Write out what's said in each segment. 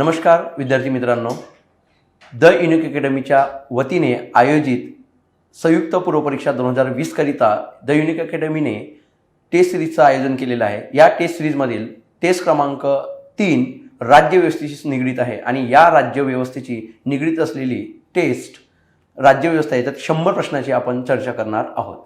नमस्कार विद्यार्थी मित्रांनो, द युनिक अकॅडमीच्या वतीने आयोजित संयुक्त पूर्वपरीक्षा 2020 करिता द युनिक अकॅडमीने टेस्ट सिरीजचं आयोजन केलेलं आहे। या टेस्ट सिरीजमधील टेस्ट क्रमांक 3 राज्यव्यवस्थेशी निगडित आहे आणि या राज्यव्यवस्थेची निगडित असलेली टेस्ट राज्यव्यवस्था आहे। त्यात 100 प्रश्नाची आपण चर्चा करणार आहोत।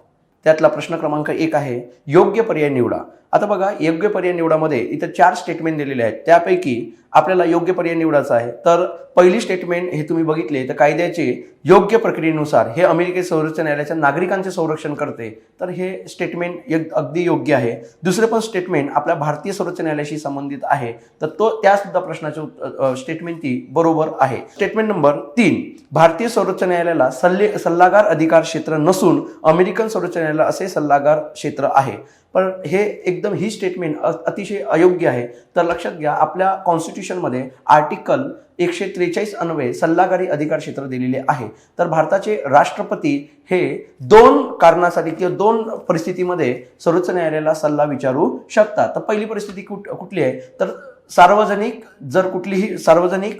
त्यातला प्रश्न क्रमांक 1 आहे, योग्य पर्याय निवडा। आता बघा, योग्य पर्याय निवडामध्ये इथं 4 स्टेटमेंट दिलेले आहेत। त्यापैकी आपल्याला योग्य पर्याय निवडायचा आहे। तर पहिली स्टेटमेंट हे तुम्ही बघितले तर कायद्याचे योग्य प्रक्रियेनुसार हे अमेरिकेत सर्वोच्च न्यायालयाच्या नागरिकांचे संरक्षण करते, तर हे स्टेटमेंट अगदी योग्य आहे। दुसरे पण स्टेटमेंट आपल्या भारतीय सर्वोच्च न्यायालयाशी संबंधित आहे, तर त्या सुद्धा प्रश्नाचे स्टेटमेंट ती बरोबर आहे। स्टेटमेंट नंबर 3, भारतीय सर्वोच्च न्यायालयाला सल्लागार अधिकार क्षेत्र नसून अमेरिकन सर्वोच्च न्यायालय असे सल्लागार क्षेत्र आहे। पण हे एकदम ही स्टेटमेंट अतिशय अयोग्य आहे। तर लक्षात घ्या, आपल्या कॉन्स्टिट्यूशनमध्ये आर्टिकल 143 अन्वये सल्लागारी अधिकार क्षेत्र दिलेले आहे। तर भारताचे राष्ट्रपती हे 2 कारणासाठी किंवा 2 परिस्थितीमध्ये सर्वोच्च न्यायालयाला सल्ला विचारू शकतात। तर पहिली परिस्थिती कुठली आहे, तर सार्वजनिक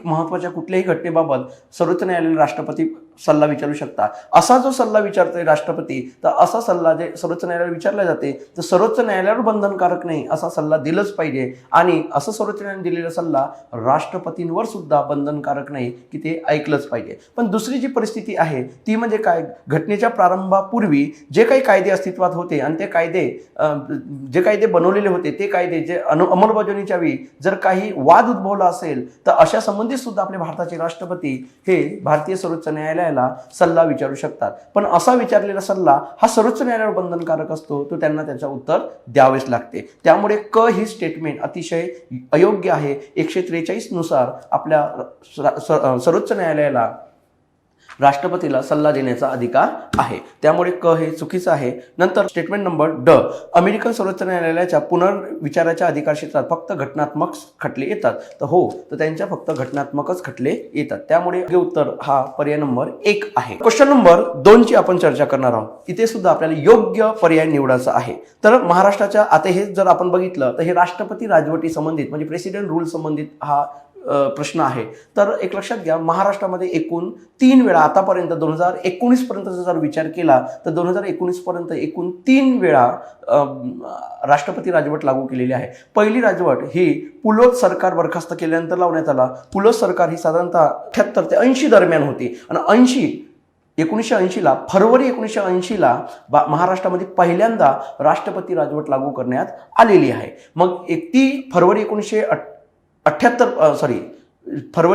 महत्त्वाच्या कुठल्याही घटनेबाबत सर्वोच्च न्यायालयाला राष्ट्रपती सल्ला विचारू शकतात। असा जो सल्ला विचारतोय राष्ट्रपती, तर असा सल्ला जे सर्वोच्च न्यायालयाला विचारला जाते तर सर्वोच्च न्यायालयावर बंधनकारक नाही, असा सल्ला दिलंच पाहिजे। आणि असं सर्वोच्च न्यायालयाने दिलेला सल्ला राष्ट्रपतींवर सुद्धा बंधनकारक नाही की ते ऐकलंच पाहिजे। पण दुसरी जी परिस्थिती आहे ती म्हणजे काय, घटनेच्या प्रारंभापूर्वी जे काही कायदे अस्तित्वात होते आणि ते कायदे जे कायदे बनवलेले होते ते कायदे जे अंमलबजावणीच्या वेळी जर काही वाद उद्भवला असेल तर अशा संबंधित सुद्धा आपले भारताचे राष्ट्रपती हे भारतीय सर्वोच्च न्यायालयाला सल्ला विचारू शकतात। पण असा विचारलेला सल्ला हा सर्वोच्च न्यायालयावर बंधनकारक असतो, तो त्यांना त्याचं उत्तर द्यावेच लागते। त्यामुळे क ही स्टेटमेंट अतिशय अयोग्य आहे। 143 नुसार आपल्या सर्वोच्च न्यायालयाला राष्ट्रपतीला सल्ला देण्याचा अधिकार आहे, त्यामुळे क हे चुकीचं आहे। नंतर स्टेटमेंट नंबर ड, अमेरिकन सर्वोच्च न्यायालयाच्या पुनर्विचाराच्या अधिकार क्षेत्रात फक्त घटनात्मक खटले येतात। तर हो, तर त्यांच्या फक्त घटनात्मकच खटले येतात, त्यामुळे योग्य उत्तर हा पर्याय नंबर 1 आहे। क्वेश्चन नंबर 2 ची आपण चर्चा करणार आहोत। इथे सुद्धा आपल्याला योग्य पर्याय निवडायचा आहे। तर महाराष्ट्राच्या आता हे जर आपण बघितलं तर हे राष्ट्रपती राजवटी संबंधित म्हणजे प्रेसिडेंट रूल संबंधित हा प्रश्न आहे। तर एक लक्षात घ्या, महाराष्ट्रामध्ये एकूण 3 वेळा आतापर्यंत 2019 पर्यंतचा जर विचार केला तर 2019 पर्यंत एकूण 3 वेळा राष्ट्रपती राजवट लागू केलेली आहे। पहिली राजवट ही पुलोत सरकार बरखास्त केल्यानंतर लावण्यात आला। पुलोत सरकार ही साधारणतः 78 ते 80 दरम्यान होती आणि 1980ला फरवरी 1980ला महाराष्ट्रामध्ये पहिल्यांदा राष्ट्रपती राजवट लागू करण्यात आलेली आहे। मग ती फरवरी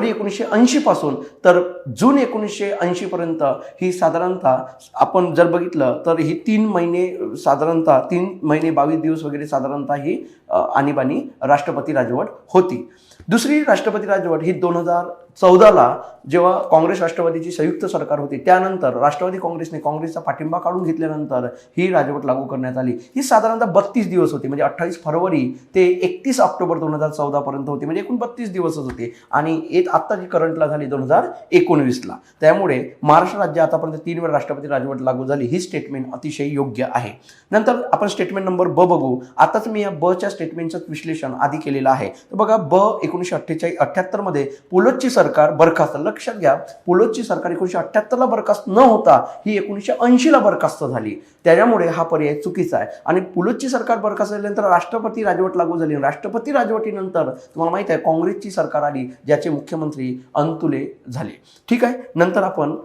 1980 पासून तर जून 1980 पर्यंत ही साधारणतः आपण जर बघितलं तर ही 3 महिने 22 दिवस वगैरे साधारणतः ही आणीबाणी राष्ट्रपती राजवट होती। दुसरी राष्ट्रपती राजवट ही 2014ला जेव्हा काँग्रेस राष्ट्रवादीची संयुक्त सरकार होती, त्यानंतर राष्ट्रवादी काँग्रेसचा पाठिंबा काढून घेतल्यानंतर ही राजवट लागू करण्यात आली। ही साधारणतः 32 दिवस होती, म्हणजे 28 फरवरी ते 31 ऑक्टोबर 2014 पर्यंत होती, म्हणजे एकूण 32 दिवसच होते। आणि आता जी करंटला झाली 2019ला, त्यामुळे महाराष्ट्र राज्य आतापर्यंत 3 वेळा राष्ट्रपती राजवट लागू झाली। ही स्टेटमेंट अतिशय योग्य आहे। नंतर आपण स्टेटमेंट नंबर ब बघू। आताच मी या ब च्या स्टेटमेंटचं विश्लेषण आधी केलेलं आहे। तर बघा, ब 1978 मध्ये पुलोतची सरकार बरखास्त, लक्षात घ्या, पुलोतची सरकार 1978ला बरखास्त न होता ही 1980ला बरखास्त झाली, त्याच्यामुळे हा पर्याय चुकीचा आहे। आणि पुलोतची सरकार बरखास्त झाल्यानंतर राष्ट्रपती राजवट लागू झाली। राष्ट्रपती राजवटीनंतर तुम्हाला माहित आहे काँग्रेसची सरकार आली, ज्याचे मुख्यमंत्री अंतुले झाले। ठीक आहे, नंतर आपण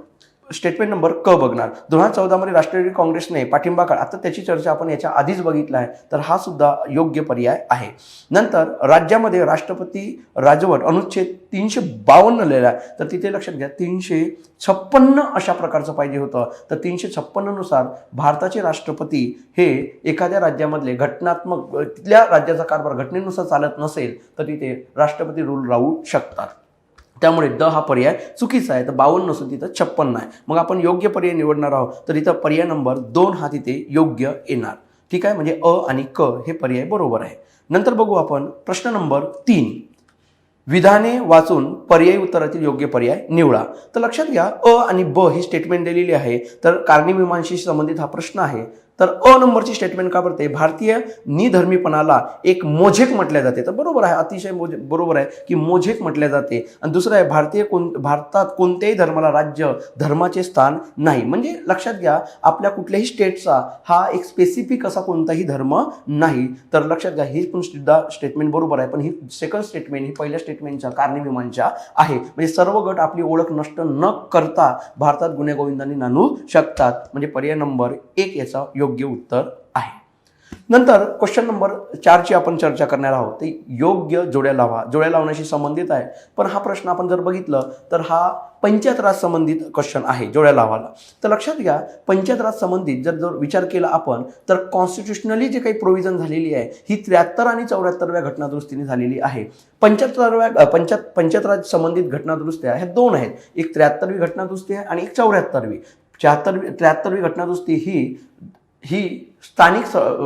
स्टेटमेंट नंबर क बघणार। 2014 मध्ये राष्ट्रवादी काँग्रेसने पाठिंबा काढला, आता त्याची चर्चा आपण याच्या आधीच बघितला आहे, तर हा सुद्धा योग्य पर्याय आहे। नंतर राज्यामध्ये राष्ट्रपती राजवट अनुच्छेद 352 लिहिला आहे, तर तिथे लक्षात घ्या 356 अशा प्रकारचं पाहिजे होतं। तर 356 नुसार भारताचे राष्ट्रपती हे एखाद्या राज्यामधले तिथल्या राज्याचा कारभार घटनेनुसार चालत नसेल तर तिथे राष्ट्रपती रूल राहू शकतात, त्यामुळे द हा पर्याय चुकीचा आहे। तर 52 नसून तिथं 56 आहे। मग आपण योग्य पर्याय निवडणार आहोत, तर इथं पर्याय नंबर 2 हा तिथे योग्य येणार। ठीक आहे, म्हणजे अ आणि क हे पर्याय बरोबर आहे। नंतर बघू आपण प्रश्न नंबर 3, विधाने वाचून पर्यायी उत्तरातील योग्य पर्याय निवडा। तर लक्षात घ्या, अ आणि ब ही स्टेटमेंट दिलेली आहे। तर कारणीमीमांसेशी संबंधित हा प्रश्न आहे। तर अ नंबरची स्टेटमेंट का पडते, भारतीय निधर्मीपणाला एक मोझेक म्हटले जाते. तर बरोबर आहे, अतिशय बरोबर आहे की मोझेक म्हटले जाते. आणि दुसरं आहे, भारतात कोणत्याही धर्माला राज्य धर्माचे स्थान नाही. म्हणजे लक्षात घ्या, आपल्या कुठल्याही स्टेटचा हा एक स्पेसिफिक असा कोणताही धर्म नाही. तर लक्षात घ्या, ही पण सुद्धा स्टेटमेंट बरोबर आहे. पण ही सेकंड स्टेटमेंट ही पहिल्या स्टेटमेंटच्या कारणीमीमांसा आहे. म्हणजे सर्व गट आपली ओळख नष्ट न करता भारतात गुण्यागोविंदांनी नांदू शकतात. म्हणजे पर्याय नंबर 1 याचा योग्य उत्तर आहे. नंतर क्वेश्चन नंबर 4ची आपण चर्चा करणार आहोत. ते योग्य जोड्या लावा. जोड्या लावण्याशी संबंधित आहे. पण हा प्रश्न आपण जर बघितलं तर हा पंचायत राज संबंधित क्वेश्चन आहे, जोड्या लावाला. तर लक्षात घ्या, पंचायत राज संबंधित जर विचार केला आपण तर कॉन्स्टिट्युशनली जे काही प्रोव्हिजन झालेली आहे ही 73 आणि 74व्या घटनादुरुस्तीने झालेली आहे. पंचायत राज संबंधित घटनादुरुस्त्या ह्या दोन आहेत. एक 73वी घटनादुरुस्ती आहे आणि एक 74वी. 73वी घटनादुरुस्ती ही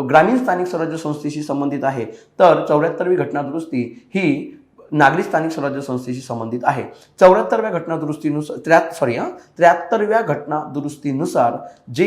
ग्रामीण स्थानिक स्वराज्य संस्थेशी संबंधित आहे. तर 74वी घटनादुरुस्ती ही नागरी स्थानिक स्वराज्य संस्थेशी संबंधित आहे. 74व्या घटनादुरुस्तीनुसार 73व्या घटनादुरुस्तीनुसार जे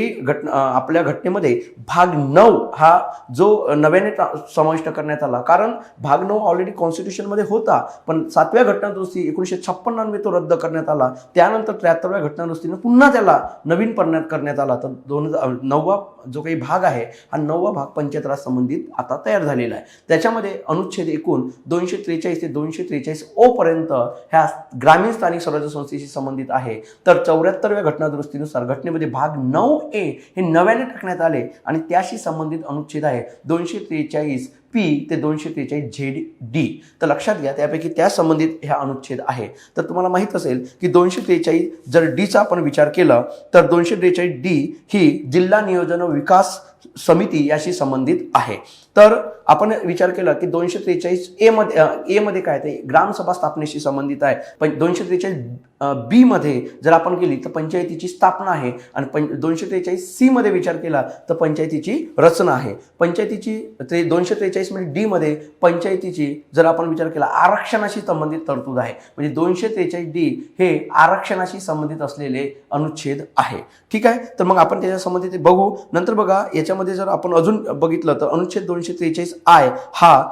आपल्या घटनेमध्ये भाग 9 हा जो नव्याने समाविष्ट करण्यात आला, कारण भाग 9 ऑलरेडी कॉन्स्टिट्यूशनमध्ये होता, पण 7व्या घटनादुरुस्ती 1956 तो रद्द करण्यात आला. त्यानंतर 73व्या घटनादुरुस्तीने पुन्हा त्याला नवीन करण्यात आला. तर 9वा जो काही भाग आहे हा 9वा भाग पंचायत राज संबंधित आता तयार झालेला आहे. त्याच्यामध्ये अनुच्छेद एकूण 243 ते 243 ओ पर्यंत ह्या ग्रामीण स्थानिक स्वराज्य संस्थेशी संबंधित आहे. तर 74व्या घटनादुरुस्तीनुसार घटनेमध्ये भाग 9A हे नव्याने टाकण्यात आले आणि त्याशी संबंधित अनुच्छेद आहे 243 P ते 243 ZD. तर लक्षात घ्या, त्यापैकी त्या संबंधित ह्या अनुच्छेद आहे. तर तुम्हाला माहित असेल की 243 जर डीचा आपण विचार केला तर 243D ही जिल्हा नियोजन व विकास समिती याशी संबंधित आहे. तर आपण विचार केला की 243 मध्ये काय ते ग्रामसभा स्थापनेशी संबंधित आहे. पण 243B मध्ये जर आपण केली तर पंचायतीची स्थापना आहे. आणि 243C मध्ये विचार केला तर पंचायतीची रचना आहे. पंचायतीची 243 मध्ये D मध्ये पंचायतीची जर आपण विचार केला आरक्षणाशी संबंधित तरतूद आहे. म्हणजे 243D हे आरक्षणाशी संबंधित असलेले अनुच्छेद आहे. ठीक आहे, तर मग आपण त्याच्या संबंधित बघू. नंतर बघा, याच्यामध्ये जर आपण अजून बघितलं तर अनुच्छेद 243I हा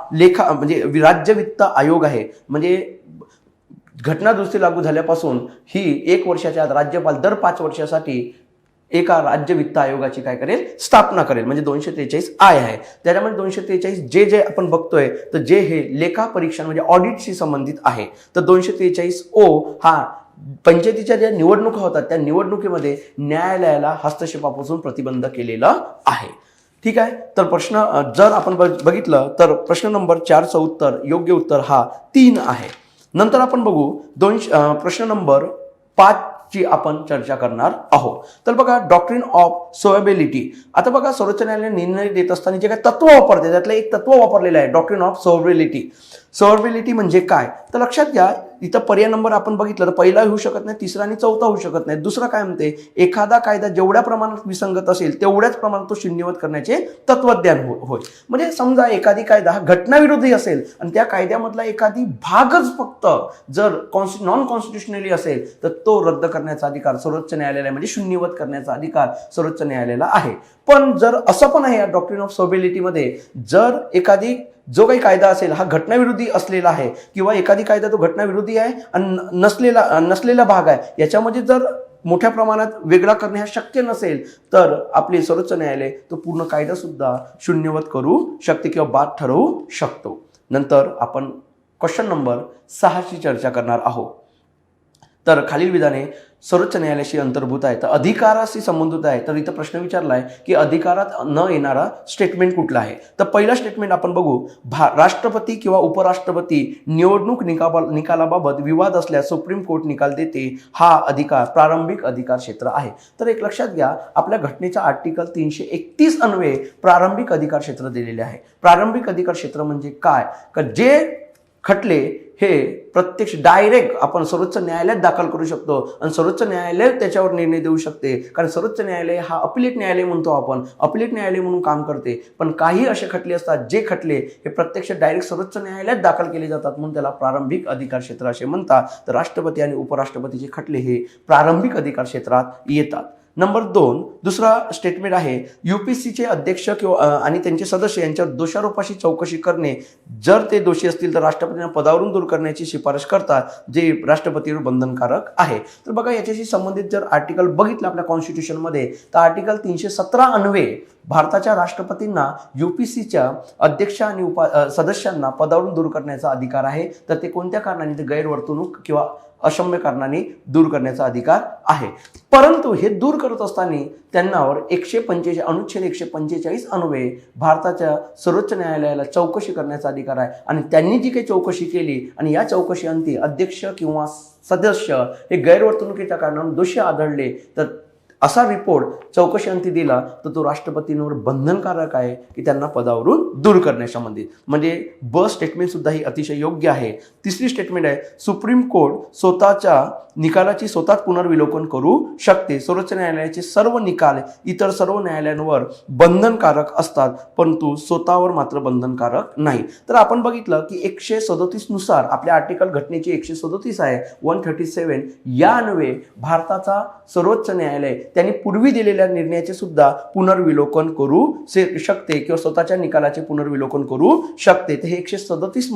म्हणजे राज्य वित्त आयोग आहे. म्हणजे घटनादुरुस्ती लागू झाल्यापासून ही 1 वर्षाच्या आत राज्यपाल दर 5 वर्षासाठी एका राज्य वित्त आयोगाची काय करेल, स्थापना करेल. म्हणजे 243I आहे. त्याच्यामध्ये 243 जे आपण बघतोय तर जे हे लेखा परीक्षण म्हणजे ऑडिटशी संबंधित आहे. तर 243O हा पंचायतीच्या ज्या निवडणुका होतात त्या निवडणुकीमध्ये न्यायालयाला हस्तक्षेपापासून प्रतिबंध केलेला आहे. ठीक आहे, तर प्रश्न जर आपण बघितलं तर प्रश्न नंबर 4चं उत्तर योग्य उत्तर हा 3 आहे. नंतर आपण बघू प्रश्न नंबर 5 ची आपण चर्चा करणार आहोत. तर बघा, डॉक्ट्रिन ऑफ सोवेबिलिटी. आता बघा, सर्वोच्च न्यायालयाने निर्णय देत असताना जे काही तत्व वापरते त्यातलं एक तत्व वापरलेलं आहे, डॉक्ट्रिन ऑफ सोवेबिलिटी. सोवेबिलिटी म्हणजे काय, तर लक्षात घ्या, इथं पर्याय नंबर आपण बघितलं तर पहिला होऊ शकत नाही, तिसरा आणि चौथा होऊ शकत नाही. दुसरा काय म्हणते, एखादा कायदा जेवढ्या प्रमाणात विसंगत असेल तेवढ्याच प्रमाणात तो शून्यवत करण्याचे तत्वज्ञान होय. म्हणजे समजा एखादी कायदा हा घटनाविरोधी असेल आणि त्या कायद्यामधला एखादी भागच फक्त जर नॉन कॉन्स्टिट्युशनली असेल तर तो रद्द करण्याचा अधिकार सर्वोच्च न्यायालयाला, म्हणजे शून्यवत करण्याचा अधिकार सर्वोच्च न्यायालयाला आहे. पण जर असं पण आहे या डॉक्ट्रिन ऑफ सोवेबिलिटीमध्ये, जर एखादी जो काही कायदा असेल हा घटनाविरोधी असलेला आहे किंवा एखादी कायदा तो घटनाविरोधी आहे आणि नसलेला भाग आहे, याच्यामध्ये जर मोठ्या प्रमाणात वेगळा करणे हा शक्य नसेल तर आपले सर्वोच्च न्यायालय तो पूर्ण कायदा सुद्धा शून्यवत करू शकते किंवा बाद ठरवू शकतो. नंतर आपण क्वेश्चन नंबर 6ची चर्चा करणार आहोत. तर खालील विधाने सर्वोच्च न्यायालयाशी अंतर्भूत आहे. तर अधिकाराशी संबंधित आहे. तर इथं प्रश्न विचारला आहे की अधिकारात न येणारा स्टेटमेंट कुठला आहे. तर पहिला स्टेटमेंट आपण बघू, राष्ट्रपती किंवा उपराष्ट्रपती निवडणूक निकालाबाबत विवाद असल्यास सुप्रीम कोर्ट निकाल देते. हा अधिकार प्रारंभिक अधिकार क्षेत्र आहे. तर एक लक्षात घ्या, आपल्या घटनेच्या आर्टिकल 331 अन्वये प्रारंभिक अधिकार क्षेत्र दिलेले आहे. प्रारंभिक अधिकार क्षेत्र म्हणजे काय, का जे खटले हे प्रत्यक्ष डायरेक्ट आपण सर्वोच्च न्यायालयात दाखल करू शकतो आणि सर्वोच्च न्यायालय त्याच्यावर निर्णय देऊ शकते. कारण सर्वोच्च न्यायालय हा अपिलेट न्यायालय म्हणतो, आपण अपिलेट न्यायालय म्हणून काम करते. पण काही असे खटले असतात जे खटले हे प्रत्यक्ष डायरेक्ट सर्वोच्च न्यायालयात दाखल केले जातात, म्हणून त्याला प्रारंभिक अधिकार क्षेत्र असे म्हणतात. तर राष्ट्रपती आणि उपराष्ट्रपतीचे खटले हे प्रारंभिक अधिकार क्षेत्रात येतात. नंबर 2 दुसरा स्टेटमेंट आहे UPSCचे अध्यक्ष किंवा आणि त्यांचे सदस्य यांच्यावर दोषारोपाशी चौकशी करणे, जर ते दोषी असतील तर राष्ट्रपतींना पदावरून दूर करण्याची शिफारस करतात, जे राष्ट्रपतीवर बंधनकारक आहे. तर बघा याच्याशी संबंधित जर आर्टिकल बघितलं आपल्या कॉन्स्टिट्यूशनमध्ये तर आर्टिकल 317 अन्वये भारताच्या राष्ट्रपतींना UPSCच्या अध्यक्ष आणि सदस्यांना पदावरून दूर करण्याचा अधिकार आहे. तर ते कोणत्या कारणाने, ते गैरवर्तणूक किंवा अक्षम्य कारणाने दूर करण्याचा अधिकार आहे. परंतु हे दूर करत असताना त्यांनावर 145 अनुच्छेद 145 अन्वये भारताच्या सर्वोच्च न्यायालयाला चौकशी करण्याचा अधिकार आहे. आणि त्यांनी जी काही चौकशी केली आणि या चौकशी अंती अध्यक्ष किंवा सदस्य हे गैरवर्तणुकीच्या कारणाने दोषी आढळले तर असा रिपोर्ट चौकशी अंती दिला तर तो राष्ट्रपतींवर बंधनकारक आहे की त्यांना पदावरून दूर करण्यासंबंधित. म्हणजे ब स्टेटमेंट सुद्धा ही अतिशय योग्य आहे. तिसरी स्टेटमेंट आहे सुप्रीम कोर्ट स्वतःच्या निकालाची स्वतःच पुनर्विलोकन करू शकते. सर्वोच्च न्यायालयाचे सर्व निकाल इतर सर्व न्यायालयांवर बंधनकारक असतात परंतु स्वतःवर मात्र बंधनकारक नाही. तर आपण बघितलं की 137 नुसार आपल्या आर्टिकल घटनेची 137 आहे 137 या अन्वये भारताचा सर्वोच्च न्यायालय त्यांनी पूर्वी दिलेल्या निर्णयाचे सुद्धा पुनर्विलोकन करू शकते किंवा स्वतःच्या निकालाचे पुनर्विलोकन करू शकते. ते हे 137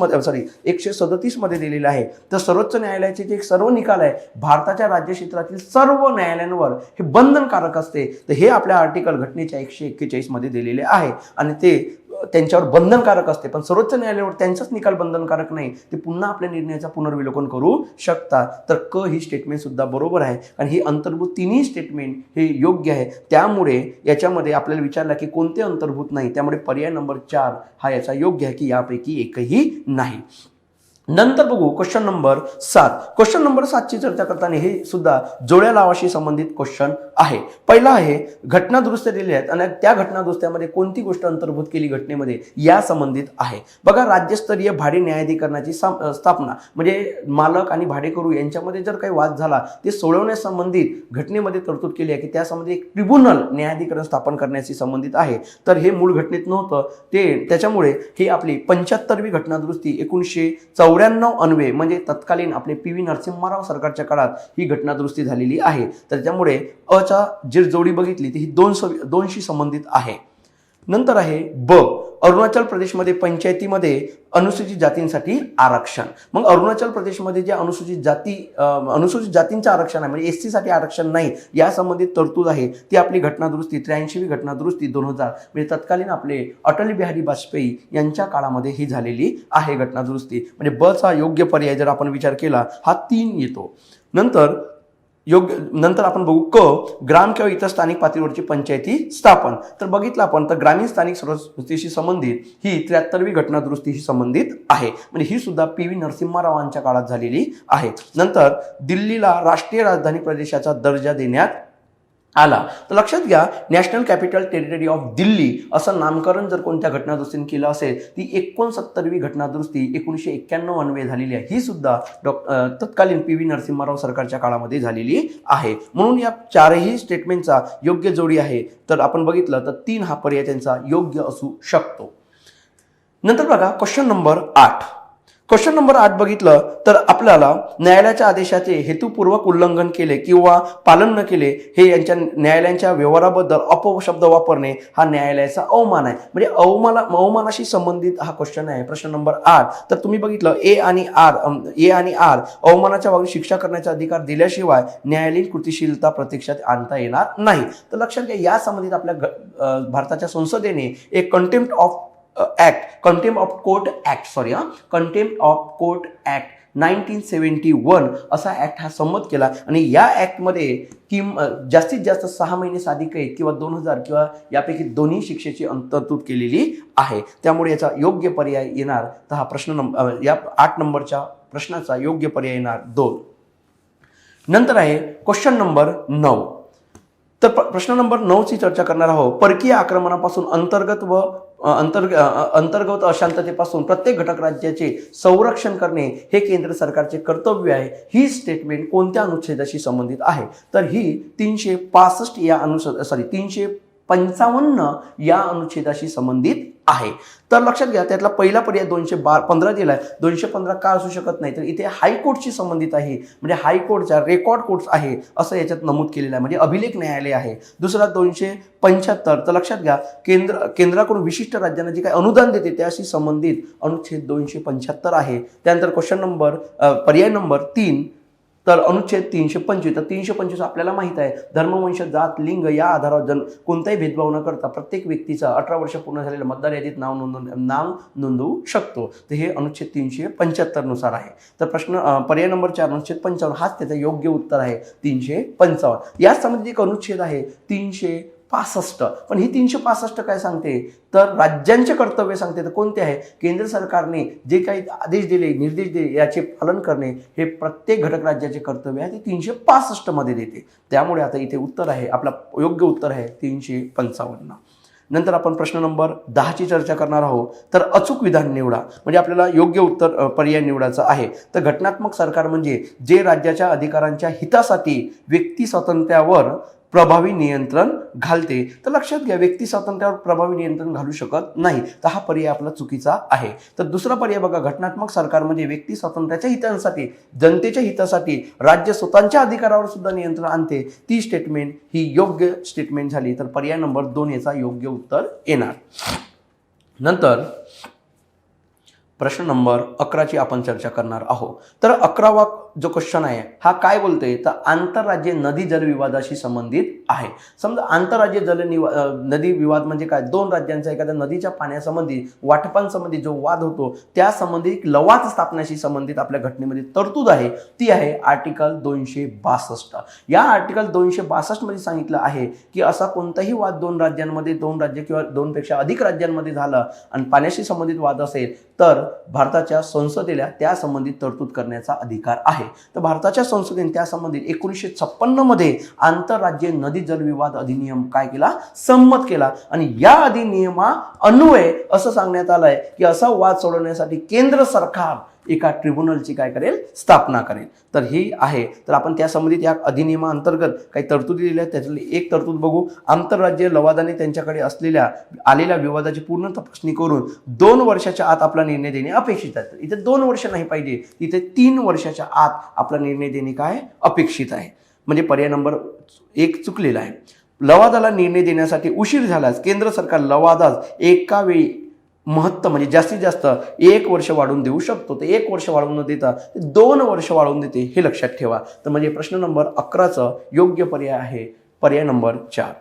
मध्ये दिलेले आहे. तर सर्वोच्च न्यायालयाचे जे सर्व निकाल आहे भारताच्या राज्य क्षेत्रातील सर्व न्यायालयांवर हे बंधनकारक असते. तर हे आपल्या आर्टिकल घटनेच्या 141 मध्ये दिलेले आहे आणि ते त्यांच्यावर बंधनकारक असते. पण सर्वोच्च न्यायालयावर त्यांचाच निकाल बंधनकारक नाही, ते पुन्हा आपल्या निर्णयाचा पुनर्विलोकन करू शकतात. तर क ही स्टेटमेंट सुद्धा बरोबर आहे आणि ही अंतर्भूत तिन्ही स्टेटमेंट हे योग्य आहे. त्यामुळे याच्यामध्ये आपल्याला विचारला की कोणते अंतर्भूत नाही, त्यामुळे पर्याय नंबर 4 हा याचा योग्य आहे की यापैकी एकही नाही. नंतर बघू क्वेश्चन नंबर 7. क्वेश्चन नंबर 7 ची चर्चा करताना हे सुद्धा जोड्या लावाशी संबंधित क्वेश्चन आहे. पहिला आहे घटना दुरुस्त्या दिल्या आहेत आणि त्या घटना दुरुस्त्यामध्ये कोणती गोष्ट अंतर्भूत केली घटनेमध्ये या संबंधित आहे. बघा राज्यस्तरीय भाडे न्यायाधिकरणाची स्थापना म्हणजे मालक आणि भाडेकरू यांच्यामध्ये जर काही वाद झाला ते सोडवण्यासंबंधित घटनेमध्ये तरतूद केली आहे की त्यासंबंधी एक ट्रिब्युनल न्यायाधिकरण स्थापन करण्याशी संबंधित आहे. तर हे मूळ घटनेत नव्हतं त्याच्यामुळे ही आपली 75वी घटना दुरुस्ती 1994 अन्वये म्हणजे तत्कालीन आपले PV नरसिंहराव सरकारच्या काळात ही घटना दुरुस्ती झालेली आहे. तर त्यामुळे अचा जी जोडी बघितली ती ही 2शी संबंधित आहे. नंतर आहे ब अरुणाचल प्रदेशमध्ये पंचायतीमध्ये अनुसूचित जातींसाठी आरक्षण. मग अरुणाचल प्रदेशमध्ये जे अनुसूचित जातींचं आरक्षण आहे म्हणजे SC साठी आरक्षण नाही या संबंधित तरतूद आहे ती आपली घटना दुरुस्ती 83वी घटना दुरुस्ती 2000 म्हणजे तत्कालीन आपले अटल बिहारी वाजपेयी यांच्या काळामध्ये ही झालेली आहे घटना दुरुस्ती. म्हणजे ब चा योग्य पर्याय जर आपण विचार केला हा 3 येतो. नंतर आपण बघू क ग्राम किंवा इतर स्थानिक पातळीवरची पंचायती स्थापन. तर बघितलं आपण तर ग्रामीण स्थानिक स्वराज्याशी संबंधित ही 73वी घटना दुरुस्तीशी संबंधित आहे. म्हणजे ही सुद्धा PV नरसिंहरावांच्या काळात झालेली आहे. नंतर दिल्लीला राष्ट्रीय राजधानी प्रदेशाचा दर्जा देण्यात आला. तर लक्षात घ्या national capital territory of Delhi असं नामकरण जर कोणत्या घटना दुरुस्तीने केलं असेल ती 69वी घटना दुरुस्ती 1991 अन्वये झालेली आहे. ही सुद्धा तत्कालीन PV नरसिंहराव सरकारच्या काळामध्ये झालेली आहे. म्हणून या 4ही स्टेटमेंटचा योग्य जोडी आहे. तर आपण बघितलं तर 3 हा पर्याय त्यांचा योग्य असू शकतो. नंतर बघा क्वेश्चन नंबर 8. क्वेश्चन नंबर 8 बघितलं तर आपल्याला न्यायालयाच्या आदेशाचे हेतुपूर्वक उल्लंघन केले किंवा पालन न केले हे यांच्या न्यायालयांच्या व्यवहाराबद्दल अपशब्द वापरणे हा न्यायालयाचा अवमान आहे. म्हणजे अवमानाशी संबंधित हा क्वेश्चन आहे प्रश्न नंबर 8. तर तुम्ही बघितलं ए आणि आर अवमानाच्या बाबतीत शिक्षा करण्याचा अधिकार दिल्याशिवाय न्यायालयीन कृतिशीलता प्रत्यक्षात आणता येणार नाही. तर लक्षात घ्या या संबंधित आपल्या भारताच्या संसदेने एक कंटेम्प्ट ऑफ कोर्ट ऍक्ट 1971 असा ऍक्ट हा संमत केला आणि या ऍक्टमध्ये जास्तीत जास्त 6 महिने साधी कैद किंवा 2000 किंवा यापैकी दोन्ही शिक्षेची तरतूद केलेली आहे. त्यामुळे याचा योग्य पर्याय येणार तर हा प्रश्न या 8 नंबरच्या प्रश्नाचा योग्य पर्याय येणार 2. नंतर आहे क्वेश्चन नंबर 9. तर प्रश्न नंबर 9 ची चर्चा करणार आहोत. परकीय आक्रमणापासून अंतर्गत अशांततेपासून प्रत्येक घटक राज्याचे संरक्षण करणे हे केंद्र सरकारचे कर्तव्य आहे. ही स्टेटमेंट कोणत्या अनुच्छेदाशी संबंधित आहे. तर ही 355 या 355 या अनुच्छेदाशी संबंधित आहे. तर लक्षात घ्या, त्यातला पहिला पर्याय 215 दिलाय. 215 का असू शकत नाही, तर इथे हायकोर्टशी संबंधित आहे, म्हणजे हायकोर्टच्या रेकॉर्ड कोर्ट्स आहे असं याच्यात नमूद केलेलं आहे, म्हणजे अभिलेख न्यायालय आहे. दुसरा 275, तर लक्षात घ्या, केंद्राकडून विशिष्ट राज्यांना जे काही अनुदान देते त्याशी संबंधित अनुच्छेद 275 आहे. त्यानंतर पर्याय नंबर 3, तर अनुच्छेद 325. तर 325 आपल्याला माहित आहे, धर्मवंश, जात, लिंग या आधारावर कोणताही भेदभाव न करता प्रत्येक व्यक्तीचा 18 वर्ष पूर्ण झालेल्या मतदार यादीत नाव नोंदवू शकतो. तर हे अनुच्छेद 375 नुसार आहे. तर पर्याय नंबर 4 अनुच्छेद 55 हाच त्याचं योग्य उत्तर आहे. 355 याच संबंधित एक अनुच्छेद आहे 365. पण ही 365 काय सांगते, तर राज्यांचे कर्तव्य सांगते. तर कोणते आहे, केंद्र सरकारने जे काही आदेश दिले, निर्देश दिले याचे पालन करणे हे प्रत्येक घटक राज्याचे कर्तव्य आहे, ते 365 मध्ये देते. त्यामुळे आता इथे उत्तर आहे, आपला योग्य उत्तर आहे 355. नंतर आपण प्रश्न नंबर 10ची चर्चा करणार आहोत. तर अचूक विधान निवडा, म्हणजे आपल्याला योग्य उत्तर पर्याय निवडायचा आहे. तर घटनात्मक सरकार म्हणजे जे राज्याच्या अधिकारांच्या हितासाठी व्यक्ती स्वातंत्र्यावर प्रभावी नियंत्रण घालते. तर लक्षात घ्या, व्यक्ती स्वातंत्र्यावर प्रभावी नियंत्रण घालू शकत नाही, तर हा पर्याय आपला चुकीचा आहे. तर दुसरा पर्याय बघा, घटनात्मक सरकार म्हणजे व्यक्ती स्वातंत्र्याच्या हितांसाठी, जनतेच्या हितासाठी राज्य स्वतःच्या अधिकारावर सुद्धा नियंत्रण आणते. ती स्टेटमेंट ही योग्य स्टेटमेंट झाली. तर पर्याय नंबर 2 याचा योग्य उत्तर येणार. नंतर प्रश्न नंबर 11ची आपण चर्चा करणार आहोत. तर 11वा जो क्वेश्चन आहे हा काय बोलतोय, तर आंतरराज्य नदी जल विवादाशी संबंधित आहे. समजा आंतरराज्य नदी विवाद म्हणजे काय, दोन राज्यांचा एखाद्या नदीच्या पाण्यासंबंधी, वाटपांसंबंधी जो वाद होतो त्या संबंधित लवाद स्थापनाशी संबंधित आपल्या घटनेमध्ये तरतूद आहे, ती आहे आर्टिकल 262. या आर्टिकल 262 मध्ये सांगितलं आहे की असा कोणताही वाद दोन राज्यांमध्ये, दोन राज्य किंवा दोनपेक्षा अधिक राज्यांमध्ये झाला आणि पाण्याशी संबंधित वाद असेल तर भारताच्या संसदेला त्या संबंधित तरतूद करण्याचा अधिकार आहे. तर भारताच्या संसदेने त्या संबंधित 1956 मध्ये आंतरराज्य नदी जलविवाद अधिनियम काय केला, संमत केला. आणि या अधिनियमा अन्वये असं सांगण्यात आलंय की असा वाद सोडवण्यासाठी केंद्र सरकार एका ट्रिब्युनलची काय करेल, स्थापना करेल. तर ही आहे. तर आपण त्या संबंधित या अधिनियमाअंतर्गत काही तरतुदी दिल्या आहेत. त्यातली एक तरतूद बघू. आंतरराज्य लवादाने त्यांच्याकडे आलेल्या विवादाची पूर्ण तपासणी करून 2 वर्षाच्या आत आपला निर्णय देणे अपेक्षित आहे. इथे 2 वर्ष नाही पाहिजे, इथे 3 वर्षाच्या आत आपला निर्णय देणे काय अपेक्षित आहे. म्हणजे पर्याय नंबर 1 चुकलेला आहे. लवादाला निर्णय देण्यासाठी उशीर झाल्यास केंद्र सरकार लवादास एका वेळी महत्तम म्हणजे जास्तीत जास्त 1 वर्ष वाढवून देऊ शकतो. तर 1 वर्ष वाढवून न देता 2 वर्ष वाढवून देते, हे लक्षात ठेवा. तर म्हणजे प्रश्न नंबर 11चं योग्य पर्याय आहे पर्याय नंबर 4.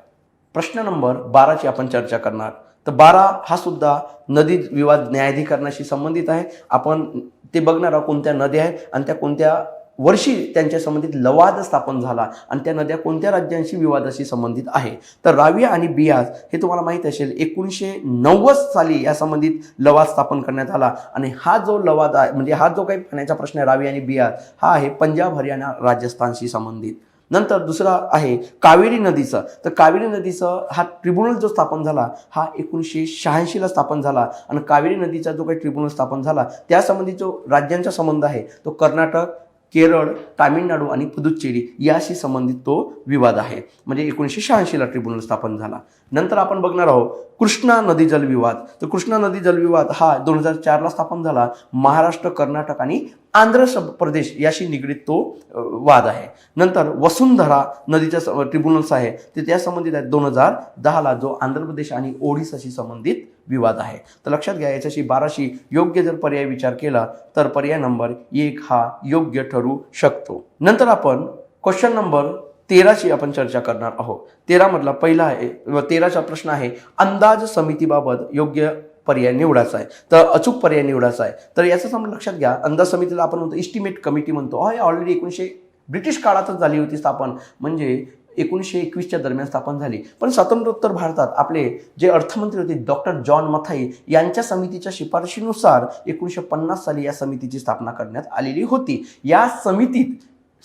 प्रश्न नंबर 12ची आपण चर्चा करणार. तर 12 हा सुद्धा नदी विवाद न्यायाधिकरणाशी संबंधित आहे. आपण ते बघणार आहोत कोणत्या नद्या आहेत आणि त्या कोणत्या वर्षी त्यांच्या संबंधित लवाद स्थापन झाला आणि त्या नद्या कोणत्या राज्यांशी विवादाशी संबंधित आहे. तर रावी आणि बियास हे तुम्हाला माहित असेल 1990 साली या संबंधित लवाद स्थापन करण्यात आला. आणि हा जो लवाद आहे, म्हणजे हा जो काही पाण्याचा प्रश्न आहे रावी आणि बियास, हा आहे पंजाब, हरियाणा, राजस्थानशी संबंधित. नंतर दुसरा आहे कावेरी नदीचा. तर कावेरी नदीचा हा ट्रिब्युनल जो स्थापन झाला हा 1986 ला स्थापन झाला. आणि कावेरी नदीचा जो काही ट्रिब्युनल स्थापन झाला त्या संबंधित जो राज्यांचा संबंध आहे तो कर्नाटक, केरळ, तामिळनाडू आणि पुदुच्चेरी याशी संबंधित तो विवाद आहे. म्हणजे 1986 ला ट्रिब्युनल स्थापन झाला. नंतर आपण बघणार आहोत कृष्णा नदी जलविवाद. तर कृष्णा नदी जलविवाद हा 2004 ला स्थापन झाला. महाराष्ट्र, कर्नाटक आणि आंध्र प्रदेश याशी निगडीत तो वाद आहे. नंतर वसुंधरा नदीच्या ट्रिब्युनल्स आहे ते त्या संबंधित आहे 2010 ला, जो आंध्र प्रदेश आणि ओडिसाशी संबंधित विवाद आहे. तर लक्षात घ्या, याच्याशी 12शी योग्य जर पर्याय विचार केला तर पर्याय नंबर 1 हा योग्य ठरू शकतो. नंतर आपण क्वेश्चन नंबर 13ची आपण चर्चा करणार आहोत. 13 मधला पहिला आहे, 13चा प्रश्न आहे अंदाज समितीबाबत योग्य पर्याय निवडायचा आहे. तर अचूक पर्याय निवडायचा आहे. तर याचं समजा लक्षात घ्या, अंदाज समितीला आपण म्हणतो इस्टिमेट कमिटी म्हणतो. हे ऑलरेडी ब्रिटिश काळातच झाली होती स्थापन, म्हणजे 1921च्या दरम्यान स्थापन झाली. पण स्वातंत्र्योत्तर भारतात आपले जे अर्थमंत्री होते डॉक्टर जॉन मथाई यांच्या समितीच्या शिफारशीनुसार 1950 साली या समितीची स्थापना करण्यात आलेली होती. या समितीत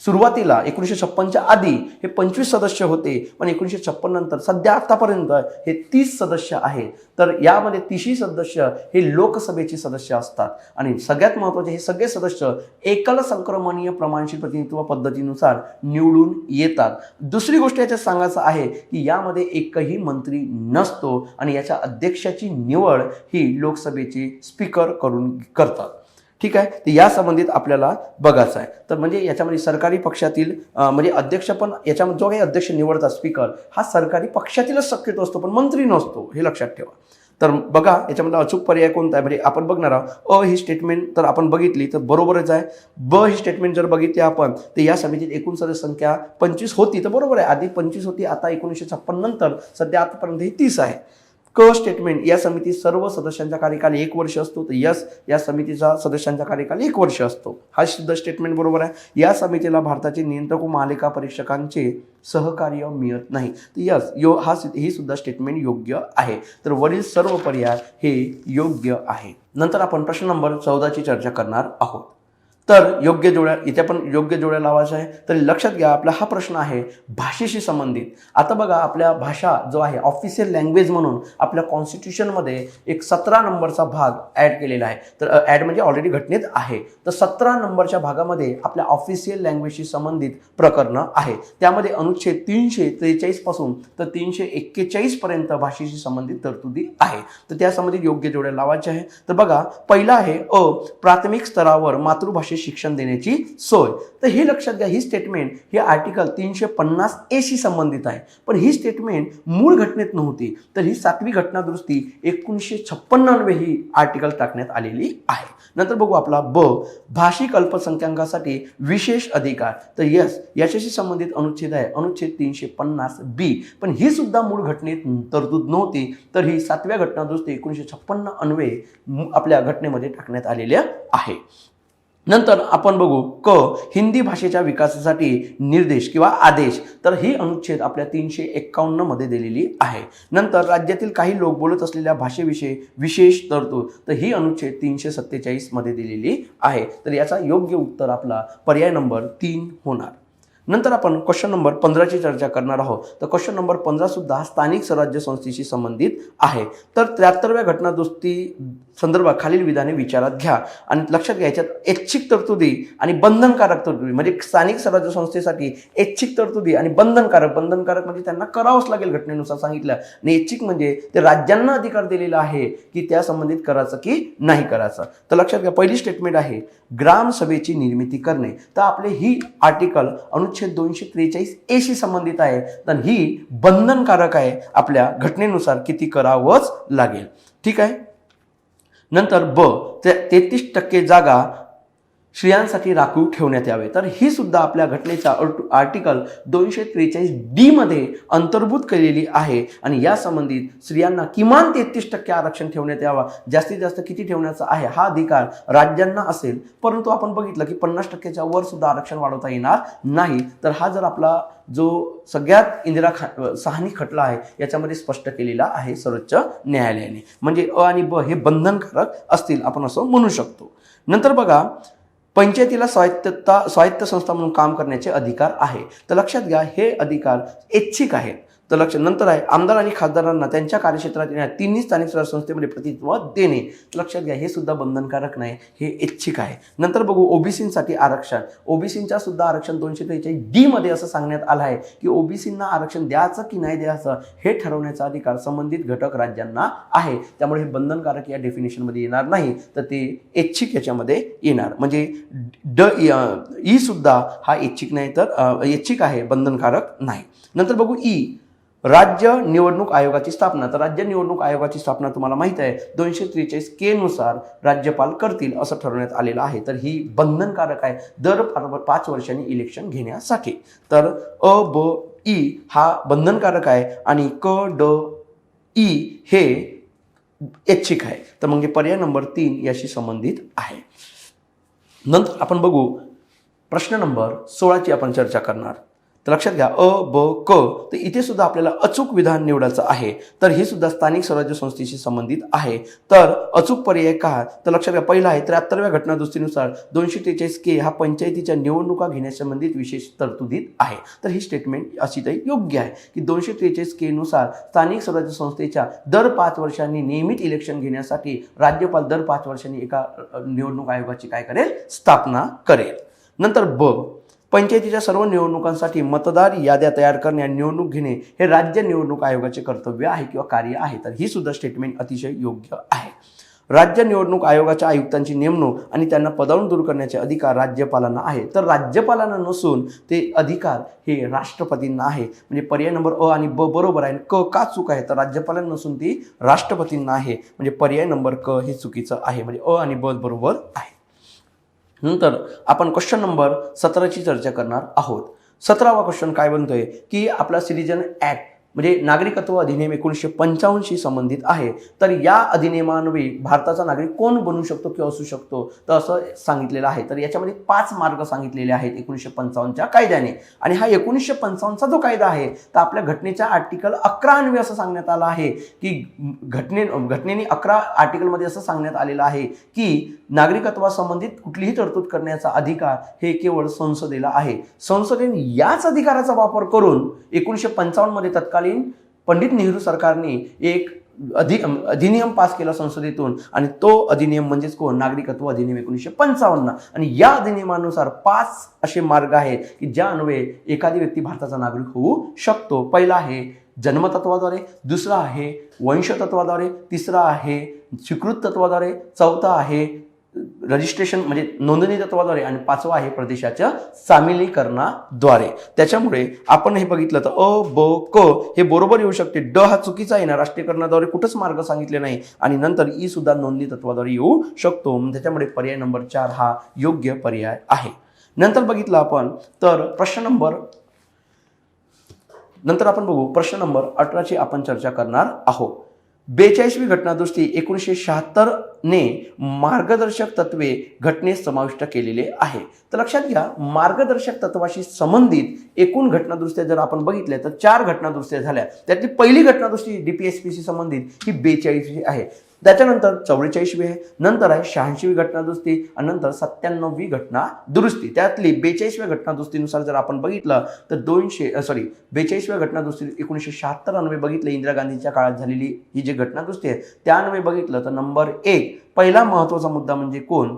सुरुवातीला 1956च्या आधी हे 25 सदस्य होते, पण 1956 नंतर सध्या आतापर्यंत हे 30 सदस्य आहेत. तर यामध्ये 30 सदस्य हे लोकसभेचे सदस्य असतात आणि सगळ्यात महत्त्वाचे हे सगळे सदस्य एकल संक्रमणीय प्रमाणशील प्रतिनिधित्व पद्धतीनुसार निवडून येतात. दुसरी गोष्ट याच्यात सांगायचं आहे की यामध्ये एकही मंत्री नसतो आणि याच्या अध्यक्षाची निवड ही लोकसभेचे स्पीकर करून करतात. ठीक आहे, तर या संबंधित आपल्याला बघायचं आहे. तर म्हणजे याच्यामध्ये सरकारी पक्षातील म्हणजे अध्यक्ष पण याच्यामध्ये जो काही अध्यक्ष निवडतात स्पीकर हा सरकारी पक्षातीलच शक्यतो असतो, पण मंत्री नसतो, हे लक्षात ठेवा. तर बघा याच्यामध्ये अचूक पर्याय कोणता आहे, म्हणजे आपण बघणार आहोत ही स्टेटमेंट तर आपण बघितली तर बरोबरच आहे. ही स्टेटमेंट जर बघितली आपण तर या समितीत एकूण सदस्य संख्या 25 होती, तर बरोबर आहे, आधी 25 होती, आता 1956 नंतर सध्या आतापर्यंत ही 30 आहे. स्टेटमेंट या समितीत सर्व सदस्यांचा कार्यकाल 1 वर्ष असतो, तर या समितीचा सदस्यांचा कार्यकाल 1 वर्ष असतो. हा सुद्धा स्टेटमेंट बरोबर आहे. या समितीला भारताचे नियंत्रक व महालेखा परीक्षकांचे सहकार्य मिळत नाही, तर ही सुद्धा स्टेटमेंट योग्य आहे. तर वरील सर्व पर्याय हे योग्य आहे. नंतर आपण प्रश्न नंबर 14ची चर्चा करणार आहोत. तर योग्य जोड्या इथे पण योग्य जोड्या लावायच्या आहे. तर लक्षात घ्या आपला हा प्रश्न आहे भाषेशी संबंधित. आता बघा आपल्या भाषा जो आहे ऑफिशियल लँग्वेज म्हणून आपल्या कॉन्स्टिट्यूशनमध्ये एक 17 नंबरचा भाग ॲड केलेला आहे. तर ॲड म्हणजे ऑलरेडी घटनेत आहे. तर 17 नंबरच्या भागामध्ये आपल्या ऑफिशियल लँग्वेजशी संबंधित प्रकरणं आहे. त्यामध्ये अनुच्छेद 343 पासून तर 341 पर्यंत भाषेशी संबंधित तरतुदी आहे. तर त्या संबंधित योग्य जोड्या लावायच्या आहे. तर बघा पहिला आहे प्राथमिक स्तरावर मातृभाषेत शिक्षण देण्याची सोय. तर हे लक्षात घ्या, ही स्टेटमेंट ही आर्टिकल 350A शी संबंधित आहे, पण ही स्टेटमेंट मूळ घटनेत नव्हती. तर ही 7वी घटनादुरुस्ती 1956 ही आर्टिकल टाकण्यात आलेली आहे. नंतर बघू आपला भाषिक अल्पसंख्याकांसाठी विशेष अधिकार. तर याच्याशी संबंधित अनुच्छेद आहे अनुच्छेद 350B, पण ही सुद्धा मूळ घटनेत तरतूद नव्हती. तर ही 7व्या घटनादुरुस्ती 1956 अन्वये आपल्या घटनेमध्ये टाकण्यात आलेल्या आहे. नंतर आपण बघू हिंदी भाषेच्या विकासासाठी निर्देश किंवा आदेश. तर ही अनुच्छेद आपल्या 351 मध्ये दिलेली आहे. नंतर राज्यातील काही लोक बोलत असलेल्या भाषेविषयी विशेष तरतूद. तर ही अनुच्छेद 347 मध्ये दिलेली आहे. तर याचा योग्य उत्तर आपला पर्याय नंबर 3 होणार. नंतर आपण क्वेश्चन नंबर 15ची चर्चा करणार आहोत. तर क्वेश्चन नंबर 15 सुद्धा स्थानिक स्वराज्य संस्थेशी संबंधित आहे. तर 73व्या घटनादुरुस्ती संदर्भात खालील विधाने विचारात घ्या आणि लक्षात घ्या याच्यात ऐच्छिक तरतुदी आणि बंधनकारक तरतुदी, म्हणजे स्थानिक स्वराज्य संस्थेसाठी ऐच्छिक तरतुदी आणि बंधनकारक म्हणजे त्यांना करावंच लागेल घटनेनुसार सांगितलं, आणि ऐच्छिक म्हणजे ते राज्यांना अधिकार दिलेला आहे की त्या संबंधित करायचं की नाही करायचं. तर लक्षात घ्या पहिली स्टेटमेंट आहे ग्रामसभेची निर्मिती करणे. तर आपले ही आर्टिकल अनुच्छेद 243A शी संबंधित आहे. तर ही बंधनकारक आहे, आपल्या घटनेनुसार किती करावंच लागेल. ठीक आहे. नंतर 33% जागा स्त्रियांसाठी राखीव ठेवण्यात यावे. तर ही सुद्धा आपल्या घटनेचा आर्टिकल 243D मध्ये अंतर्भूत केलेली आहे आणि या संबंधित स्त्रियांना किमान 33% आरक्षण ठेवण्यात यावा. जास्तीत जास्त किती ठेवण्याचा आहे हा अधिकार राज्यांना असेल, परंतु आपण बघितलं की 50%च्या वर सुद्धा आरक्षण वाढवता येणार नाही. तर हा जर आपला जो सगळ्यात इंदिरा साहनी खटला आहे याच्यामध्ये स्पष्ट केलेला आहे सर्वोच्च न्यायालयाने, म्हणजे आणि हे बंधनकारक असतील आपण असं म्हणू शकतो. नंतर बघा पंचायतीला स्वायत्त संस्था म्हणून काम करण्याचे अधिकार आहे. तर लक्षात घ्या हे अधिकार ऐच्छिक आहेत. तर नंतर आहे आमदार आणि खासदारांना त्यांच्या कार्यक्षेत्रात येणाऱ्या तिन्ही स्थानिक स्वराज्य संस्थेमध्ये प्रतिनिधित्व देणे. लक्षात घ्या हे सुद्धा बंधनकारक नाही, हे ऐच्छिक आहे. नंतर बघू ओबीसीसाठी आरक्षण. ओबीसींच्या सुद्धा आरक्षण 243D मध्ये असं सांगण्यात आलं आहे की ओबीसींना आरक्षण द्यायचं की नाही द्यायचं हे ठरवण्याचा अधिकार संबंधित घटक राज्यांना आहे. त्यामुळे हे बंधनकारक या डेफिनेशन मध्ये येणार नाही, तर ते ऐच्छिक याच्यामध्ये येणार. म्हणजे ई सुद्धा हा ऐच्छिक नाही, तर ऐच्छिक आहे, बंधनकारक नाही. नंतर बघू राज्य निवडणूक आयोगाची स्थापना. तर राज्य निवडणूक आयोगाची स्थापना तुम्हाला माहित आहे 243K नुसार राज्यपाल करतील असं ठरवण्यात आलेलं आहे. तर ही बंधनकारक आहे दर 5 वर्षांनी इलेक्शन घेण्यासाठी. तर इ हा बंधनकारक आहे आणि इ हे ऐच्छिक आहे. तर म्हणजे पर्याय नंबर 3 याशी संबंधित आहे. नंतर आपण बघू प्रश्न नंबर 16ची आपण चर्चा करणार. तर लक्षात घ्या अ ब क. तर इथे सुद्धा आपल्याला अचूक विधान निवडायचं आहे. तर हे सुद्धा स्थानिक स्वराज्य संस्थेशी संबंधित आहे. तर अचूक पर्याय का, तर लक्षात घ्या पहिला आहे 73व्या घटनादुरुस्तीनुसार 243 के हा पंचायतीच्या निवडणुका घेण्यासंबंधित विशेष तरतुदीत आहे. तर ही स्टेटमेंट अशी तरी योग्य आहे की 243 के नुसार स्थानिक स्वराज्य संस्थेच्या दर 5 वर्षांनी नियमित इलेक्शन घेण्यासाठी राज्यपाल दर 5 वर्षांनी एका निवडणूक आयोगाची काय करेल, स्थापना करेल. नंतर ब, पंचायतीच्या सर्व निवडणुकांसाठी मतदार याद्या तयार करणे आणि निवडणूक घेणे हे राज्य निवडणूक आयोगाचे कर्तव्य आहे किंवा कार्य आहे. तर ही सुद्धा स्टेटमेंट अतिशय योग्य आहे. राज्य निवडणूक आयोगाच्या आयुक्तांची नेमणूक आणि त्यांना पदावरून दूर करण्याचे अधिकार राज्यपालांना आहे. तर राज्यपालांना नसून ते अधिकार हे राष्ट्रपतींना आहे. म्हणजे पर्याय नंबर अ आणि ब बरोबर आहे. क का चूक आहे, तर राज्यपालांना नसून ती राष्ट्रपतींना आहे. म्हणजे पर्याय नंबर क हे चुकीचं आहे. म्हणजे अ आणि ब बरोबर आहे. नंतर आपण क्वेश्चन नंबर 17ची चर्चा करणार आहोत. 17वा क्वेश्चन काय बनतोय की आपला सिटिझन ऍक्ट म्हणजे नागरिकत्व अधिनियम 1955शी संबंधित आहे. तर या अधिनियमान्वये भारताचा नागरिक कोण बनू शकतो किंवा असू शकतो, तर असं सांगितलेलं आहे. तर याच्यामध्ये 5 मार्ग सांगितलेले आहेत 1955च्या कायद्याने. आणि हा 1955चा जो कायदा आहे तर आपल्या घटनेच्या आर्टिकल 11 अन्वये असं सांगण्यात आलं आहे की घटनेने 11 आर्टिकलमध्ये असं सांगण्यात आलेलं आहे की नागरिकत्वासंबंधित कुठलीही तरतूद करण्याचा अधिकार हे केवळ संसदेला आहे. संसदेने याच अधिकाराचा वापर करून 1955 मध्ये तत्कालीन पंडित नेहरू सरकारने एक अधिनियम पास केला संसदेतून. आणि तो अधिनियम म्हणजेच कोण, नागरिकत्व अधिनियम 1955. आणि या अधिनियमानुसार 5 असे मार्ग आहेत की ज्या अन्वये एखादी व्यक्ती भारताचा नागरिक होऊ शकतो. पहिला आहे जन्मतत्वाद्वारे, दुसरा आहे वंशतत्वाद्वारे, तिसरा आहे स्वीकृत तत्वाद्वारे, चौथा आहे रजिस्ट्रेशन म्हणजे नोंदणी तत्वाद्वारे आणि 5वा आहे प्रदेशाच्या सामीलीकरणाद्वारे. त्याच्यामुळे आपण हे बघितलं तर अ ब क हे बरोबर येऊ शकते. ड हा चुकीचा आहे ना, राष्ट्रीयकरणाद्वारे कुठंच मार्ग सांगितले नाही. आणि नंतर ई सुद्धा नोंदणी तत्वाद्वारे येऊ शकतो. त्याच्यामुळे पर्याय नंबर 4 हा योग्य पर्याय आहे. नंतर बघितलं आपण तर नंतर आपण बघू प्रश्न नंबर 18ची आपण चर्चा करणार आहोत. 42वी घटनादुरुस्ती 1976 ने मार्गदर्शक तत्वे घटनेत समाविष्ट केलेले आहे. तर लक्षात घ्या मार्गदर्शक तत्वाशी संबंधित एकूण घटनादुरुस्त्या जर आपण बघितल्या तर 4 घटनादुरुस्त्या झाल्या. त्यातली पहिली घटनादुरुस्ती DPSPशी संबंधित ही 42वी आहे. त्याच्यानंतर 44वी आहे, नंतर आहे 86वी घटनादुरुस्ती आणि नंतर 97वी घटनादुरुस्ती. त्यातली 42व्या घटनादुरुस्तीनुसार जर आपण बघितलं तर 42व्या घटनादुरुस्ती 1976 अन्वये बघितलं इंदिरा गांधीच्या काळात झालेली ही जी घटनादुरुस्ती आहे त्या अन्वये बघितलं तर नंबर 1 पहिला महत्त्वाचा मुद्दा म्हणजे कोण,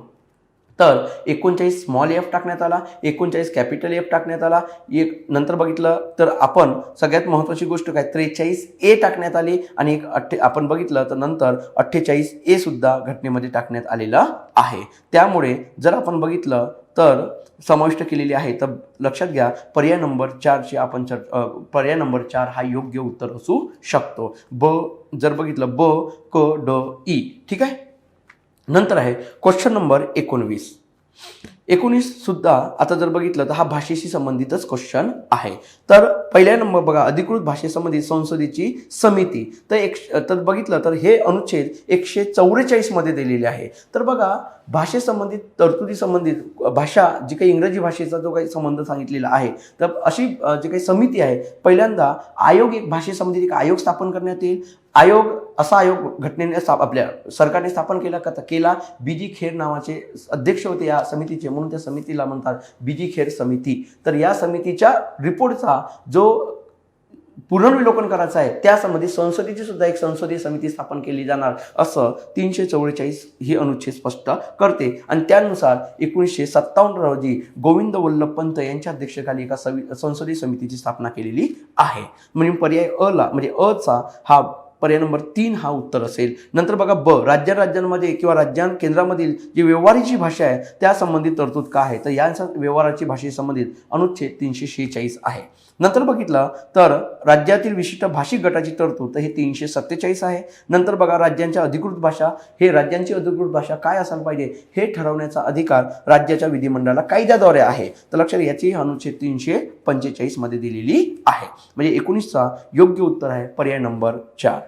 तर 39 स्मॉल एफ टाकण्यात आला, 39 कॅपिटल एफ टाकण्यात आला. एक नंतर बघितलं तर आपण सगळ्यात महत्त्वाची गोष्ट काय 43 ए टाकण्यात आली आणि आपण बघितलं तर नंतर 48 ए सुद्धा घटनेमध्ये टाकण्यात आलेला आहे. त्यामुळे जर आपण बघितलं तर समाविष्ट केलेली आहे. तर लक्षात घ्या पर्याय नंबर 4ची आपण पर्याय नंबर 4 हा योग्य उत्तर असू शकतो. ब जर बघितलं ब क ड ई. ठीक आहे. नंतर आहे क्वेश्चन नंबर 19 सुद्धा आता जर बघितलं तर हा भाषेशी संबंधितच क्वेश्चन आहे. तर पहिल्या नंबर बघा अधिकृत भाषेसंबंधित संसदेची समिती. तर बघितलं तर हे अनुच्छेद 144 मध्ये दिलेले आहे. तर बघा भाषेसंबंधित तरतुदी संबंधित भाषा जी काही इंग्रजी भाषेचा जो काही संबंध सांगितलेला आहे तर अशी जी काही समिती आहे पहिल्यांदा आयोग एक भाषेसंबंधित एक आयोग स्थापन करण्यात येईल. असा आयोग घटनेने आपल्या सरकारने स्थापन केला. BG खेर नावाचे अध्यक्ष होते या समितीचे म्हणून त्या समितीला म्हणतात BG खेर समिती. तर या समितीच्या रिपोर्टचा जो पुनर्विलोकन करायचं आहे त्यासंबंधी संसदेची सुद्धा एक संसदीय समिती स्थापन केली जाणार असं 344 ही अनुच्छेद स्पष्ट करते. आणि त्यानुसार 1957 रोजी गोविंद वल्लभ पंत यांच्या अध्यक्षतेखाली एका संसदीय समितीची स्थापना केलेली आहे. म्हणजे पर्याय म्हणजे अ हा पर्याय नंबर 3 हा उत्तर असेल. नंतर बघा ब राज्यांमध्ये किंवा केंद्रामधील जी व्यवहाराची भाषा आहे त्या संबंधित तरतूद काय आहे तर यांचा व्यवहाराची भाषेशी संबंधित अनुच्छेद 346 आहे. नंतर बघितलं तर राज्यातील विशिष्ट भाषिक गटाची तरतूद तर हे 347 आहे. नंतर बघा राज्यांची अधिकृत भाषा काय असायला पाहिजे हे ठरवण्याचा अधिकार राज्याच्या विधिमंडळाला कायद्याद्वारे आहे. तर लक्षात याची अनुच्छेद 345 मध्ये दिलेली आहे. म्हणजे 19चा योग्य उत्तर आहे पर्याय नंबर 4.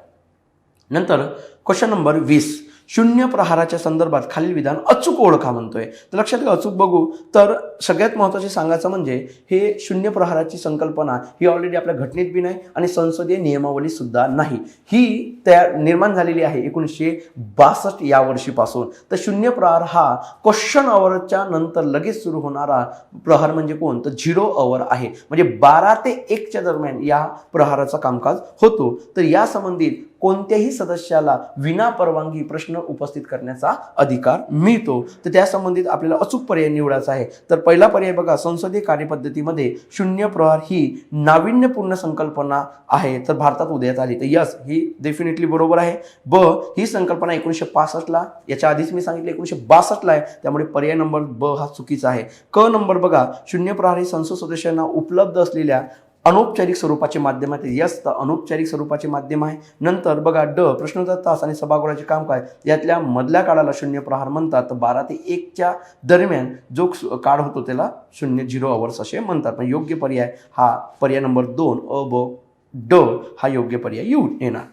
नंतर क्वेश्चन नंबर 20 शून्य प्रहाराच्या संदर्भात खालील विधान अचूक ओळखा म्हणतोय. तर लक्षात घ्या, अचूक बघू तर सगळ्यात महत्त्वाचे सांगायचं म्हणजे हे शून्य प्रहाराची संकल्पना ही ऑलरेडी आपल्या घटनेत बी नाही आणि संसदीय नियमावली सुद्धा नाही. ही तयार निर्माण झालेली आहे 1962 या वर्षीपासून. तर शून्य प्रहार हा क्वेश्चन अवरच्या नंतर लगेच सुरू होणारा प्रहार म्हणजे कोण, तर 0 अवर आहे. म्हणजे 12 ते 1च्या दरम्यान या प्रहाराचं कामकाज होतो. तर या संबंधित कोणत्याही सदस्याला विना परवानगी प्रश्न उपस्थित करण्याचा अधिकार मिळतो. तर त्या संबंधित आपल्याला अचूक पर्याय निवडायचा आहे. तर पहिला पर्याय बघा, संसदीय कार्यपद्धतीमध्ये शून्य प्रहार ही नाविन्यपूर्ण संकल्पना आहे तर भारतात उदयास आली. तर यस, ही डेफिनेटली बरोबर आहे. ब, ही संकल्पना 1965ला, याच्या आधीच मी सांगितलं 1962ला आहे, त्यामुळे पर्याय नंबर ब हा चुकीचा आहे. क नंबर बघा, शून्य प्रहार ही संसद सदस्यांना उपलब्ध असलेल्या अनौपचारिक स्वरूपाचे माध्यम आहे. यस, तर अनौपचारिक स्वरूपाचे माध्यम आहे. नंतर बघा ड, प्रश्नोत्तर तास आणि सभागृहाचे कामकाज यातल्या मधल्या काळाला शून्य प्रहार म्हणतात. तर 12 ते 1च्या दरम्यान जो काळ होतो त्याला 0 अवर्स असे म्हणतात. पण योग्य पर्याय हा पर्याय नंबर 2 अ, ब, ड हा योग्य पर्याय येणार.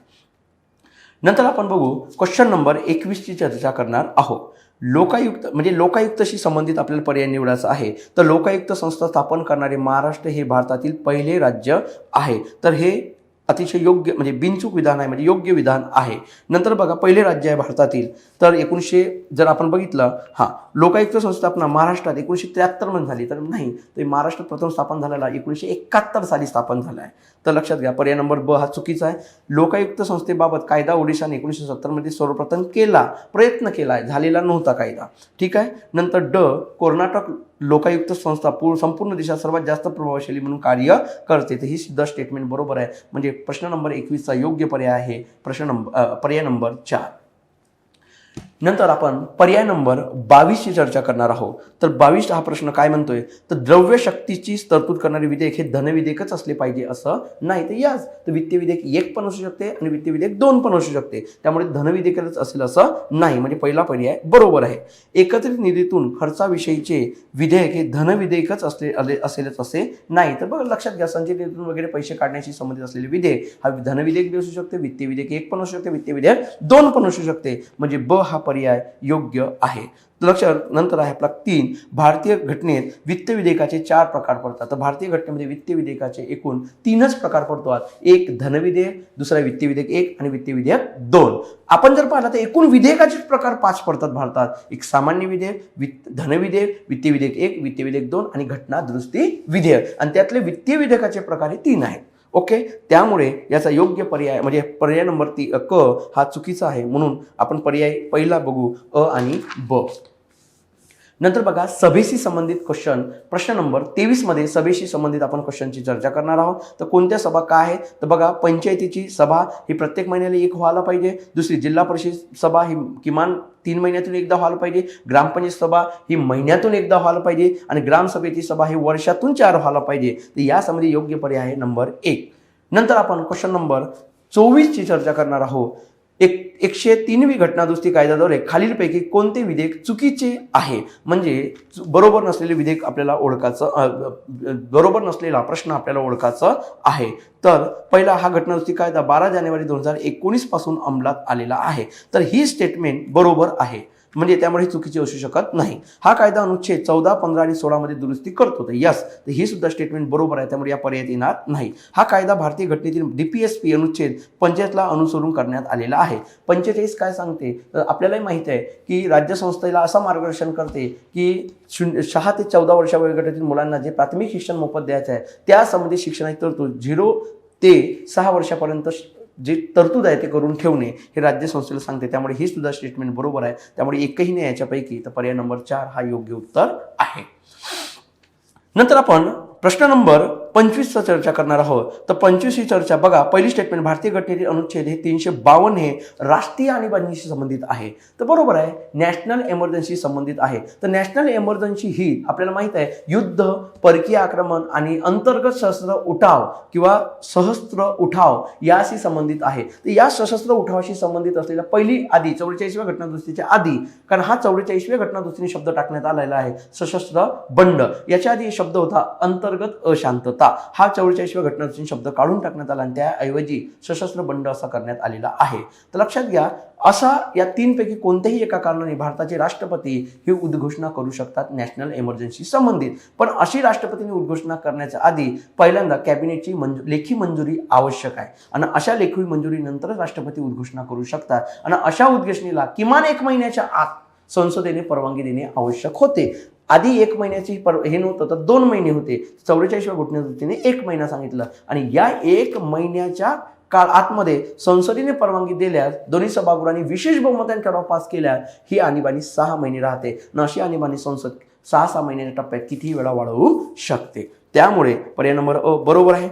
नंतर आपण बघू क्वेश्चन नंबर 21ची चर्चा करणार आहोत. लोकायुक्त म्हणजे लोकायुक्तशी संबंधित आपल्याला पर्याय निवडायचा आहे. तर लोकायुक्त संस्था स्थापन करणारे महाराष्ट्र हे भारतातील पहिले राज्य आहे. तर हे अतिशय योग्य म्हणजे बिनचूक विधान आहे, म्हणजे योग्य विधान आहे. नंतर बघा, पहिले राज्य आहे भारतातील. तर 1900 जर आपण बघितलं, लोकायुक्त संस्थापना महाराष्ट्रात 1973 मध्ये झाली. तर नाही, तर महाराष्ट्र प्रथम स्थापन झालेला 1971 साली स्थापन झाला आहे. तर लक्षात घ्या, पर्याय नंबर ब हा चुकीचा आहे. लोकायुक्त संस्थेबाबत कायदा ओडिशाने 1970 मध्ये सर्वप्रथम प्रयत्न केला आहे, झालेला नव्हता कायदा. ठीक आहे. नंतर ड, कर्नाटक लोकायुक्त संस्था संपूर्ण देशात सर्वात जास्त प्रभावशाली म्हणून कार्य करते. तर ही सुद्धा स्टेटमेंट बरोबर आहे. म्हणजे प्रश्न नंबर 21चा योग्य पर्याय आहे पर्याय नंबर 4. नंतर आपण पर्याय नंबर 22ची चर्चा करणार आहोत. तर 22 हा प्रश्न काय म्हणतोय, तर द्रव्य शक्तीची तरतूद करणारे विधेयक हे धनविधेयकच असले पाहिजे असं नाही. तर याच, तर वित्तीय विधेयक 1 पण असू शकते आणि वित्तीय विधेयक 2 पण असू शकते. त्यामुळे धनविधेयकच असेल असं नाही. म्हणजे पहिला पर्याय बरोबर आहे. एकत्रित निधीतून खर्चाविषयीचे विधेयक हे धनविधेयकच असेलच असे नाही. तर बघा, लक्षात घ्या, संचय निधीतून वगैरे पैसे काढण्याशी संबंधित असलेले विधेयक हा धनविधेयक असू शकते, वित्तीय विधेयक 1 पण असू शकते, वित्तीय विधेयक 2 पण असू शकते. म्हणजे ब हा पर्याय योग्य आहे. लक्षात. नंतर आहे आपला 3, भारतीय घटनेत वित्त विधेयकाचे 4 प्रकार पडतात. तर भारतीय घटनेमध्ये वित्त विधेयकाचे एकूण 3च प्रकार पडतात. एक धनविधेयक, दुसरा वित्तीय विधेयक 1 आणि वित्तीय विधेयक 2. आपण जर पाहिलं तर एकूण विधेयकाचे प्रकार 5 पडतात भारतात. एक सामान्य विधेयक, धनविधेयक, वित्तीय विधेयक 1, वित्तीय विधेयक 2 आणि घटना दुरुस्ती विधेयक. आणि त्यातले वित्तीय विधेयकाचे प्रकार हे 3 आहेत. ओके. त्यामुळे याचा योग्य पर्याय म्हणजे पर्याय नंबर क हा चुकीचा आहे. म्हणून आपण पर्याय पहिला बघू, अ आणि ब. नंतर बघा, सभेशी संबंधित क्वेश्चन प्रश्न नंबर 23 मध्ये सभेशी संबंधित आपण क्वेश्चनची चर्चा करणार आहोत. तर कोणत्या सभा काय आहे, तर बघा, पंचायतीची सभा ही प्रत्येक महिन्याला 1 व्हायला पाहिजे. दुसरी जिल्हा परिषद सभा ही किमान 3 महिन्यातून एकदा व्हायला पाहिजे. ग्रामपंचायत सभा ही महिन्यातून एकदा व्हायला पाहिजे आणि ग्रामसभेची सभा ही वर्षातून 4 व्हायला पाहिजे. तर यासंबंधी योग्य पर्याय आहे नंबर 1. नंतर आपण क्वेश्चन नंबर 24ची चर्चा करणार आहोत. 103वी घटनादुरुस्ती कायद्याद्वारे खालीलपैकी कोणते विधेयक चुकीचे आहे. म्हणजे बरोबर नसलेले विधेयक आपल्याला ओळखायचं, बरोबर नसलेला प्रश्न आपल्याला ओळखायचा आहे. तर पहिला हा घटनादुरुस्ती कायदा 12 जानेवारी 2019 पासून अंमलात आलेला आहे. तर ही स्टेटमेंट बरोबर आहे, म्हणजे त्यामुळे चुकीची असू शकत नाही. हा कायदा अनुच्छेद 14, 15 आणि 16 मध्ये दुरुस्ती करतो. तर यस, तर ही सुद्धा स्टेटमेंट बरोबर आहे, त्यामुळे या पर्यायात येणार नाही. हा कायदा भारतीय घटनेतील DPSP अनुच्छेद 45ला अनुसरून करण्यात आलेला आहे. 45 काय सांगते, तर आपल्यालाही माहिती आहे की राज्यसंस्थेला असं मार्गदर्शन करते की 6 ते 14 वर्षा वयोगटातील मुलांना जे प्राथमिक शिक्षण मोफत द्यायचं आहे त्या संबंधित शिक्षणाची तरतूद 0 ते 6 वर्षापर्यंत जे तरतूद आहे ते करून ठेवणे हे राज्य संस्थेला सांगते. त्यामुळे ही सुद्धा स्टेटमेंट बरोबर आहे. त्यामुळे एकही नाही याच्यापैकी. तर पर्याय नंबर 4 हा योग्य उत्तर आहे. नंतर आपण प्रश्न नंबर 25चा चर्चा करणार आहोत. तर 25 ही चर्चा बघा, पहिली स्टेटमेंट भारतीय घटनेतील अनुच्छेद हे 352 हे राष्ट्रीय आणीबाणीशी संबंधित आहे. तर बरोबर आहे, नॅशनल एमर्जन्सी संबंधित आहे. तर नॅशनल एमर्जन्सी ही आपल्याला माहित आहे युद्ध, परकीय आक्रमण आणि अंतर्गत सशस्त्र उठाव किंवा सहस्त्र उठाव याशी संबंधित आहे. तर या सशस्त्र उठावाशी संबंधित असलेल्या पहिली आधी 44व्या घटनादुरुस्तीच्या आधी, कारण हा 44व्या घटनादुरुस्तीने शब्द टाकण्यात आलेला आहे सशस्त्र बंड. याच्या आधी शब्द होता अंतर्गत अशांतता. होता. हा 44व्या घटनादुरुस्ती शब्द काढून टाकण्यात आला आणि त्याऐवजी सशस्त्र बंड असा करण्यात आलेला आहे. तर लक्षात घ्या, असा या तीनपैकी कोणत्याही एका कारणाने भारताचे राष्ट्रपती ही उद्घोषणा करू शकतात नॅशनल इमर्जन्सी संबंधित. पण अशी राष्ट्रपतींनी उद्घोषणा करण्याच्या आधी पहिल्यांदा कॅबिनेटची लेखी मंजुरी आवश्यक आहे आणि अशा लेखी मंजुरीनंतरच राष्ट्रपती उद्घोषणा करू शकतात आणि अशा उद्घोषणेला किमान 1 महिन्याच्या आत संसदेने परवानगी देणे आवश्यक होते. आधी 1 महिन्याची हे नव्हतं तर 2 महिने होते. 44व्या घटनेदुरुस्तीने 1 महिना सांगितलं आणि या 1 महिन्याच्या आतमध्ये संसदेने परवानगी दिल्यास दोन्ही सभागृहांनी विशेष बहुमताने ठराव पास केल्यास ही आणीबाणी 6 महिने राहते. अशी आणीबाणी संसद 6 महिन्याच्या टप्प्यात कितीही वेळा वाढवू शकते. त्यामुळे पर्याय नंबर अ बरोबर आहे.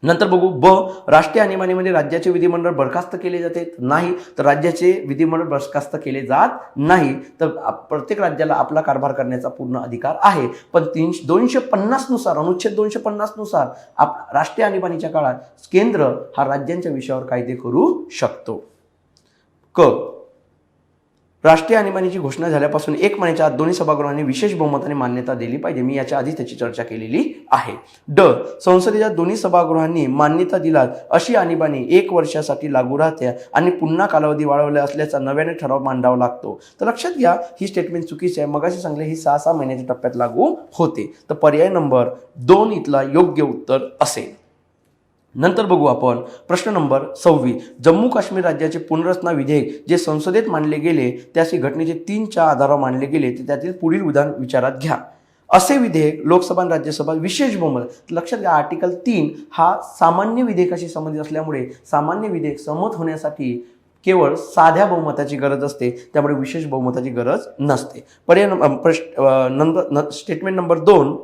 नंतर बघू ब, राष्ट्रीय आणीबाणीमध्ये राज्याचे विधिमंडळ बरखास्त केले जाते नाही, तर राज्याचे विधिमंडळ बरखास्त केले जात नाही. तर प्रत्येक राज्याला आपला कारभार करण्याचा पूर्ण अधिकार आहे. पण 250 नुसार अनुच्छेद 250 नुसार राष्ट्रीय आणीबाणीच्या काळात केंद्र हा राज्यांच्या विषयावर कायदे करू शकतो. क, राष्ट्रीय आणीबाणीची घोषणा झाल्यापासून 1 महिन्याच्या आत दोन्ही सभागृहांनी विशेष बहुमताने मान्यता दिली पाहिजे. मी याच्या आधी त्याची चर्चा केलेली आहे. ड, संसदेच्या दोन्ही सभागृहांनी मान्यता दिल्यास अशी आणीबाणी 1 वर्षासाठी लागू राहते आणि पुन्हा कालावधी वाढवला असल्याचा नव्याने ठराव मांडावा लागतो. तर लक्षात घ्या, ही स्टेटमेंट चुकीची आहे. मगाशी सांगले ही 6 महिन्याच्या टप्प्यात लागू होते. तर पर्याय नंबर 2 इथला योग्य उत्तर असेल. नंतर बघू आपण प्रश्न नंबर 26. जम्मू काश्मीर राज्याचे पुनर्रचना विधेयक जे संसदेत मांडले गेले त्यास घटनेचे 3च्या आधारावर मांडले गेले, तर त्यातील पुढील विधान विचारात घ्या. असे विधेयक लोकसभा आणि राज्यसभा विशेष बहुमत. लक्षात घ्या, आर्टिकल 3 हा सामान्य विधेयकाशी संबंधित असल्यामुळे सामान्य विधेयक संमत होण्यासाठी केवळ साध्या बहुमताची गरज असते, त्यामुळे विशेष बहुमताची गरज नसते. पर्याय स्टेटमेंट नंबर 2.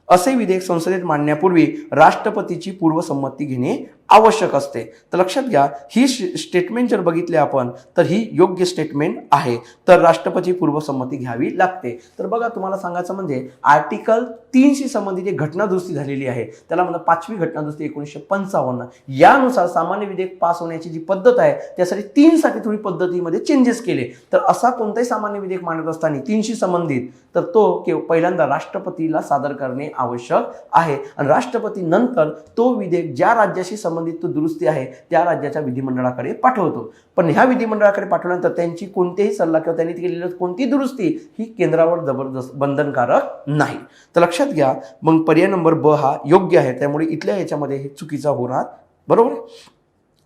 असे विधेयक संसदेत मांडण्यापूर्वी राष्ट्रपतीची पूर्वसंमती घेणे आवश्यक असते. तर लक्षात घ्या, ही स्टेटमेंट जर बघितली आपण तर ही योग्य स्टेटमेंट आहे. तर राष्ट्रपती पूर्वसंमती घ्यावी लागते. तर बघा, तुम्हाला सांगायचं म्हणजे आर्टिकल 3शी संबंधित एक घटनादुरुस्ती झालेली आहे, त्याला म्हणतात 5वी घटनादुरुस्ती 1955. यानुसार सामान्य विधेयक पास होण्याची जी पद्धत आहे त्यासाठी 3साठी थोडी पद्धतीमध्ये चेंजेस केले. तर असा कोणताही सामान्य विधेयक मांडत असताना 3शी संबंधित तर तो पहिल्यांदा राष्ट्रपतीला सादर करणे आवश्यक आहे आणि राष्ट्रपती नंतर तो विधेयक ज्या राज्याशी संबंधित तो दुरुस्ती आहे त्या राज्याच्या विधिमंडळाकडे पाठवतो. पण ह्या विधिमंडळाकडे पाठवल्यानंतर त्यांची कोणतेही सल्ला किंवा त्यांनी केलेली कोणती दुरुस्ती ही केंद्रावर जबरदस्त बंधनकारक नाही. तर लक्षात घ्या, मग पर्याय नंबर ब हा योग्य आहे. त्यामुळे इथल्या याच्यामध्ये हे चुकीचा होणार. बरोबर.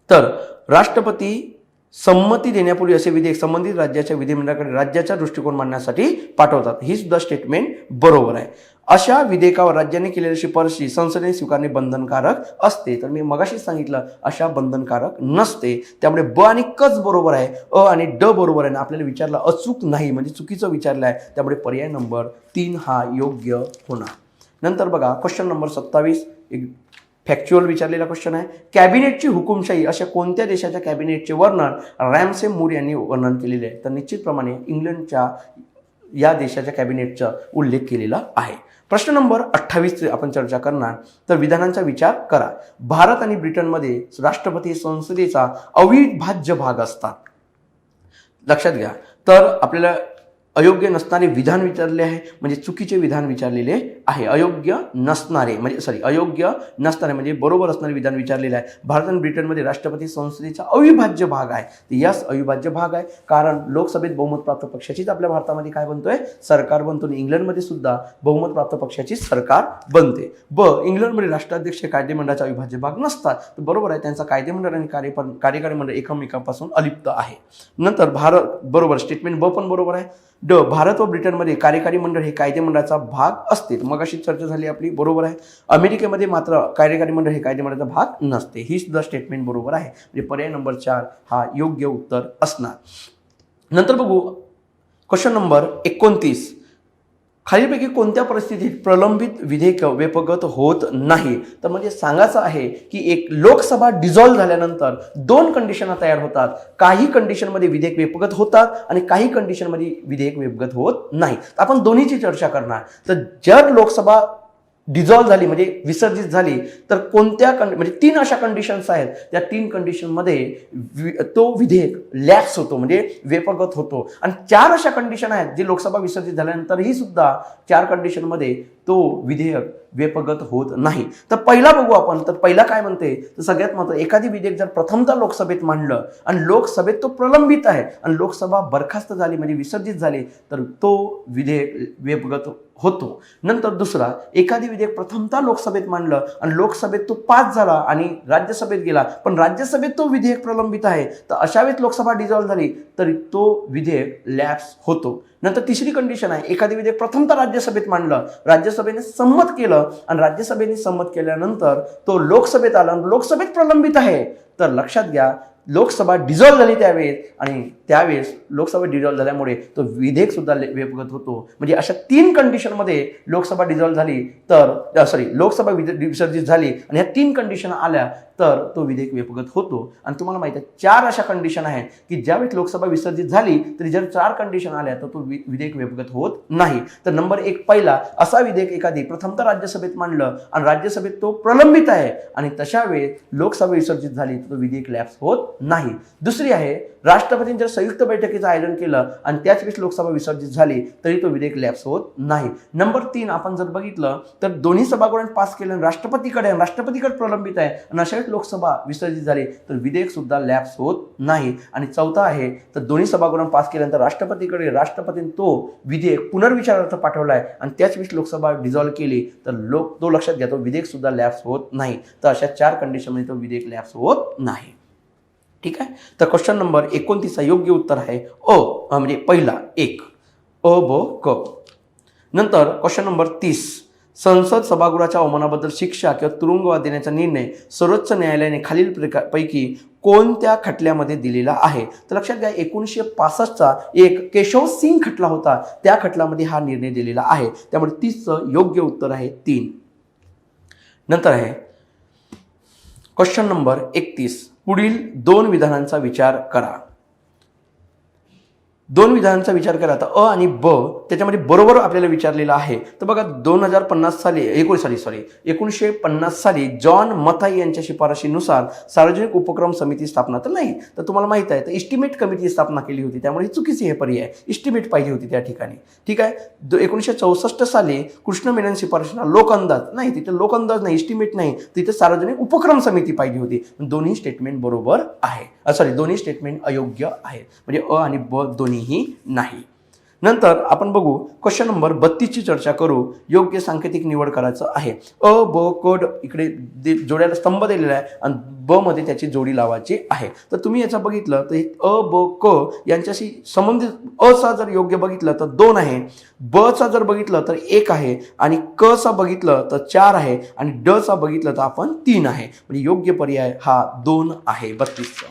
तर राष्ट्रपती संमती देण्यापूर्वी असे विधेयक संबंधित राज्याच्या विधिमंडळाकडे राज्याचा दृष्टिकोन मांडण्यासाठी पाठवतात. ही सुद्धा स्टेटमेंट बरोबर आहे. अशा विधेयकावर राज्याने केलेल्या शिफारशी संसदेने स्वीकारणे बंधनकारक असते. तर मी मगाशीच सांगितलं अशा बंधनकारक नसते. त्यामुळे ब आणि कच बरोबर आहे, अ आणि ड बरोबर आहे. आपल्याला विचारलं अचूक नाही म्हणजे चुकीचं विचारलं आहे, त्यामुळे पर्याय नंबर 3 हा योग्य होणार. नंतर बघा क्वेश्चन नंबर 27. एक फॅक्च्युअल विचारलेला क्वेश्चन आहे. कॅबिनेटची हुकुमशाही अशा कोणत्या देशाच्या कॅबिनेटचे वर्णन रॅमसे मूर यांनी वर्णन केलेले आहे? तर निश्चितप्रमाणे इंग्लंडच्या या देशाच्या कॅबिनेटचा उल्लेख केलेला आहे. प्रश्न नंबर 28 आपण चर्चा करणार. तर विधानांचा विचार करा. भारत आणि ब्रिटनमध्ये राष्ट्रपती संसदेचा अविभाज्य भाग असतात. लक्षात घ्या, तर आपल्याला अयोग्य नसणारे विधान विचारले आहे म्हणजे चुकीचे विधान विचारलेले आहे. अयोग्य नसणारे म्हणजे बरोबर असणारे विधान विचारलेले आहे. भारत आणि ब्रिटनमध्ये राष्ट्रपती संसदेचा अविभाज्य भाग आहे. तर यस, अविभाज्य भाग आहे, कारण लोकसभेत बहुमत प्राप्त पक्षाचीच आपल्या भारतामध्ये काय बनतोय? सरकार बनतो. इंग्लंडमध्ये सुद्धा बहुमत प्राप्त पक्षाचीच सरकार बनते. ब, इंग्लंडमध्ये राष्ट्राध्यक्ष कायदेमंडळाचा अविभाज्य भाग नसतात. तर बरोबर आहे, त्यांचा कायदेमंडळ आणि कार्यकारी मंडळ एकमेकांपासून अलिप्त आहे. नंतर भारत बरोबर, स्टेटमेंट ब पण बरोबर आहे. ड, भारत व ब्रिटनमध्ये कार्यकारी मंडळ हे कायदेमंडळाचा भाग असते. मग अशी चर्चा झाली आपली, बरोबर आहे. अमेरिकेमध्ये मात्र कार्यकारी मंडळ हे कायदेमंडळाचा भाग नसते. ही सुद्धा स्टेटमेंट बरोबर आहे. म्हणजे पर्याय नंबर 4 हा योग्य उत्तर असणार. नंतर बघू क्वेश्चन नंबर 29. खालीलपैकी कोणत्या परिस्थितीत प्रलंबित विधेयक वेपगत होत नाही? तर म्हणजे सांगायचं आहे की एक लोकसभा डिझॉल्व्ह झाल्यानंतर 2 कंडिशन तयार होतात. काही कंडिशनमध्ये विधेयक वेपगत होतात आणि काही कंडिशनमध्ये विधेयक वेपगत होत नाही. आपण दोन्हीची चर्चा करणार. तर जर लोकसभा डिझॉल्व्ह झाली म्हणजे विसर्जित झाली तर कोणत्या म्हणजे 3 अशा कंडिशन्स आहेत. त्या 3 कंडिशनमध्ये तो विधेयक लॅप्स होतो म्हणजे वेपगत होतो. आणि 4 अशा कंडिशन आहेत जे लोकसभा विसर्जित झाल्यानंतरही सुद्धा 4 कंडिशनमध्ये तो विधेयक व्यपगत होत नाही. तर पहिला बघू आपण. तर पहिला काय म्हणते, तर सगळ्यात महत्त्वाचं, एखादी विधेयक जर प्रथमतः लोकसभेत मांडलं आणि लोकसभेत तो प्रलंबित आहे आणि लोकसभा बरखास्त झाली म्हणजे विसर्जित झाली तर तो विधेयक व्यपगत होतो. नंतर दुसरा, एखादी विधेयक प्रथमतः लोकसभेत मांडलं आणि लोकसभेत तो पास झाला आणि राज्यसभेत गेला पण राज्यसभेत तो विधेयक प्रलंबित आहे तर अशा वेळेस लोकसभा डिझॉल्व्ह झाली तरी तो विधेयक लॅप्स होतो. नंतर तिसरी कंडिशन आहे, एखादी विधेयक प्रथमतः राज्यसभेत मांडलं, राज्यसभेने संमत केलं आणि राज्यसभेने संमत केल्यानंतर तो लोकसभेत आला आणि लोकसभेत प्रलंबित आहे तर लक्षात घ्या लोकसभा डिझॉल्व्ह झाली त्यावेळेस आणि त्यावेळेस लोकसभा डिझॉल्व्ह झाल्यामुळे तो विधेयक सुद्धा व्यपगत होतो. म्हणजे अशा 3 कंडिशनमध्ये लोकसभा डिझॉल्व्ह झाली तर लोकसभा विसर्जित झाली आणि ह्या 3 कंडिशन आल्या तर तो विधेयक व्यपगत होतो. आणि तुम्हाला माहिती आहे 4 अशा कंडिशन आहेत की ज्यावेळेस लोकसभा विसर्जित झाली तरी जर 4 कंडिशन आल्या तर तो विधेयक व्यपगत होत नाही. तर नंबर 1 पहिला, असा विधेयक एखादी प्रथमतः राज्यसभेत मांडलं आणि राज्यसभेत तो प्रलंबित आहे आणि तशा वेळेस लोकसभा विसर्जित झाली तर तो विधेयक लॅप्स होत नाही. दुसरी आहे, राष्ट्रपतींनी जर संयुक्त बैठकीचं आयोजन केलं आणि त्याच वेळेस लोकसभा विसर्जित झाली तरी तो विधेयक लॅप्स होत नाही. नंबर 3 आपण जर बघितलं तर दोन्ही सभागृहांनी पास केलं राष्ट्रपतीकडे प्रलंबित आहे आणि अशा वेळेस लोकसभा विसर्जित झाली तर विधेयक सुद्धा लॅप्स होत नाही. आणि चौथा आहे, तर दोन्ही सभागृहांनी पास केल्यानंतर राष्ट्रपतीने तो विधेयक पुनर्विचारार्थ पाठवलाय आणि त्याच वेळेस लोकसभा डिझॉल्व्ह केली तर तो लक्षात घ्या तो विधेयक सुद्धा लॅप्स होत नाही. तर अशा 4 कंडिशनमध्ये तो विधेयक लॅप्स होत नाही. ठीक आहे. तर क्वेश्चन नंबर 29 योग्य उत्तर आहे म्हणजे पहिला 1 अ ब क. नंतर क्वेश्चन नंबर 30, संसद सभागृहाच्या अवमानाबद्दल शिक्षा किंवा तुरुंगवास देण्याचा निर्णय सर्वोच्च न्यायालयाने खालील पैकी कोणत्या खटल्यामध्ये दिलेला आहे. तर लक्षात घ्या 1965चा एक केशव सिंग खटला होता, त्या खटल्यामध्ये हा निर्णय दिलेला आहे. त्यामुळे 30चं योग्य उत्तर आहे 3. नंतर आहे क्वेश्चन नंबर 31, पुढील 2 विधानांचा विचार करा. 2 विधानांचा विचार करा. तर अ आणि ब त्याच्यामध्ये बरोबर आपल्याला विचारलेलं आहे. तर बघा 1950 साली जॉन मथाई यांच्या शिफारशीनुसार सार्वजनिक उपक्रम समिती स्थापना तर नाही, तर तुम्हाला माहित आहे तर इस्टिमेट कमिटी स्थापना केली होती. त्यामुळे चुकीची हे पर्याय, इस्टिमेट पाहिजे होती त्या ठिकाणी. ठीक आहे. 1964 साली कृष्ण मेनन शिफारशीला लोक अंदाज नाही, तिथे लोक अंदाज नाही, इस्टिमेट नाही, तिथे सार्वजनिक उपक्रम समिती पाहिजे होती. दोन्ही स्टेटमेंट बरोबर आहे. दोन्ही स्टेटमेंट अयोग्य आहेत. म्हणजे अ आणि ब दोन्हीही नाही. नंतर आपण बघू क्वेश्चन नंबर 32 ची चर्चा करू. योग्य सांकेतिक निवड करायचं आहे. अ ब क इकडे जोड्याला स्तंभ दिलेला आहे आणि ब मध्ये त्याची जोडी लावायची आहे. तर तुम्ही याचं बघितलं तर अ ब क यांच्याशी संबंधित अ चा जर योग्य बघितलं तर 2 आहे, ब चा जर बघितलं तर 1 आहे आणि क चा बघितलं तर 4 आहे आणि ड चा बघितलं तर आपण 3 आहे. म्हणजे योग्य पर्याय हा 2 आहे 32चा.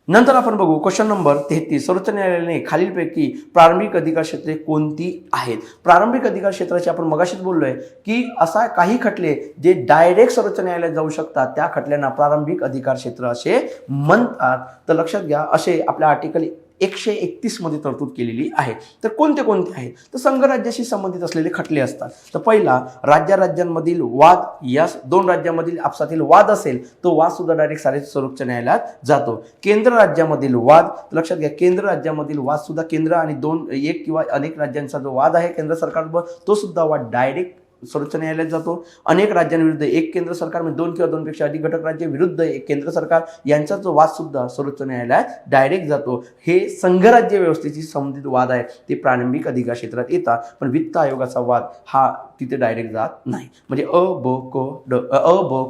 नंतर आपण बघू क्वेश्चन नंबर 33, सर्वोच्च न्यायालयाने खालीलपैकी प्रारंभिक अधिकार क्षेत्रे कोणती आहेत. प्रारंभिक अधिकार क्षेत्राची आपण मगाशीच बोललोय की असा काही खटले जे डायरेक्ट सर्वोच्च न्यायालयात जाऊ शकतात त्या खटल्यांना प्रारंभिक अधिकार क्षेत्र असे म्हणतात. तर लक्षात घ्या असे आपल्या आर्टिकल 131 मध्ये तरतूद केलेली आहे. तर कोणते आहेत, तर संघराज्याशी संबंधित असलेले खटले असतात. तर पहिला, राज्यांमधील वाद, या 2 राज्यांमधील आपसातील वाद असेल तो वाद सुद्धा डायरेक्ट सर्वोच्च न्यायालयात जातो. केंद्र राज्यामधील वाद, लक्षात घ्या केंद्र राज्यामधील वाद सुद्धा केंद्र आणि 1 किंवा अनेक राज्यांचा जो वाद आहे केंद्र सरकारवर तो सुद्धा वाद डायरेक्ट सर्वोच्च न्यायालयात जातो. अनेक राज्यांविरुद्ध एक केंद्र सरकार म्हणजे 2 किंवा 2 पेक्षा अधिक घटक राज्य विरुद्ध एक केंद्र सरकार यांचा जो वाद सुद्धा सर्वोच्च न्यायालयात डायरेक्ट जातो. हे संघराज्य व्यवस्थेशी संबंधित वाद आहे ते प्रारंभिक अधिकार क्षेत्रात येतात. पण वित्त आयोगाचा वाद हा तिथे डायरेक्ट जात नाही. म्हणजे अ ब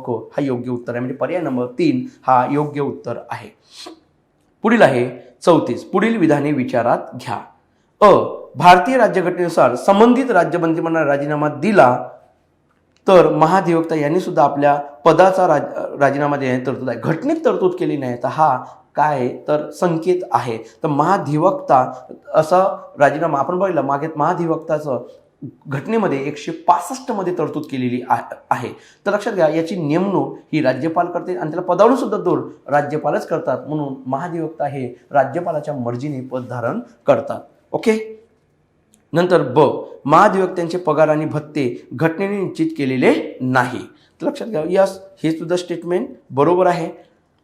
क हा योग्य उत्तर आहे. म्हणजे पर्याय नंबर 3 हा योग्य उत्तर आहे. पुढील आहे 34, पुढील विधाने विचारात घ्या. भारतीय राज्यघटनेनुसार संबंधित राज्य मंत्रिमंडळाने राजीनामा दिला तर महाधिवक्ता यांनी सुद्धा आपल्या पदाचा राजीनामा देण्याची तरतूद आहे. घटनेत तरतूद केली नाही तर हा काय तर संकेत आहे. तर महाधिवक्ता असा राजीनामा आपण बघितलं मागे महाधिवक्ताचं घटनेमध्ये 165 मध्ये तरतूद केलेली आहे. तर लक्षात घ्या याची नेमणूक ही राज्यपाल करते आणि त्याला पदावरून सुद्धा दूर राज्यपालच करतात. म्हणून महाधिवक्ता हे राज्यपालाच्या मर्जीने पद धारण करतात. ओके. नंतर ब, महाधिवक्त्यांचे पगार आणि भत्ते घटनेने निश्चित केलेले नाही. तर लक्षात घ्या यस हे सुद्धा स्टेटमेंट बरोबर आहे.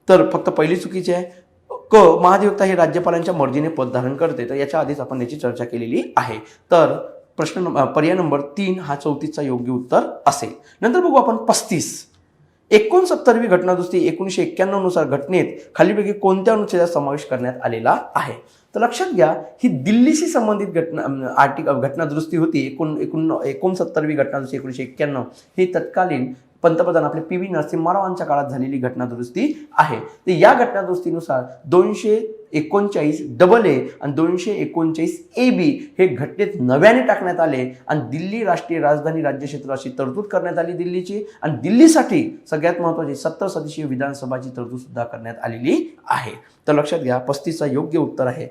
तर फक्त पहिली चुकीची आहे. क, महाधिवक्ता हे राज्यपालांच्या मर्जीने पद धारण करते. तर याच्या आधीच आपण याची चर्चा केलेली आहे. तर पर्याय नंबर 3 हा 34चा योग्य उत्तर असेल. नंतर बघू आपण 35. 69वी घटनादुरुस्ती 1991 नुसार घटनेत खालीलपैकी कोणत्या अनुच्छेदात समावेश करण्यात आलेला आहे? तर लक्षात घ्या, ही दिल्लीशी संबंधित घटनादुरुस्ती होती. 69वी घटनादुरुस्ती 1991 ही तत्कालीन पंतप्रधान आपले PV नरसिम्हा काळात झालेली घटनादुरुस्ती आहे. तर या घटनादुरुस्तीनुसार 239 AA आणि 239 AB हे घटनेत नव्याने टाकण्यात आले आणि दिल्ली राष्ट्रीय राजधानी राज्यक्षेत्र अशी तरतूद करण्यात आली दिल्लीची. आणि दिल्लीसाठी सगळ्यात महत्त्वाची 70 सदस्यीय विधानसभाची तरतूद सुद्धा करण्यात आलेली आहे. तर लक्षात घ्या, 35चा योग्य उत्तर आहे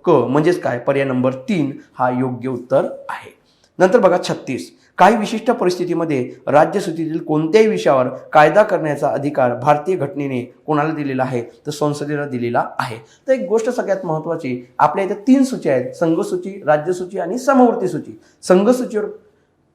क म्हणजेच काय, पर्याय नंबर 3 हा योग्य उत्तर आहे. नंतर बघा 36. काही विशिष्ट परिस्थितीमध्ये राज्यसूचीतील कोणत्याही विषयावर कायदा करण्याचा अधिकार भारतीय घटनेने कोणाला दिलेला आहे? तर संसदेला दिलेला आहे. तर एक गोष्ट सगळ्यात महत्त्वाची, आपल्या इथे 3 सूची आहेत: संघसूची, राज्यसूची आणि समवर्ती सूची. संघसूचीवर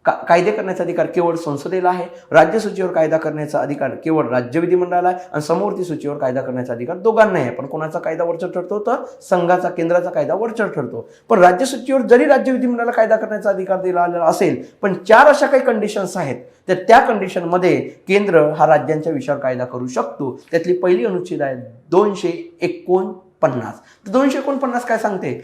कायदे करण्याचा अधिकार केवळ संसदेला आहे, राज्यसूचीवर कायदा करण्याचा अधिकार केवळ राज्य विधिमंडळाला आहे आणि समवर्ती सूचीवर कायदा करण्याचा अधिकार दोघांना आहे. पण कोणाचा कायदा वरचढ ठरतो? तर संघाचा, केंद्राचा कायदा वरचढ ठरतो. पण राज्यसूचीवर जरी राज्य विधिमंडळाला कायदा करण्याचा अधिकार दिला असेल, पण 4 अशा काही कंडिशन्स आहेत, तर त्या कंडिशनमध्ये केंद्र हा राज्यांच्या विषयावर कायदा करू शकतो. त्यातली पहिली अनुच्छेद आहे 249. 249 काय सांगते?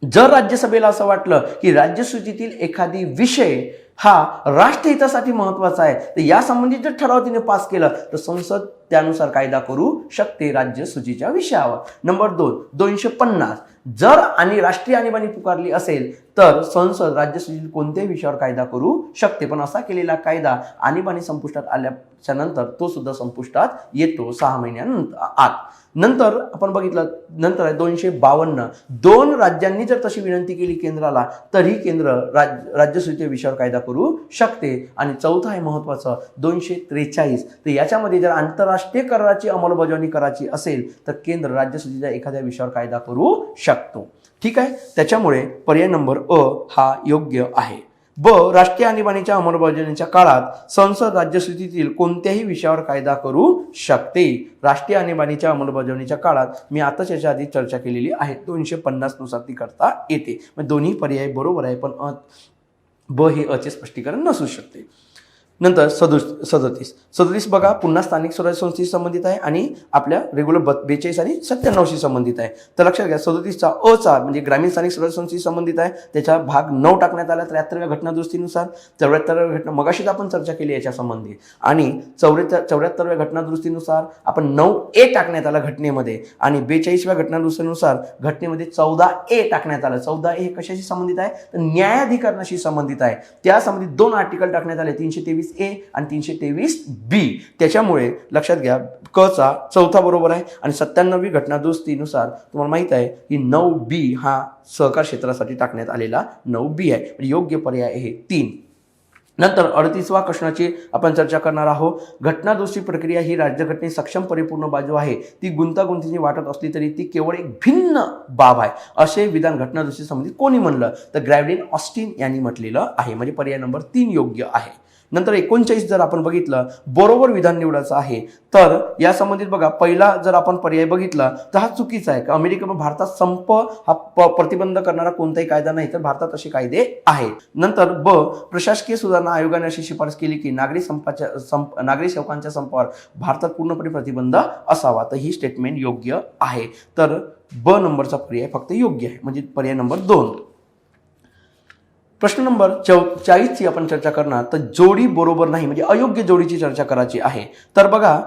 जर राज्यसभेला असं वाटलं की राज्यसूचीतील एखादी विषय हा राष्ट्रहितासाठी महत्वाचा आहे, तर या संबंधित जर ठराव तिने पास केला तर संसद त्यानुसार कायदा करू शकते राज्यसूचीच्या विषयावर. नंबर 2, 250. जर आणि राष्ट्रीय आणीबाणी पुकारली असेल तर संसद राज्यसूचीतील कोणत्याही विषयावर कायदा करू शकते. पण असा केलेला कायदा आणीबाणी संपुष्टात आल्याच्या नंतर तो सुद्धा संपुष्टात येतो 6 महिन्यानंतर आत. नंतर आपण बघितलं, नंतर आहे 252. 2 राज्यांनी जर तशी विनंती केली केंद्राला तरी केंद्र राज्यसूचीच्या विषयावर कायदा करू शकते. आणि चौथा आहे महत्वाचं 243. तर याच्यामध्ये जर आंतरराष्ट्रीय कराराची अंमलबजावणी करायची असेल तर केंद्र राज्यसूचीच्या एखाद्या विषयावर कायदा करू शकतो. ठीक आहे, त्याच्यामुळे पर्याय नंबर अ हा योग्य आहे. ब, राष्ट्रीय आणीबाणीच्या अंमलबजावणीच्या काळात संसद राज्यसूचीतील कोणत्याही विषयावर कायदा करू शकते. राष्ट्रीय आणीबाणीच्या अंमलबजावणीच्या काळात मी आताच याच्या आधी चर्चा केलेली आहे, 250 नुसार ती करता येते. मग दोन्ही पर्याय बरोबर आहे, पण ब हे अचे स्पष्टीकरण नसू शकते. नंतर 37 बघा, पुन्हा स्थानिक स्वराज्य संस्थेशी संबंधित आहे आणि आपल्या रेग्युलर 42 आणि 97शी संबंधित आहे. तर लक्षात घ्या, 37चा अचा म्हणजे ग्रामीण स्थानिक स्वराज्य संस्थेशी संबंधित आहे. त्याचा भाग 9 टाकण्यात आला 73व्या घटनादुरुस्तीनुसार. 74व्या घटना मगाशीच आपण चर्चा केली याच्या संबंधी. आणि 74व्या घटनादुरुस्तीनुसार आपण 9A टाकण्यात आला घटनेमध्ये आणि 42व्या घटनादुरुस्तीनुसार घटनेमध्ये 14A टाकण्यात आलं. 14A हे कशाशी संबंधित आहे? तर न्यायाधिकरणाशी संबंधित आहे. त्या संबंधित 2 आर्टिकल टाकण्यात आले, 323A आणि 323B. त्याच्यामुळे लक्षात घ्या, क चा चौथा बरोबर आहे. आणि 97वी घटनादुरुस्तीनुसार तुम्हाला माहित आहे की 9B हा सहकार क्षेत्रासाठी टाकण्यात आलेला 9B आहे. म्हणजे योग्य पर्याय आहे 3. नंतर 38व्या प्रश्नाची आपण चर्चा करणार आहोत. घटनादुरुस्ती प्रक्रिया ही राज्यघटनेची सक्षम परिपूर्ण बाजू आहे. ती गुंतागुंतीची वाटत असली तरी ती केवळ एक भिन्न बाब आहे, असे विधान घटनादुरुस्ती संबंधित कोणी म्हणलं? तर ग्रॅव्हलिन ऑस्टिन यांनी म्हटलेलं आहे. म्हणजे पर्याय नंबर 3 योग्य आहे. नंतर 39 जर आपण बघितलं, बरोबर विधान निवडायचं आहे. तर या संबंधित बघा, पहिला जर आपण पर्याय बघितला तर हा चुकीचा आहे. अमेरिकेमध्ये भारतात संप हा प्रतिबंध करणारा कोणताही कायदा नाही, तर भारतात असे कायदे आहेत. नंतर ब, प्रशासकीय सुधारणा आयोगाने अशी शिफारस केली की नागरी सेवकांच्या संपावर भारतात पूर्णपणे प्रतिबंध असावा. तर ही स्टेटमेंट योग्य आहे. तर ब नंबरचा पर्याय फक्त योग्य आहे, म्हणजे पर्याय नंबर 2. प्रश्न नंबर 40ची आपण चर्चा करणार. तर जोडी बरोबर नाही म्हणजे अयोग्य जोडीची चर्चा करायची आहे. तर बघा,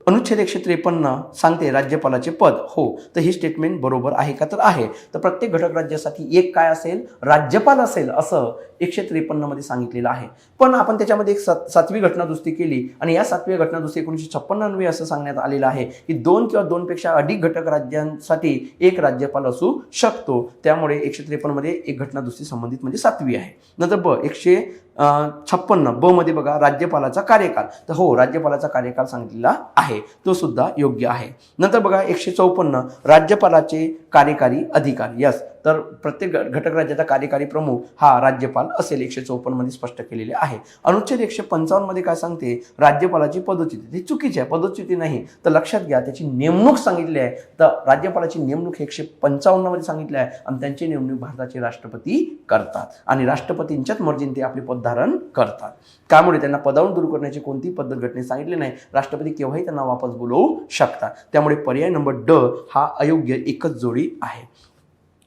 अनुच्छेद 153 सांगते राज्यपालाचे पद. हो, तर ही स्टेटमेंट बरोबर आहे का? तर आहे. तर प्रत्येक घटक राज्यासाठी एक काय असेल? राज्यपाल असेल, असं 153 मध्ये सांगितलेलं आहे. पण आपण त्याच्यामध्ये एक 7वी घटनादुरुस्ती केली आणि या 7व्या घटनादुरुस्ती 1956 असं सांगण्यात आलेलं आहे की 2 किंवा 2 पेक्षा अधिक घटक राज्यांसाठी एक राज्यपाल असू शकतो. त्यामुळे 153 मध्ये एक घटनादुरुस्ती संबंधित म्हणजे 7वी आहे. नंतर ब, 156 ब मध्ये बघा, राज्यपालाचा कार्यकाल. तर हो, राज्यपालाचा कार्यकाल सांगितलेला आहे, तो सुद्धा योग्य आहे. नंतर बघा 154 राज्यपालाचे कार्यकारी अधिकार. यस, तर प्रत्येक घटक राज्याचा कार्यकारी प्रमुख हा राज्यपाल असेल, 154 मध्ये स्पष्ट केलेले आहे. अनुच्छेद 155 मध्ये काय सांगते, राज्यपालाची पदच्युती. ती चुकीची आहे, पदच्युती नाही. तर लक्षात घ्या, त्याची नेमणूक सांगितली आहे. तर राज्यपालाची नेमणूक 155 मध्ये सांगितली आहे आणि त्यांची नेमणूक भारताचे राष्ट्रपती करतात आणि राष्ट्रपतींच्याच मर्जीने ते आपले पद धारण करतात. त्यामुळे त्यांना पदावरून दूर करण्याची कोणती पद्धत घटनेत सांगितली नाही. राष्ट्रपती केव्हाही त्यांना वापस बोलवू शकतात. त्यामुळे पर्याय नंबर ड हा अयोग्य एकच जोडी आहे.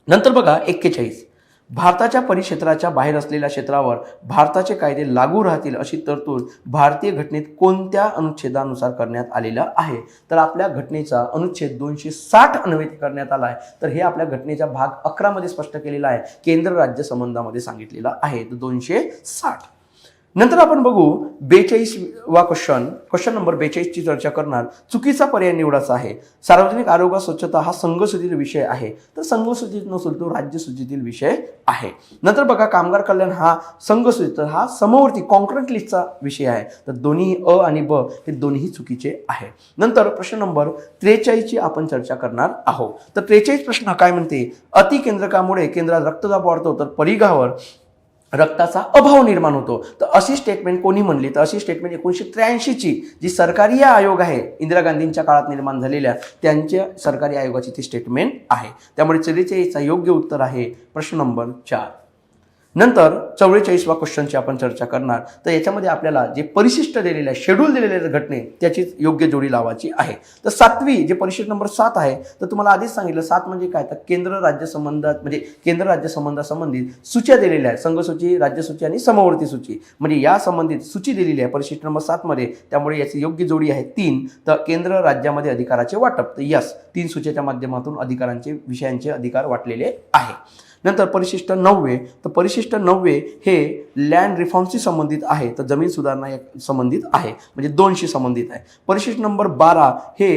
नंतर बघा 41, भारताच्या परिक्षेत्राच्या बाहेर असलेल्या क्षेत्रावर भारताचे कायदे लागू राहतील अशी तरतूद भारतीय घटनेत कोणत्या अनुच्छेदानुसार करण्यात आलेला आहे. तर आपल्या घटनेचा अनुच्छेद 260 अन्वये करण्यात आला आहे. तर हे आपल्या घटनेच्या भाग 11 मध्ये स्पष्ट केलेलं आहे, केंद्र राज्य संबंधामध्ये सांगितलेलं आहे. तर 260. नंतर आपण बघू 42वा क्वेश्चन नंबर 42 ची चर्चा करणार. चुकीचा पर्याय निवडायचा आहे. सार्वजनिक आरोग्य स्वच्छता हा संघसूचीतील विषय आहे, तर संघसूचीत नसून तो राज्यसूचीतील विषय आहे. नंतर बघा कामगार कल्याण हा संघसूचित, तर हा समवर्ती कॉन्क्रीट लिस्टचा विषय आहे. तर दोन्ही अ आणि ब हे दोन्ही चुकीचे आहे. नंतर प्रश्न नंबर 43 ची आपण चर्चा करणार आहोत. तर 43 प्रश्न काय म्हणते, अतिकेंद्रकामुळे केंद्रात रक्तदाब वाढतो तर परिघावर रक्ताचा अभाव निर्माण होतो. तर अशी स्टेटमेंट कोणी म्हणली, तर अशी स्टेटमेंट 1983 ची जी सरकारी आयोग आहे, इंदिरा गांधींच्या काळात निर्माण झालेल्या त्यांच्या सरकारी आयोगाची ती स्टेटमेंट आहे. त्यामुळे 44चा योग्य उत्तर आहे प्रश्न नंबर 4. नंतर 44वा क्वेश्चनची आपण चर्चा करणार. तर याच्यामध्ये आपल्याला जे परिशिष्ट दिलेले आहे, शेड्यूल दिलेले आहे घटने, त्याची योग्य जोडी लावायची आहे. तर 7वी जे परिशिष्ट नंबर 7 आहे, तर तुम्हाला आधीच सांगितलं 7 म्हणजे काय, तर केंद्र राज्य संबंधात म्हणजे केंद्र राज्य संबंधित सूच्या दिलेल्या आहेत, संघसूची, राज्यसूची आणि समवर्ती सूची, म्हणजे या संबंधित सूची दिलेली आहे परिशिष्ट नंबर 7 मध्ये. त्यामुळे याची योग्य जोडी आहे 3. तर केंद्र राज्यामध्ये अधिकाराचे वाटप, तर यस 3 सूचीच्या माध्यमातून अधिकारांचे विषयांचे अधिकार वाटलेले आहे. नंतर परिशिष्ट 9, तर परिशिष्ट 9 हे लँड रिफॉर्मशी संबंधित आहे, तर जमीन सुधारणा संबंधित आहे, म्हणजे 2शी संबंधित आहे. परिशिष्ट नंबर 12 हे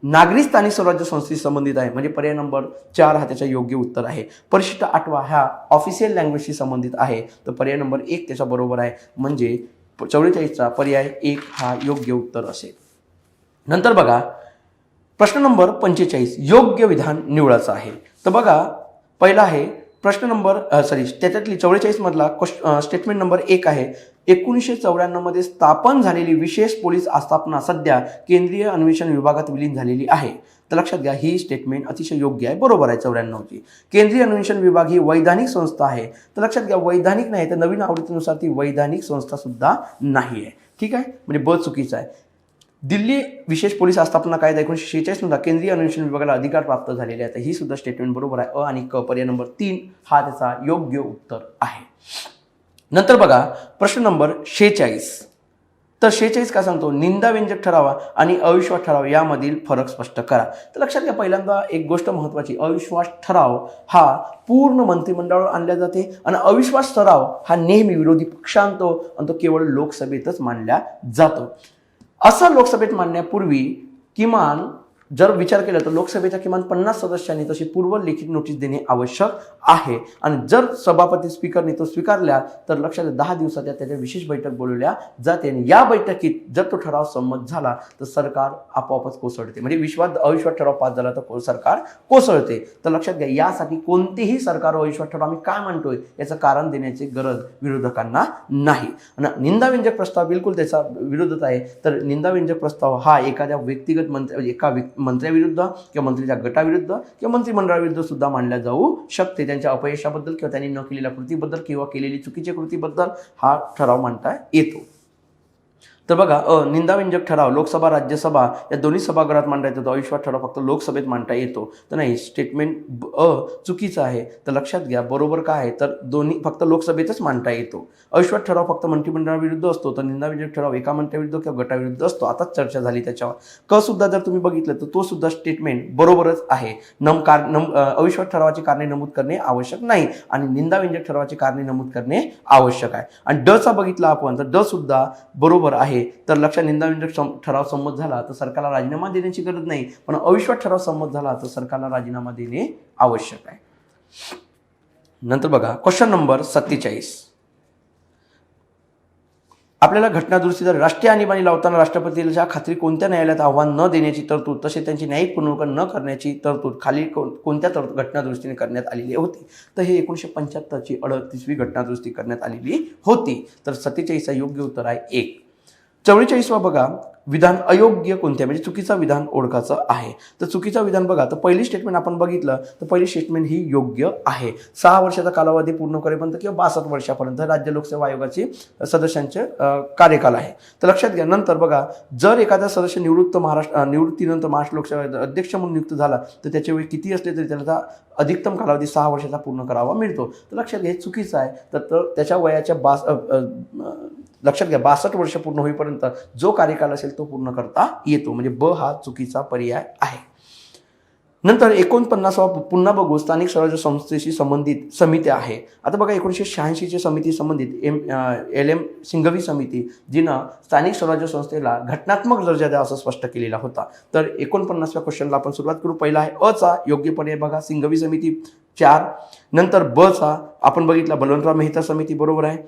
नागरी स्थानिक स्वराज्य संस्थेशी संबंधित आहे, म्हणजे पर्याय नंबर 4 हा त्याचा योग्य उत्तर आहे. परिशिष्ट 8 हा ऑफिशियल लँग्वेजशी संबंधित आहे, तर पर्याय नंबर 1 त्याच्या बरोबर आहे, म्हणजे 44चा पर्याय 1 हा योग्य उत्तर असेल. नंतर बघा प्रश्न नंबर 45, योग्य विधान निवडायचं आहे. तर बघा पहिला आहे प्रश्न नंबर त्याच्यातली 44 मधला स्टेटमेंट नंबर 1 आहे, 1994 मध्ये स्थापन झालेली विशेष पोलीस आस्थापना सध्या केंद्रीय अन्वेषण विभागात विलीन झालेली आहे. तर लक्षात घ्या, ही स्टेटमेंट अतिशय योग्य आहे, बरोबर आहे. 94ची केंद्रीय अन्वेषण विभाग ही वैधानिक संस्था आहे. तर लक्षात घ्या, वैधानिक नाही, तर नवीन आवृत्तीनुसार ती वैधानिक संस्था सुद्धा नाही आहे. ठीक आहे, म्हणजे ब चुकीचा आहे. दिल्ली विशेष पोलीस आस्थापना कायदा 1946 नुसार केंद्रीय अन्वेषण विभागाला अधिकार प्राप्त झालेले आहेत. ही सुद्धा स्टेटमेंट बरोबर आहे. अ आणि क पर्याय नंबर 3 हा त्याचा योग्य उत्तर आहे. नंतर बघा प्रश्न नंबर 46. तर 46 काय सांगतो, निंदाव्यंजक ठरावा आणि अविश्वास ठराव यामधील फरक स्पष्ट करा. तर लक्षात घ्या, पहिल्यांदा एक गोष्ट महत्त्वाची, अविश्वास ठराव हा पूर्ण मंत्रिमंडळावर आणला जाते आणि अविश्वास ठराव हा नेहमी विरोधी पक्ष आणतो आणि तो केवळ लोकसभेतच मांडला जातो. असं लोकसभेत मांडण्यापूर्वी किमान जर विचार केला तर लोकसभेच्या किमान 50 सदस्यांनी तशी पूर्व लिखित नोटीस देणे आवश्यक आहे आणि जर सभापती स्पीकरने तो स्वीकारल्या तर लक्षात 10 दिवसात त्याच्या विशेष बैठक बोलवल्या जाते आणि या बैठकीत जर तो ठराव संमत झाला तर सरकार आपोआपच कोसळते, म्हणजे अविश्वास ठराव पास झाला तर सरकार कोसळते. तर लक्षात घ्या, यासाठी कोणतेही सरकार अविश्वास ठराव आम्ही काय म्हणतोय याचं कारण देण्याची गरज विरोधकांना नाही. आणि निंदाव्यंजक प्रस्ताव बिलकुल त्याचा विरोधात आहे. तर निंदाव्यंजक प्रस्ताव हा एखाद्या व्यक्तिगत मंत्र्याविरुद्ध किंवा मंत्रीच्या गटाविरुद्ध किंवा मंत्रिमंडळाविरुद्ध सुद्धा मांडला जाऊ शकते. त्यांच्या अपयशाबद्दल किंवा त्यांनी न केलेल्या कृतीबद्दल किंवा केलेली चुकीच्या कृतीबद्दल हा ठराव मांडता येतो. तर बघा निंदाव्यंजक ठराव लोकसभा राज्यसभा या दोन्ही सभागृहात मांडता येतो, अविश्वास ठराव फक्त लोकसभेत मांडता येतो. तर नाही, स्टेटमेंट चुकीचं आहे. तर लक्षात घ्या, बरोबर काय आहे, तर दोन्ही फक्त लोकसभेतच मांडता येतो. अविश्वास ठराव फक्त मंत्रिमंडळाविरुद्ध असतो, तर निंदाव्यंजक ठराव एका मंत्र्याविरुद्ध किंवा गटाविरुद्ध असतो. आताच चर्चा झाली त्याच्यावर. क सुद्धा जर तुम्ही बघितलं तर तो सुद्धा स्टेटमेंट बरोबरच आहे. अविश्वास ठरावाची कारणे नमूद करणे आवश्यक नाही आणि निंदाव्यंजक ठरावाची कारणे नमूद करणे आवश्यक आहे. आणि ड चा बघितला आपण तर ड सुद्धा बरोबर आहे. तर लक्षात, निंदाव्यंजक ठराव संमत झाला तर सरकारला राजीनामा देण्याची गरज नाही, पण अविश्वास ठराव संमत झाला तर सरकारला राजीनामा देणे आवश्यक आहे. नंतर बघा क्वेश्चन नंबर 47. आपल्याला घटनादुरुस्तीचा राष्ट्रीय आणीबाणी लावताना राष्ट्रपतीच्या खात्री कोणत्या न्यायालयात आव्हान न देण्याची तरतूद तसे त्यांची न्यायिक पुनर्विचार न करण्याची तरतूद खाली कोणत्या घटनादुरुस्तीने करण्यात आलेली होती? तर हे 1975ची 38वी घटनादुरुस्ती करण्यात आलेली होती. तर 47 योग्य उत्तर आहे 1. 44वा बघा, विधान अयोग्य कोणत्या म्हणजे चुकीचा विधान ओळखायचं आहे. तर चुकीचं विधान बघा, तर पहिली स्टेटमेंट आपण बघितलं तर पहिली स्टेटमेंट ही योग्य आहे. 6 वर्षाचा कालावधी पूर्ण करेपर्यंत किंवा 62 वर्षापर्यंत राज्य लोकसेवा आयोगाचे सदस्यांचे कार्यकाल आहे. तर लक्षात घ्या. नंतर बघा, जर एखादा सदस्य निवृत्तीनंतर महाराष्ट्र लोकसेवा अध्यक्ष म्हणून नियुक्त झाला तर त्याचे वय किती असले तरी त्याला अधिकतम कालावधी 6 वर्षाचा पूर्ण करावा मिळतो. तर लक्षात घ्या, हे चुकीचं आहे. तर त्याच्या वयाच्या लक्षात घ्या 62 वर्ष पूर्ण होईपर्यंत जो कार्यकाल असेल तो पूर्ण करता येतो. म्हणजे ब हा चुकीचा पर्याय आहे. नंतर 49वा पुन्हा बघू, स्थानिक स्वराज्य संस्थेशी संबंधित समिती आहे. आता बघा 1986ची समिती संबंधित LM सिंघवी समिती जिनं स्थानिक स्वराज्य संस्थेला घटनात्मक दर्जा द्या असं स्पष्ट केलेला होता. तर 49व्या क्वेश्चनला आपण सुरुवात करू. पहिला आहे अ चा योग्य पर्याय बघा, सिंघवी समिती 4. नंतर ब चा आपण बघितला बलवंतराव मेहता समिती, बरोबर आहे.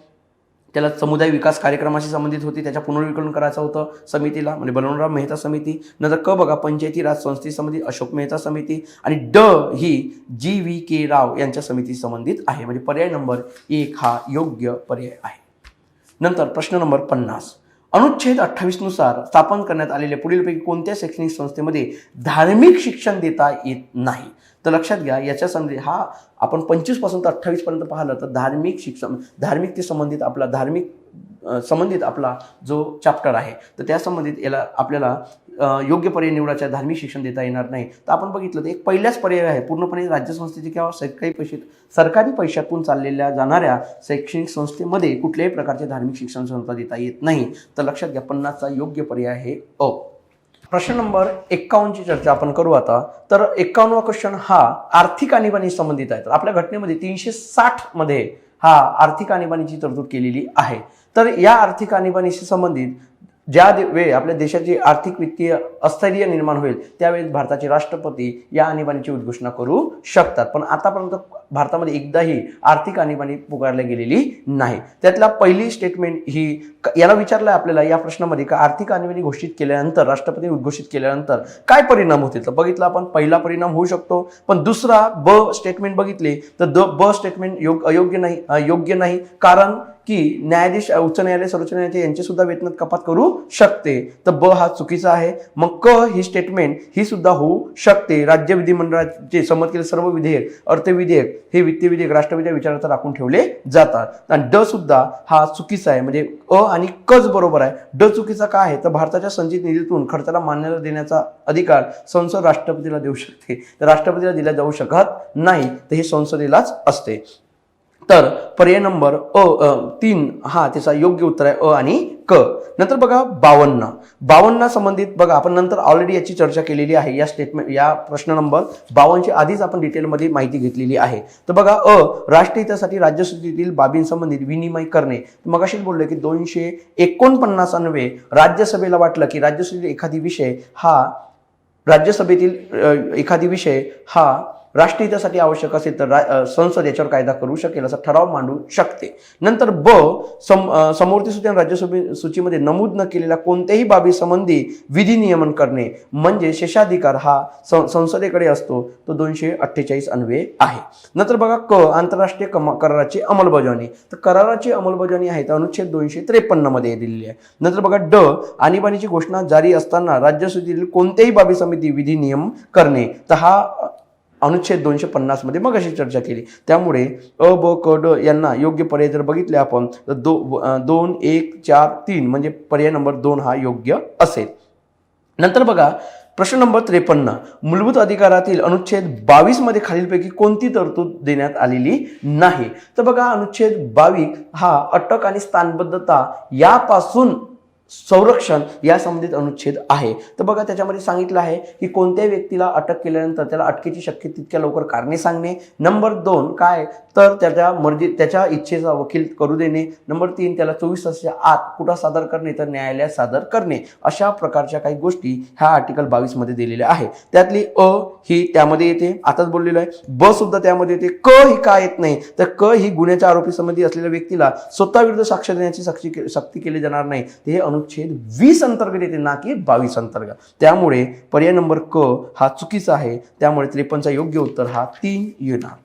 त्याला समुदाय विकास कार्यक्रमाशी संबंधित होती, त्याच्या पुनर्विकलन करायचं होतं समितीला, म्हणजे बलवंतराव मेहता समिती. नंतर क बघा, पंचायती राज संस्थेशी संबंधित अशोक मेहता समिती. आणि ड ही GVK राव यांच्या समिती संबंधित आहे. म्हणजे पर्याय नंबर 1 हा योग्य पर्याय आहे. नंतर प्रश्न नंबर 50, अनुच्छेद 28 नुसार स्थापन करण्यात आलेल्या पुढीलपैकी कोणत्या शैक्षणिक संस्थेमध्ये धार्मिक शिक्षण देता येत नाही? तर लक्षात घ्या, याच्या संबंधित हा आपण 25 पासून तर 28 पर्यंत पाहिलं तर धार्मिक शिक्षण, धार्मिक संबंधित आपला जो चॅप्टर आहे तर त्या संबंधित याला आपल्याला योग्य पर्याय निवडायचा, धार्मिक शिक्षण देता येणार नाही. तर आपण बघितलं तर एक पहिल्याच पर्याय आहे, पूर्णपणे राज्यसंस्थेचे किंवा सरकारी पैशातून चाललेल्या जाणाऱ्या शैक्षणिक संस्थेमध्ये कुठल्याही प्रकारचे धार्मिक शिक्षण संस्था देता येत नाही. तर लक्षात घ्या 50चा योग्य पर्याय आहे अ. प्रश्न नंबर 51ची चर्चा आपण करू आता. तर 51वा क्वेश्चन हा आर्थिक आणीबाणी संबंधित आहे. तर आपल्या घटनेमध्ये 360 मध्ये हा आर्थिक आणीबाणीची तरतूद केलेली आहे. तर या आर्थिक आणीबाणीशी संबंधित ज्या वेळी आपल्या देशाची आर्थिक वित्तीय अस्थैर्य निर्माण होईल त्यावेळेस भारताचे राष्ट्रपती या आणीबाणीची उद्घोषणा करू शकतात. पण आतापर्यंत भारतामध्ये एकदाही आर्थिक आणीबाणी पुकारली गेलेली नाही. त्यातला पहिली स्टेटमेंट ही याला विचारलं आपल्याला या प्रश्नामध्ये का आर्थिक आणीबाणी घोषित केल्यानंतर, राष्ट्रपतींनी उद्घोषित केल्यानंतर काय परिणाम होतील? तर बघितलं आपण, पहिला परिणाम होऊ शकतो. पण दुसरा ब स्टेटमेंट बघितली तर ब स्टेटमेंट योग्य नाही. कारण की न्यायाधीश, उच्च न्यायालय, सर्वोच्च न्यायालय यांचे सुद्धा वेतनात कपात करू शकते. तर ब हा चुकीचा आहे. मग क ही स्टेटमेंट ही सुद्धा होऊ शकते. राज्य विधिमंडळाचे संमत केलेले सर्व विधेयक, अर्थविधेयक, हे वित्तीय विधेयक राष्ट्रपतीच्या विचारार्थ राखून ठेवले जातात. आणि ड सुद्धा हा चुकीचा आहे. म्हणजे अ आणि कच बरोबर आहे. ड चुकीचा का आहे? तर भारताच्या संचित निधीतून खर्चाला मान्यता देण्याचा अधिकार संसद राष्ट्रपतीला देऊ शकते. तर राष्ट्रपतीला दिला जाऊ शकत नाही, तर हे संसदेलाच असते. तर पर्याय नंबर 3 हा त्याचा योग्य उत्तर आहे अ आणि क. नंतर बघा 52 संबंधित बघा आपण नंतर ऑलरेडी याची चर्चा केलेली आहे. या स्टेटमेंट या प्रश्न नंबर 52 ची आधीच आपण डिटेलमध्ये माहिती घेतलेली आहे. तर बघा राष्ट्रीय हितासाठी राज्यसभेतील बाबींसंबंधित विनिमय करणे. मगाशीच बोललो की 249 अन्वये राज्यसभेला वाटलं की राज्यसभेतील एखादी विषय हा राष्ट्रीय हितासाठी आवश्यक असेल तर संसद याच्यावर कायदा करू शकेल, असा ठराव मांडू शकते. नंतर ब समवर्ती सूची आणि राज्यसभे सूचीमध्ये नमूद न केलेल्या कोणत्याही बाबी संबंधी विधी नियमन करणे म्हणजे शेषाधिकार हा संसदेकडे असतो. तो 248 अन्वये आहे. नंतर बघा क आंतरराष्ट्रीय कराराची अंमलबजावणी. तर कराराची अंमलबजावणी आहे तर अनुच्छेद 253 मध्ये दिलेली आहे. नंतर बघा ड आणीबाणीची घोषणा जारी असताना राज्यसभेतील कोणत्याही बाबी समिती विधी नियम करणे. तर हा अनुच्छेद 250 मध्ये मग अशी चर्चा केली. त्यामुळे अ ब क ड यांना योग्य पर्याय जर बघितले आपण तर 2 1 4 3 म्हणजे पर्याय नंबर 2 हा योग्य असेल. नंतर बघा प्रश्न नंबर 53, मूलभूत अधिकारातील अनुच्छेद 22 मध्ये खालीलपैकी कोणती तरतूद देण्यात आलेली नाही? तर बघा अनुच्छेद 22 हा अटक आणि स्थानबद्धता यापासून संरक्षण या संबंधित अनुच्छेद आहे. तर बघा त्याच्यामध्ये सांगितलं आहे की कोणत्याही व्यक्तीला अटक केल्यानंतर त्याला अटकेची शक्य तितक्या लवकर कारणे सांगणे. नंबर 2 काय तर त्याच्या इच्छेचा वकील करू देणे. नंबर 3 त्याला 24 तासाच्या आत कुठं सादर करणे तर न्यायालयात सादर करणे. अशा प्रकारच्या काही गोष्टी ह्या आर्टिकल 22 मध्ये दिलेल्या आहे. त्यातली अ ही त्यामध्ये येते, आताच बोललेलो आहे. ब सुद्धा त्यामध्ये येते. क ही का येत नाही तर क ही गुन्ह्याच्या आरोपी संबंधी असलेल्या व्यक्तीला स्वतःविरुद्ध साक्ष देण्याची सक्ती केली जाणार नाही. ते अनुच्छेद 20 अंतर्गत येते ना की 22 अंतर्गत. त्यामुळे पर्याय नंबर क हा चुकीचा आहे. त्यामुळे 53 चा योग्य उत्तर हा 3 येणार.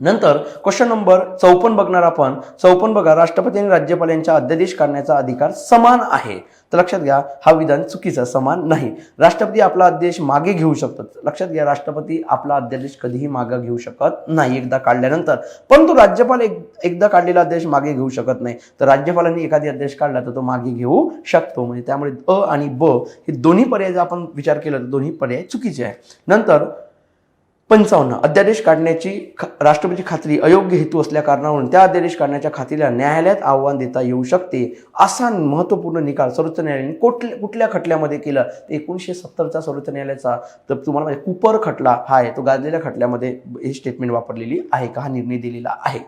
नंतर क्वेश्चन नंबर 54 बघणार आपण. 54 बघा, राष्ट्रपती आणि राज्यपाल यांचा अध्यादेश काढण्याचा अधिकार समान आहे. तर लक्षात घ्या हा विधान चुकीचा, समान नाही. राष्ट्रपती आपला अध्यादेश मागे घेऊ शकतात. लक्षात घ्या राष्ट्रपती आपला अध्यादेश कधीही मागे घेऊ शकत नाही एकदा काढल्यानंतर, परंतु राज्यपाल एकदा काढलेला अध्यादेश मागे घेऊ शकत नाही. तर राज्यपालांनी एखादी अध्यादेश काढला तर तो मागे घेऊ शकतो. म्हणजे त्यामुळे अ आणि ब हे दोन्ही पर्याय जर आपण विचार केला तर दोन्ही पर्याय चुकीचे आहे. नंतर 55 अध्यादेश काढण्याची राष्ट्रपतीची खात्री अयोग्य हेतू असल्या कारणावरून त्या अध्यादेश काढण्याच्या खात्रीला न्यायालयात आव्हान देता येऊ शकते. असा महत्वपूर्ण निकाल सर्वोच्च न्यायालयाने कुठल्या खटल्यामध्ये केला? 1970चा सर्वोच्च न्यायालयाचा, तर तुम्हाला माहिती कुपर खटला हा आहे तो गाजलेल्या खटल्यामध्ये हे स्टेटमेंट वापरलेली आहे का, हा निर्णय दिलेला आहे.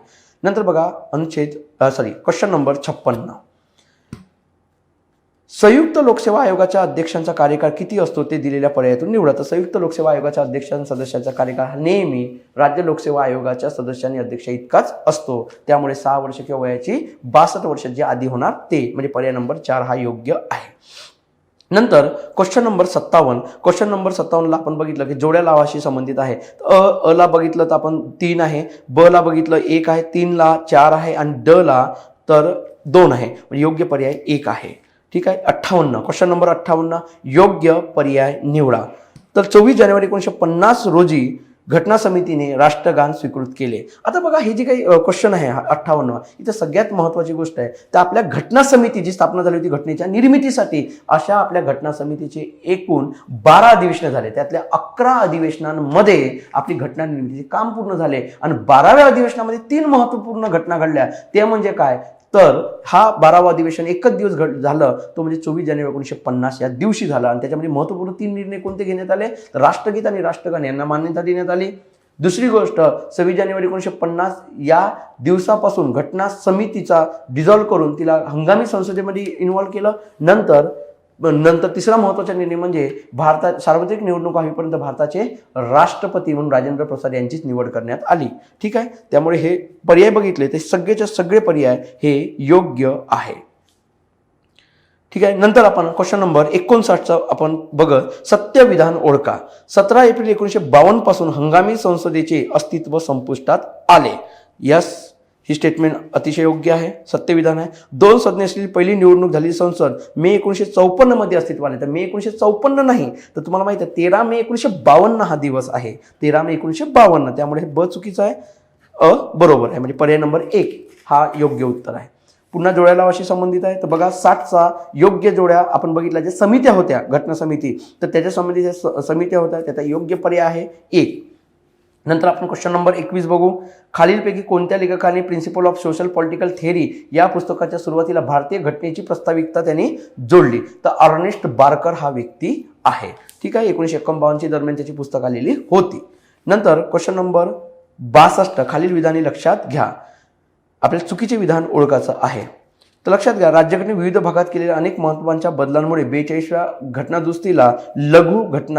नंतर बघा क्वेश्चन नंबर 56. संयुक्त लोकसेवा आयोगाच्या अध्यक्षांचा कार्यकाळ किती असतो ते दिलेल्या पर्यायातून निवडा. तर संयुक्त लोकसेवा आयोगाच्या सदस्यांचा कार्यकाळ नेहमी राज्य लोकसेवा आयोगाच्या सदस्यांनी अध्यक्ष इतकाच असतो. त्यामुळे 6 वर्ष किंवा वयाची 62 वर्ष जे आधी होणार ते म्हणजे पर्याय नंबर 4 हा योग्य आहे. नंतर क्वेश्चन नंबर 57. क्वेश्चन नंबर 57 ला आपण बघितलं की जोड्या लावाशी संबंधित आहे. अ ला बघितलं तर आपण 3 आहे, ब ला बघितलं 1 आहे, 3 ला 4 आहे आणि ड ला तर 2 आहे. म्हणजे योग्य पर्याय 1 आहे. ठीक आहे. 58 क्वेश्चन नंबर 58 योग्य पर्याय निवडा. तर 24 जानेवारी 1950 रोजी घटना समितीने राष्ट्रगान स्वीकृत केले. आता बघा हे जे काही क्वेश्चन आहे 58 इथं सगळ्यात महत्त्वाची गोष्ट आहे तर आपल्या घटना समिती जी स्थापना झाली होती घटनेच्या निर्मितीसाठी, अशा आपल्या घटना समितीचे एकूण 12 अधिवेशन झाले. त्यातल्या 11 अधिवेशनांमध्ये आपली घटना निर्मितीचे काम पूर्ण झाले आणि 12व्या अधिवेशनामध्ये 3 महत्त्वपूर्ण घटना घडल्या. ते म्हणजे काय तर हा 12वा अधिवेशन एकच दिवस झालं तो म्हणजे 24 जानेवारी 1950 या दिवशी झाला. आणि त्याच्यामध्ये महत्त्वपूर्ण 3 निर्णय कोणते घेण्यात आले तर राष्ट्रगीत आणि राष्ट्रगान यांना मान्यता देण्यात आली. दुसरी गोष्ट 26 जानेवारी 1950 या दिवसापासून घटना समितीचा डिझॉल्व्ह करून तिला हंगामी संसदेमध्ये इन्व्हॉल्व्ह केलं. नंतर तिसरा महत्त्वाचा निर्णय म्हणजे भारतात सार्वत्रिक निवडणूक होईपर्यंत भारताचे राष्ट्रपती म्हणून राजेंद्र प्रसाद यांचीच निवड करण्यात आली. ठीक आहे. त्यामुळे हे पर्याय बघितले ते सगळेच्या सगळे पर्याय हे योग्य आहे. ठीक आहे. नंतर आपण क्वेश्चन नंबर 59 आपण बघत सत्य विधान ओळखा. 17 एप्रिल 1952 पासून हंगामी संसदेचे अस्तित्व संपुष्टात आले. यस ही स्टेटमेंट अतिशय योग्य आहे. सत्यविधान आहे. 2 सदस्य असलेली पहिली निवडणूक झालेली संसद मे 1954 मध्ये अस्तित्वात आली. तर मे 1954 नाही तर तुम्हाला माहिती आहे 13 मे 1952 हा दिवस आहे. 13 मे 1952. त्यामुळे हे ब चुकीचं आहे, अ बरोबर आहे. म्हणजे पर्याय नंबर 1 हा योग्य उत्तर आहे. पुन्हा जोड्या लावाशी संबंधित आहे. तर बघा 60चा योग्य जोड्या आपण बघितल्या ज्या समित्या होत्या घटना समिती, तर त्याच्या संबंधित समित्या होत्या त्याचा योग्य पर्याय आहे 1. नंतर आपण क्वेश्चन नंबर 21 बघू. खालीलपैकी कोणत्या लेखकाने principle of social political theory या पुस्तकाच्या सुरुवातीला भारतीय घटनेची प्रास्ताविकता त्यांनी जोडली? तर अर्नेस्ट बार्कर हा व्यक्ती आहे. ठीक आहे. 1951 दरम्यान त्याची पुस्तक आलेली होती. नंतर क्वेश्चन नंबर 62 खालील विधाने लक्षात घ्या. आपल्याला चुकीचे विधान ओळखायचं आहे. तर लक्षात घ्या राज्यघटनेने विविध भागात केलेल्या अनेक महत्त्वाच्या बदलांमुळे 42व्या घटनादुरुस्तीला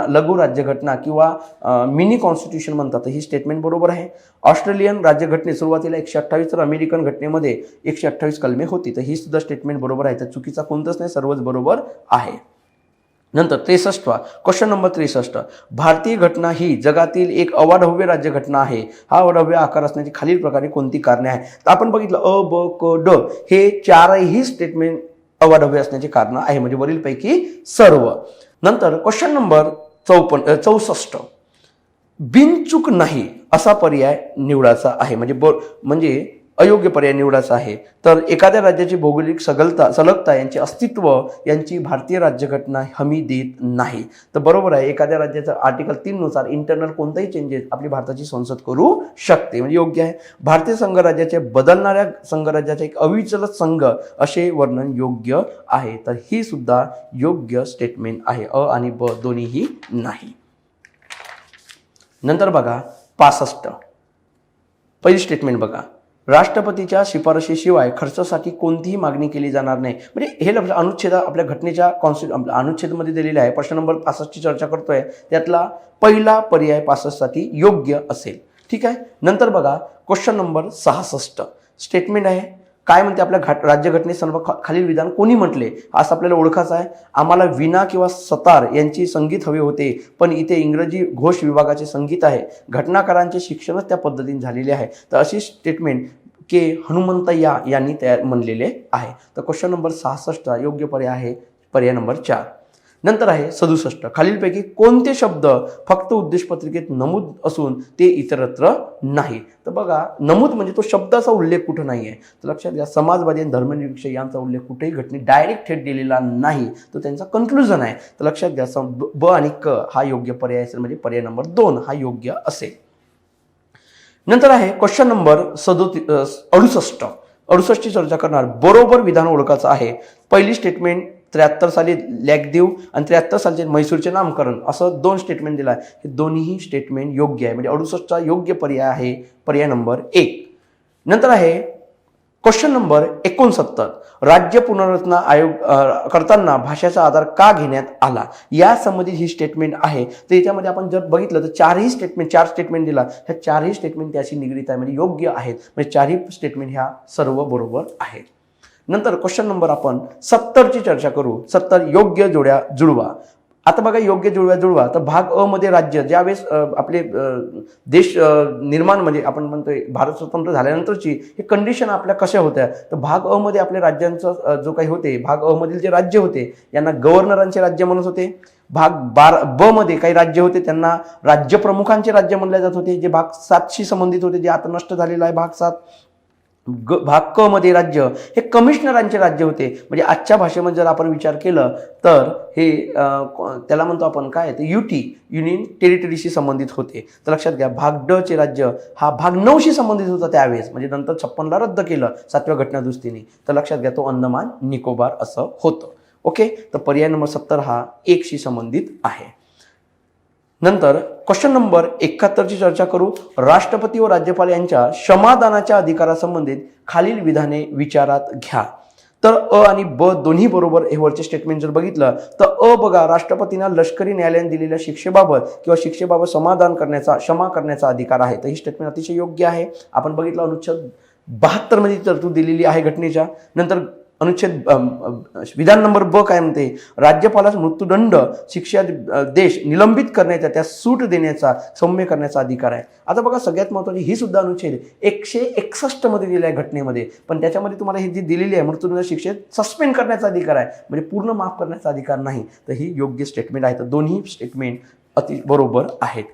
लघु राज्यघटना किंवा मिनी कॉन्स्टिट्यूशन म्हणतात. ही स्टेटमेंट बरोबर आहे. ऑस्ट्रेलियन राज्यघटनेत सुरुवातीला 128 तर अमेरिकन घटनेमध्ये 128 कलमे होती. तर ही सुद्धा स्टेटमेंट बरोबर आहे. तर चुकीचा कोणतंच नाही, सर्वच बरोबर आहे. नंतर 63 क्वेश्चन नंबर 63 भारतीय घटना ही जगातील एक अवाढव्य राज्यघटना आहे. हा अवाढव्य आकार असण्याची खालील प्रकारे कोणती कारणे आहे? तर आपण बघितलं अ ब क ड हे 4ही स्टेटमेंट अवाढव्य असण्याची कारण आहे, म्हणजे वरीलपैकी सर्व. नंतर क्वेश्चन नंबर 64 बिनचूक नाही असा पर्याय निवडायचा आहे. म्हणजे अयोग्य पर्याय निवडायचा आहे. तर एखाद्या राज्याची भौगोलिक सलगता यांचे अस्तित्व यांची भारतीय राज्यघटना हमी देत नाही. तर बरोबर आहे, एखाद्या राज्याचं आर्टिकल 3 नुसार इंटरनल कोणताही चेंजेस आपली भारताची संसद करू शकते, म्हणजे योग्य आहे. भारतीय संघराज्याचे बदलणाऱ्या संघराज्याचे एक अविचलित संघ असे वर्णन योग्य आहे. तर ही सुद्धा योग्य स्टेटमेंट आहे. अ आणि ब दोन्हीही नाही. नंतर बघा 65 पहिली स्टेटमेंट बघा, राष्ट्रपतीच्या शिफारशीशिवाय खर्चासाठी कोणतीही मागणी केली जाणार नाही. म्हणजे हे अनुच्छेद आपल्या घटनेच्या अनुच्छेदमध्ये दिलेले आहे. प्रश्न नंबर 65 ची चर्चा करतोय, त्यातला पहिला पर्याय 65 साठी योग्य असेल. ठीक आहे. नंतर बघा क्वेश्चन नंबर 66 स्टेटमेंट आहे. काय म्हणते आपल्या राज्यघटनेत सर्व खालील विधान कोणी म्हटले, असं आपल्याला ओळखायचं आहे. आम्हाला वीणा किंवा सतार यांची संगीत हवे होते, पण इथे इंग्रजी घोष विभागाचे संगीत आहे. घटनाकारांचे शिक्षणच त्या पद्धतीने झालेले आहे. तर अशी स्टेटमेंट के हनुमंतय्या यांनी तयार म्हणलेले आहे. तर क्वेश्चन नंबर 66 योग्य पर्याय आहे पर्याय नंबर 4. नंतर आहे 67 खालीलपैकी कोणते शब्द फक्त उद्देश पत्रिकेत नमूद असून ते इतरत्र नाही. तर बघा नमूद म्हणजे तो शब्दाचा उल्लेख कुठं नाही आहे. तर लक्षात घ्या, समाजवादी आणि धर्मनिरपेक्ष यांचा उल्लेख कुठेही घटनेत डायरेक्ट थेट दिलेला नाही. तो त्यांचा कन्क्लुजन आहे. तर लक्षात घ्या ब आणि क हा योग्य पर्याय असेल, म्हणजे पर्याय नंबर 2 हा योग्य असेल. नंतर आहे क्वेश्चन नंबर 68 ची चर्चा करणार. बरोबर विधान ओळखायचं आहे. पहिली स्टेटमेंट 73 साली लॅगदेव आणि 73 सालचे म्हैसूरचे नामकरण असं 2 स्टेटमेंट दिला आहे. हे दोन्ही स्टेटमेंट योग्य आहे, म्हणजे 68चा योग्य पर्याय आहे पर्याय नंबर 1. नंतर आहे क्वेश्चन नंबर 69 राज्य पुनर्रचना आयोग करताना भाषेचा आधार का घेण्यात आला, या संबंधित ही स्टेटमेंट आहे. तर याच्यामध्ये आपण जर बघितलं तर 4 स्टेटमेंट दिला. ह्या 4 स्टेटमेंट त्याशी निगडीत आहे, म्हणजे योग्य आहेत. म्हणजे 4 स्टेटमेंट ह्या सर्व बरोबर आहेत. नंतर क्वेश्चन नंबर आपण 70 ची चर्चा करू. 70 योग्य जोड्या जुळवा. आता बघा योग्य जुळवा तर भाग अ मध्ये राज्य ज्यावेळेस आपले देश निर्माण म्हणजे आपण म्हणतोय भारत स्वतंत्र झाल्यानंतरची हे कंडिशन आपल्या कशा होत्या. तर भाग अ मध्ये आपल्या राज्यांचं जो काही होते, भाग अ मधील जे राज्य होते यांना गव्हर्नरांचे राज्य म्हणत होते. भाग ब मध्ये काही राज्य होते त्यांना राज्यप्रमुखांचे राज्य म्हणले जात होते, जे भाग 7 शी संबंधित होते, जे आता नष्ट झालेला आहे भाग 7. भाग क मध्ये राज्य हे कमिशनरांचे राज्य होते. म्हणजे आजच्या भाषेमध्ये जर आपण विचार केलं तर हे त्याला म्हणतो आपण काय, तर युटी युनियन टेरिटरीशी संबंधित होते. तर लक्षात घ्या भाग ड चे राज्य हा भाग 9 शी संबंधित होता त्यावेळेस, म्हणजे नंतर 56 ला रद्द केलं 7व्या घटनादुरुस्तीने. तर लक्षात घ्या तो अंदमान निकोबार असं होतं. ओके. तर पर्याय नंबर 70 हा 1 शी संबंधित आहे. नंतर क्वेश्चन नंबर 71 ची चर्चा करू. राष्ट्रपती व राज्यपाल यांच्या क्षमादानाच्या अधिकारासंबंधित खालील विधाने विचारात घ्या. तर अ आणि ब दोन्ही बरोबर हे वरचे स्टेटमेंट जर बघितलं तर अ बघा, राष्ट्रपतींना लष्करी न्यायालयाने दिलेल्या शिक्षेबाबत किंवा शिक्षेबाबत क्षमा करण्याचा अधिकार आहे. तर ही स्टेटमेंट अतिशय योग्य आहे. आपण बघितलं अनुच्छेद 72 मध्ये तरतूद दिलेली आहे घटनेच्या. नंतर अनुच्छेद विधान नंबर ब काय म्हणते, राज्यपालास मृत्यूदंड शिक्षा देश निलंबित करण्याचा, त्या सूट देण्याचा, सौम्य करण्याचा अधिकार आहे. आता बघा सगळ्यात महत्त्वाची ही सुद्धा अनुच्छेद 161 मध्ये दिलेल्या आहे घटनेमध्ये, पण त्याच्यामध्ये तुम्हाला ही जी दिलेली आहे मृत्यूदंड शिक्षेत सस्पेंड करण्याचा अधिकार आहे, म्हणजे पूर्ण माफ करण्याचा अधिकार नाही. तर ही योग्य स्टेटमेंट आहे. तर दोन्ही स्टेटमेंट अति बरोबर आहेत.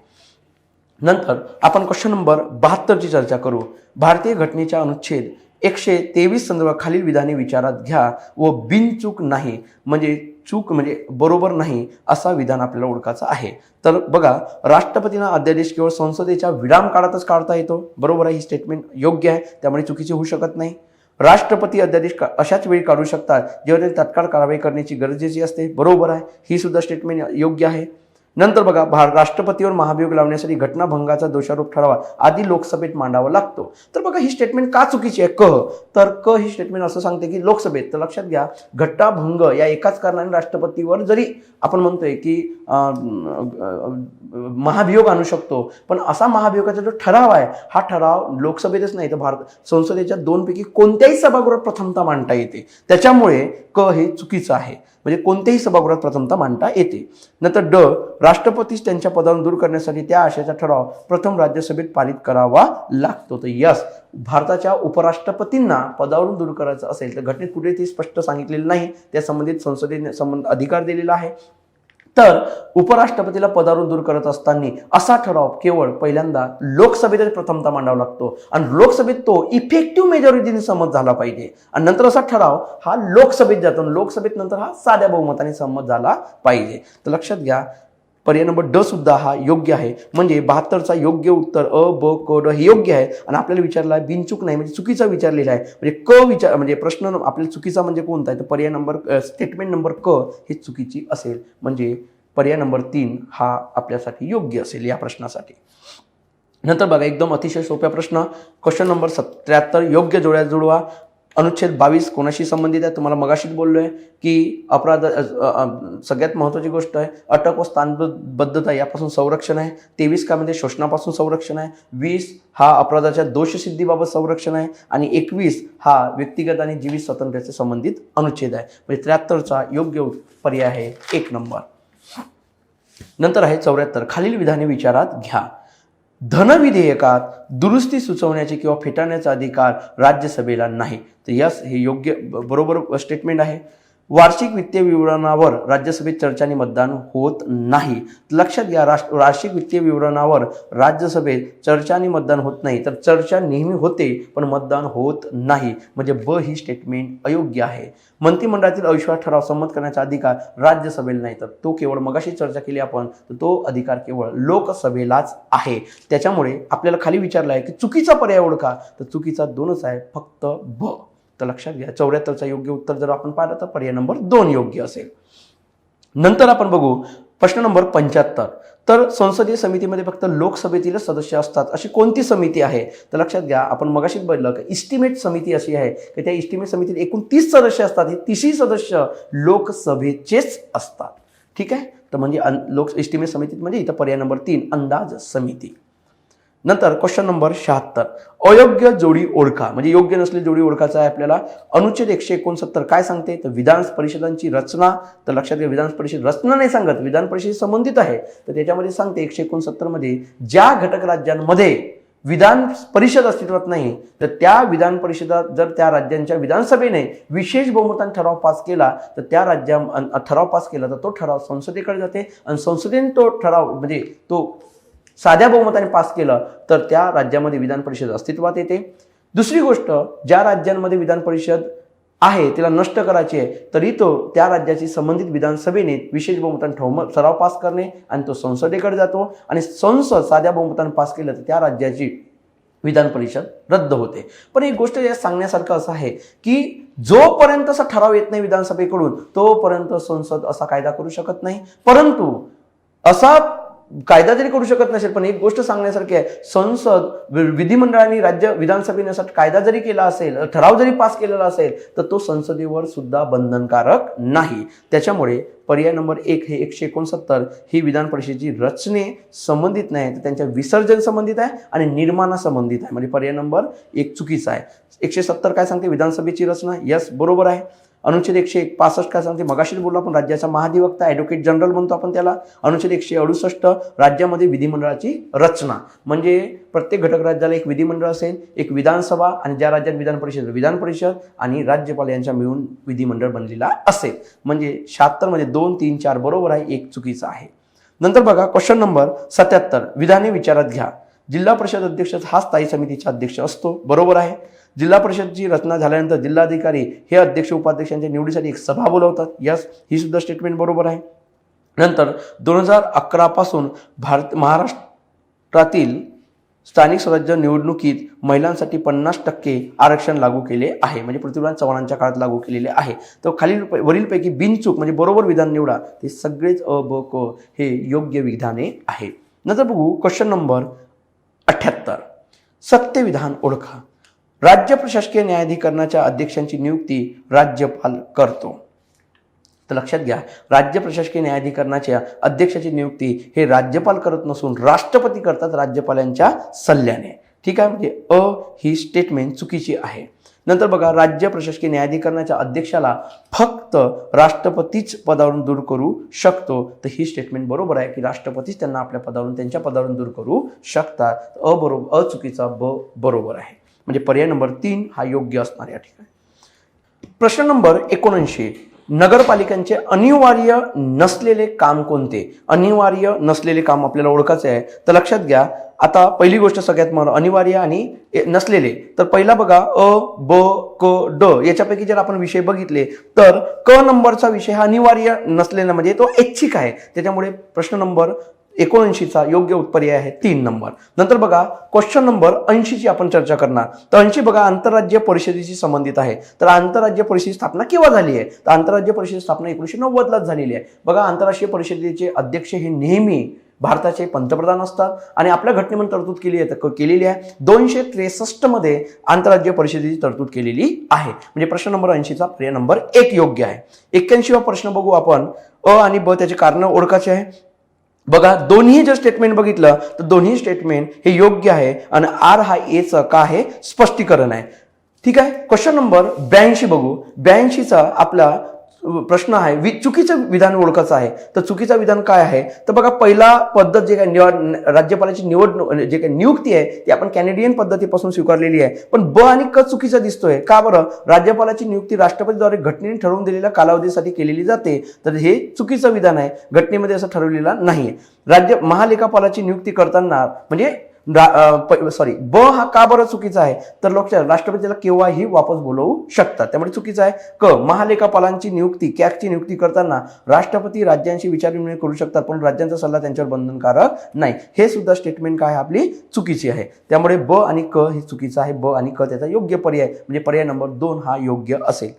नंतर आपण क्वेश्चन नंबर 72 ची चर्चा करू. भारतीय घटनेच्या अनुच्छेद 123 संदर्भात खालील विधाने विचारात घ्या व बिनचूक नाही, म्हणजे चूक म्हणजे बरोबर नाही असा विधान आपल्याला ओळखायचा आहे. तर बघा, राष्ट्रपतींना अध्यादेश केवळ संसदेच्या विराम काळातच काढता येतो. बरोबर आहे, ही स्टेटमेंट योग्य आहे, त्यामुळे चुकीची होऊ शकत नाही. राष्ट्रपती अध्यादेश अशाच वेळी काढू शकतात जेव्हा ते तात्काळ कारवाई करण्याची गरजेची असते. बरोबर आहे, ही सुद्धा स्टेटमेंट योग्य आहे. नंतर बघा, राष्ट्रपतीवर महाभियोग लावण्यासाठी घटनाभंगाचा दोषारोप ठरावा आधी लोकसभेत मांडावा लागतो. तर बघा ही स्टेटमेंट का चुकीची आहे. तर क ही स्टेटमेंट असं सांगते की लोकसभेत. तर लक्षात घ्या, घटनाभंग या एकाच कारणाने राष्ट्रपतीवर जरी आपण म्हणतोय की महाभियोग आणू शकतो, पण असा महाभियोगाचा जो ठराव आहे हा ठराव लोकसभेतच नाही तर संसदेच्या 2 पैकी कोणत्याही सभागृहात प्रथमतः मांडता येते. त्याच्यामुळे क हे चुकीचं आहे, म्हणजे कोणत्याही सभागृहात प्रथमतः मांडता येते. नंतर ड, राष्ट्रपतीस त्यांच्या पदावरून दूर करण्यासाठी त्या आशयाचा ठराव प्रथम राज्यसभेत पारित करावा लागतो. तर यस, भारताच्या उपराष्ट्रपतींना पदावरून दूर करायचं असेल तर घटनेत कुठे ते स्पष्ट सांगितलेलं नाही, त्या संबंधित संसदेने अधिकार दिलेला आहे. तर उपराष्ट्रपतीला पदावरून दूर करत असताना असा ठराव केवळ पहिल्यांदा लोकसभेतच प्रथमतः मांडावा लागतो आणि लोकसभेत तो इफेक्टिव्ह मेजॉरिटीने संमत झाला पाहिजे आणि नंतर असा ठराव हा लोकसभेत जातो आणि लोकसभेत नंतर हा साध्या बहुमताने संमत झाला पाहिजे. तर लक्षात घ्या, पर्याय नंबर ड सुद्धा हा योग्य आहे. म्हणजे 72चा योग्य उत्तर अ ब क ड हे योग्य आहे आणि आपल्याला विचारला बिनचूक नाही, म्हणजे चुकीचा विचारलेला आहे. म्हणजे म्हणजे प्रश्न आपल्याला चुकीचा म्हणजे कोणता आहे, तर पर्याय नंबर स्टेटमेंट नंबर क हे चुकीची असेल. म्हणजे पर्याय नंबर 3 हा आपल्यासाठी योग्य असेल या प्रश्नासाठी. नंतर बघा एकदम अतिशय सोप्या प्रश्न, क्वेश्चन नंबर 73 योग्य जोड्या जुळवा. अनुच्छेद 22 कोणाशी संबंधित आहे, तुम्हाला मगाशीच बोललोय की अपराध सगळ्यात महत्त्वाची गोष्ट आहे अटक व स्थानबद्धता यापासून संरक्षण आहे. 23 का म्हणजे शोषणापासून संरक्षण आहे. 20 हा अपराधाच्या दोषसिद्धीबाबत संरक्षण आहे आणि 21 हा व्यक्तिगत आणि जीवित स्वातंत्र्याचे संबंधित अनुच्छेद आहे. म्हणजे 73चा योग्य पर्याय आहे 1 नंबर. नंतर आहे 74 खालील विधाने विचारात घ्या. धनविधेयकात दुरुस्ती सुचवण्याचे किंवा फेटाळण्याचा अधिकार राज्यसभेला नाही. तर यस हे योग्य बरोबर स्टेटमेंट आहे. वार्षिक वित्तीय विवरणावर राज्यसभेत चर्चा आणि मतदान होत नाही. लक्षात घ्या, वार्षिक वित्तीय विवरणावर राज्यसभेत चर्चा आणि मतदान होत नाही, तर चर्चा नेहमी होते पण मतदान होत नाही. म्हणजे ब ही स्टेटमेंट अयोग्य आहे. मंत्रिमंडळातील अविश्वास ठराव संमत करण्याचा अधिकार राज्यसभेला नाही, तर तो केवळ मगाशी चर्चा केली आपण, तर तो अधिकार केवळ लोकसभेलाच आहे. त्याच्यामुळे आपल्याला खाली विचारला आहे की चुकीचा पर्याय ओळखा, तर चुकीचा 2च आहे, फक्त ब. तर लक्षात घ्या 74चा योग्य उत्तर जर आपण पाहिलं तर पर्याय नंबर 2 योग्य असेल. नंतर आपण बघू प्रश्न नंबर 75. तर संसदीय समितीमध्ये फक्त लोकसभेतीलच सदस्य असतात अशी कोणती समिती आहे, तर लक्षात घ्या आपण मगाशीच बघितलं की इस्टिमेट समिती अशी आहे की त्या इस्टिमेट समितीत एकूण 30 सदस्य असतात. हे 30 सदस्य लोकसभेचेच असतात. ठीक आहे, तर म्हणजे इस्टिमेट समितीत म्हणजे इथं पर्याय नंबर 3 अंदाज समिती. नंतर क्वेश्चन नंबर 76 अयोग्य जोडी ओळखा. म्हणजे योग्य नसलेली जोडी ओळखायचा आहे आपल्याला. अनुच्छेद 169 काय सांगते, तर विधान परिषदांची रचना. तर लक्षात घ्या विधान परिषद रचना नाही सांगत, विधान परिषद संबंधित आहे. तर त्याच्यामध्ये सांगते 169 मध्ये ज्या घटक राज्यांमध्ये विधान परिषद अस्तित्वात नाही, तर त्या विधान परिषदात जर त्या राज्यांच्या विधानसभेने विशेष बहुमताने ठराव पास केला, तर त्या ठराव पास केला तर तो ठराव संसदेकडे जाते आणि संसदेने तो ठराव म्हणजे तो साध्या बहुमताने पास केलं तर त्या राज्यामध्ये विधान परिषद अस्तित्वात येते. दुसरी गोष्ट, ज्या राज्यांमध्ये विधान परिषद आहे तिला नष्ट करायची आहे, तरी तो त्या राज्याची संबंधित विधानसभेने विशेष बहुमताने ठराव पास करणे आणि तो संसदेकडे जातो आणि संसद साध्या बहुमताने पास केलं तर त्या राज्याची विधान परिषद रद्द होते. पण एक गोष्ट या सांगण्यासारखं असं आहे की जोपर्यंत असा ठराव येत नाही विधानसभेकडून तोपर्यंत संसद असा कायदा करू शकत नाही. परंतु असा कायदा जरी करू शकत नसेल, पण एक गोष्ट सांगण्यासारखी आहे, संसद विधिमंडळाने राज्य विधानसभेने असा कायदा जरी केला असेल, ठराव जरी पास केलेला असेल, तर तो संसदेवर सुद्धा बंधनकारक नाही. त्याच्यामुळे पर्याय नंबर 1 हे 169 ही विधान परिषदेची रचने संबंधित नाही, तर त्यांच्या विसर्जन संबंधित आहे आणि निर्माणा संबंधित आहे. म्हणजे पर्याय नंबर 1 चुकीचा आहे. 170 काय सांगते, विधानसभेची रचना. यस बरोबर आहे. अनुच्छेद 165 काय सांगते, मगाशीच बोललो आपण, राज्याचा महाधिवक्ता ॲडव्होकेट जनरल म्हणतो आपण त्याला. अनुच्छेद 168 राज्यामध्ये विधिमंडळाची रचना. म्हणजे प्रत्येक घटक राज्याला एक विधिमंडळ असेल, एक विधानसभा आणि ज्या राज्यात विधान परिषद आणि राज्यपाल यांच्या मिळून विधिमंडळ बनलेला असेल. म्हणजे 76 मध्ये 2, 3, 4 बरोबर आहे, 1 चुकीचा आहे. नंतर बघा क्वेश्चन नंबर 77 विधाने विचारात घ्या. जिल्हा परिषद अध्यक्ष हा स्थायी समितीचा अध्यक्ष असतो. बरोबर आहे. जिल्हा परिषदची रचना झाल्यानंतर जिल्हाधिकारी हे अध्यक्ष उपाध्यक्षांच्या निवडीसाठी एक सभा बोलवतात. यस ही सुद्धा स्टेटमेंट बरोबर आहे. नंतर 2011 पासून महाराष्ट्रातील स्थानिक स्वराज्य निवडणुकीत महिलांसाठी 50% आरक्षण लागू केले आहे. म्हणजे पृथ्वीराज चव्हाणांच्या काळात लागू केलेले आहे. तर वरीलपैकी बिनचूक म्हणजे बरोबर विधान निवडा. ते सगळेच अ ब क हे योग्य विधाने आहे. नंतर बघू क्वेश्चन नंबर 78 सत्य विधान ओळखा. राज्य प्रशासकीय न्यायाधिकरणाच्या अध्यक्षांची नियुक्ती राज्यपाल करतो. तर लक्षात घ्या, राज्य प्रशासकीय न्यायाधिकरणाच्या अध्यक्षाची नियुक्ती हे राज्यपाल करत नसून राष्ट्रपती करतात राज्यपालांच्या सल्ल्याने. ठीक आहे, म्हणजे अ ही स्टेटमेंट चुकीची आहे. नंतर बघा, राज्य प्रशासकीय न्यायाधिकरणाच्या अध्यक्षाला फक्त राष्ट्रपतीच पदावरून दूर करू शकतो. तर ही स्टेटमेंट बरोबर आहे की राष्ट्रपतीच त्यांना आपल्या पदावरून त्यांच्या पदावरून दूर करू शकतात. अ चुकीचा, ब बरोबर आहे. म्हणजे पर्याय नंबर 3 हा योग्य असणार या ठिकाणी. प्रश्न नंबर 79 नगरपालिकांचे अनिवार्य नसलेले काम कोणते? अनिवार्य नसलेले काम आपल्याला ओळखायचे आहे. तर लक्षात घ्या, आता पहिली गोष्ट सगळ्यात महत्त्वाची, अनिवार्य आणि नसलेले. तर पहिला बघा, अ, ब, क, ड याच्यापैकी जर आपण विषय बघितले तर क नंबरचा विषय हा अनिवार्य नसलेला म्हणजे तो ऐच्छिक आहे. त्याच्यामुळे प्रश्न नंबर 79चा योग्य पर्याय आहे 3 नंबर. नंतर बघा क्वेश्चन नंबर 80ची आपण चर्चा करणार. तर 80 बघा आंतरराज्य परिषदेशी संबंधित आहे. तर आंतरराज्य परिषदेची स्थापना केव्हा झाली आहे? तर आंतरराज्य परिषदेची स्थापना 1990लाच झालेली आहे. बघा आंतरराष्ट्रीय परिषदेचे अध्यक्ष हे नेहमी भारताचे पंतप्रधान असतात आणि आपल्या घटनेमध्ये तरतूद केलेली आहे. 263 मध्ये आंतरराज्य परिषदेची तरतूद केलेली आहे. म्हणजे प्रश्न नंबर 80चा पर्याय नंबर 1 योग्य आहे. 81वा प्रश्न बघू आपण. अ आणि ब त्याचे कारण ओळखायचे आहे. बघा दोन्ही जर स्टेटमेंट बघितलं तर दोन्ही स्टेटमेंट हे योग्य आहे आणि आर हा एचं का आहे स्पष्टीकरण आहे. ठीक आहे. क्वेश्चन नंबर 82 बघू. 82चा आपला प्रश्न आहे चुकीचं विधान ओळखायचं आहे. तर चुकीचं विधान काय आहे? तर बघा पहिला पद्धत जे काय राज्यपालाची जे काही नियुक्ती आहे ती आपण कॅनेडियन पद्धतीपासून स्वीकारलेली आहे. पण ब आणि क चुकीचा दिसतोय. का बरं? राज्यपालाची नियुक्ती राष्ट्रपतीद्वारे घटनेने ठरवून दिलेल्या कालावधीसाठी केलेली जाते. तर हे चुकीचं विधान आहे. घटनेमध्ये असं ठरवलेलं नाहीये. महालेखापालाची नियुक्ती करताना म्हणजे ब हा का बरं चुकीचा आहे? तर लक्षात राष्ट्रपतीला केव्हाही वापस बोलवू शकतात. त्यामुळे चुकीचं आहे. क महालेखापालांची नियुक्ती कॅगची नियुक्ती करताना राष्ट्रपती राज्यांशी विचारविनिमय करू शकतात पण राज्यांचा सल्ला त्यांच्यावर बंधनकारक नाही. हे सुद्धा स्टेटमेंट काय आपली चुकीची आहे. त्यामुळे ब आणि क हे चुकीचं आहे. ब आणि क त्याचा योग्य पर्याय म्हणजे पर्याय नंबर 2 हा योग्य असेल.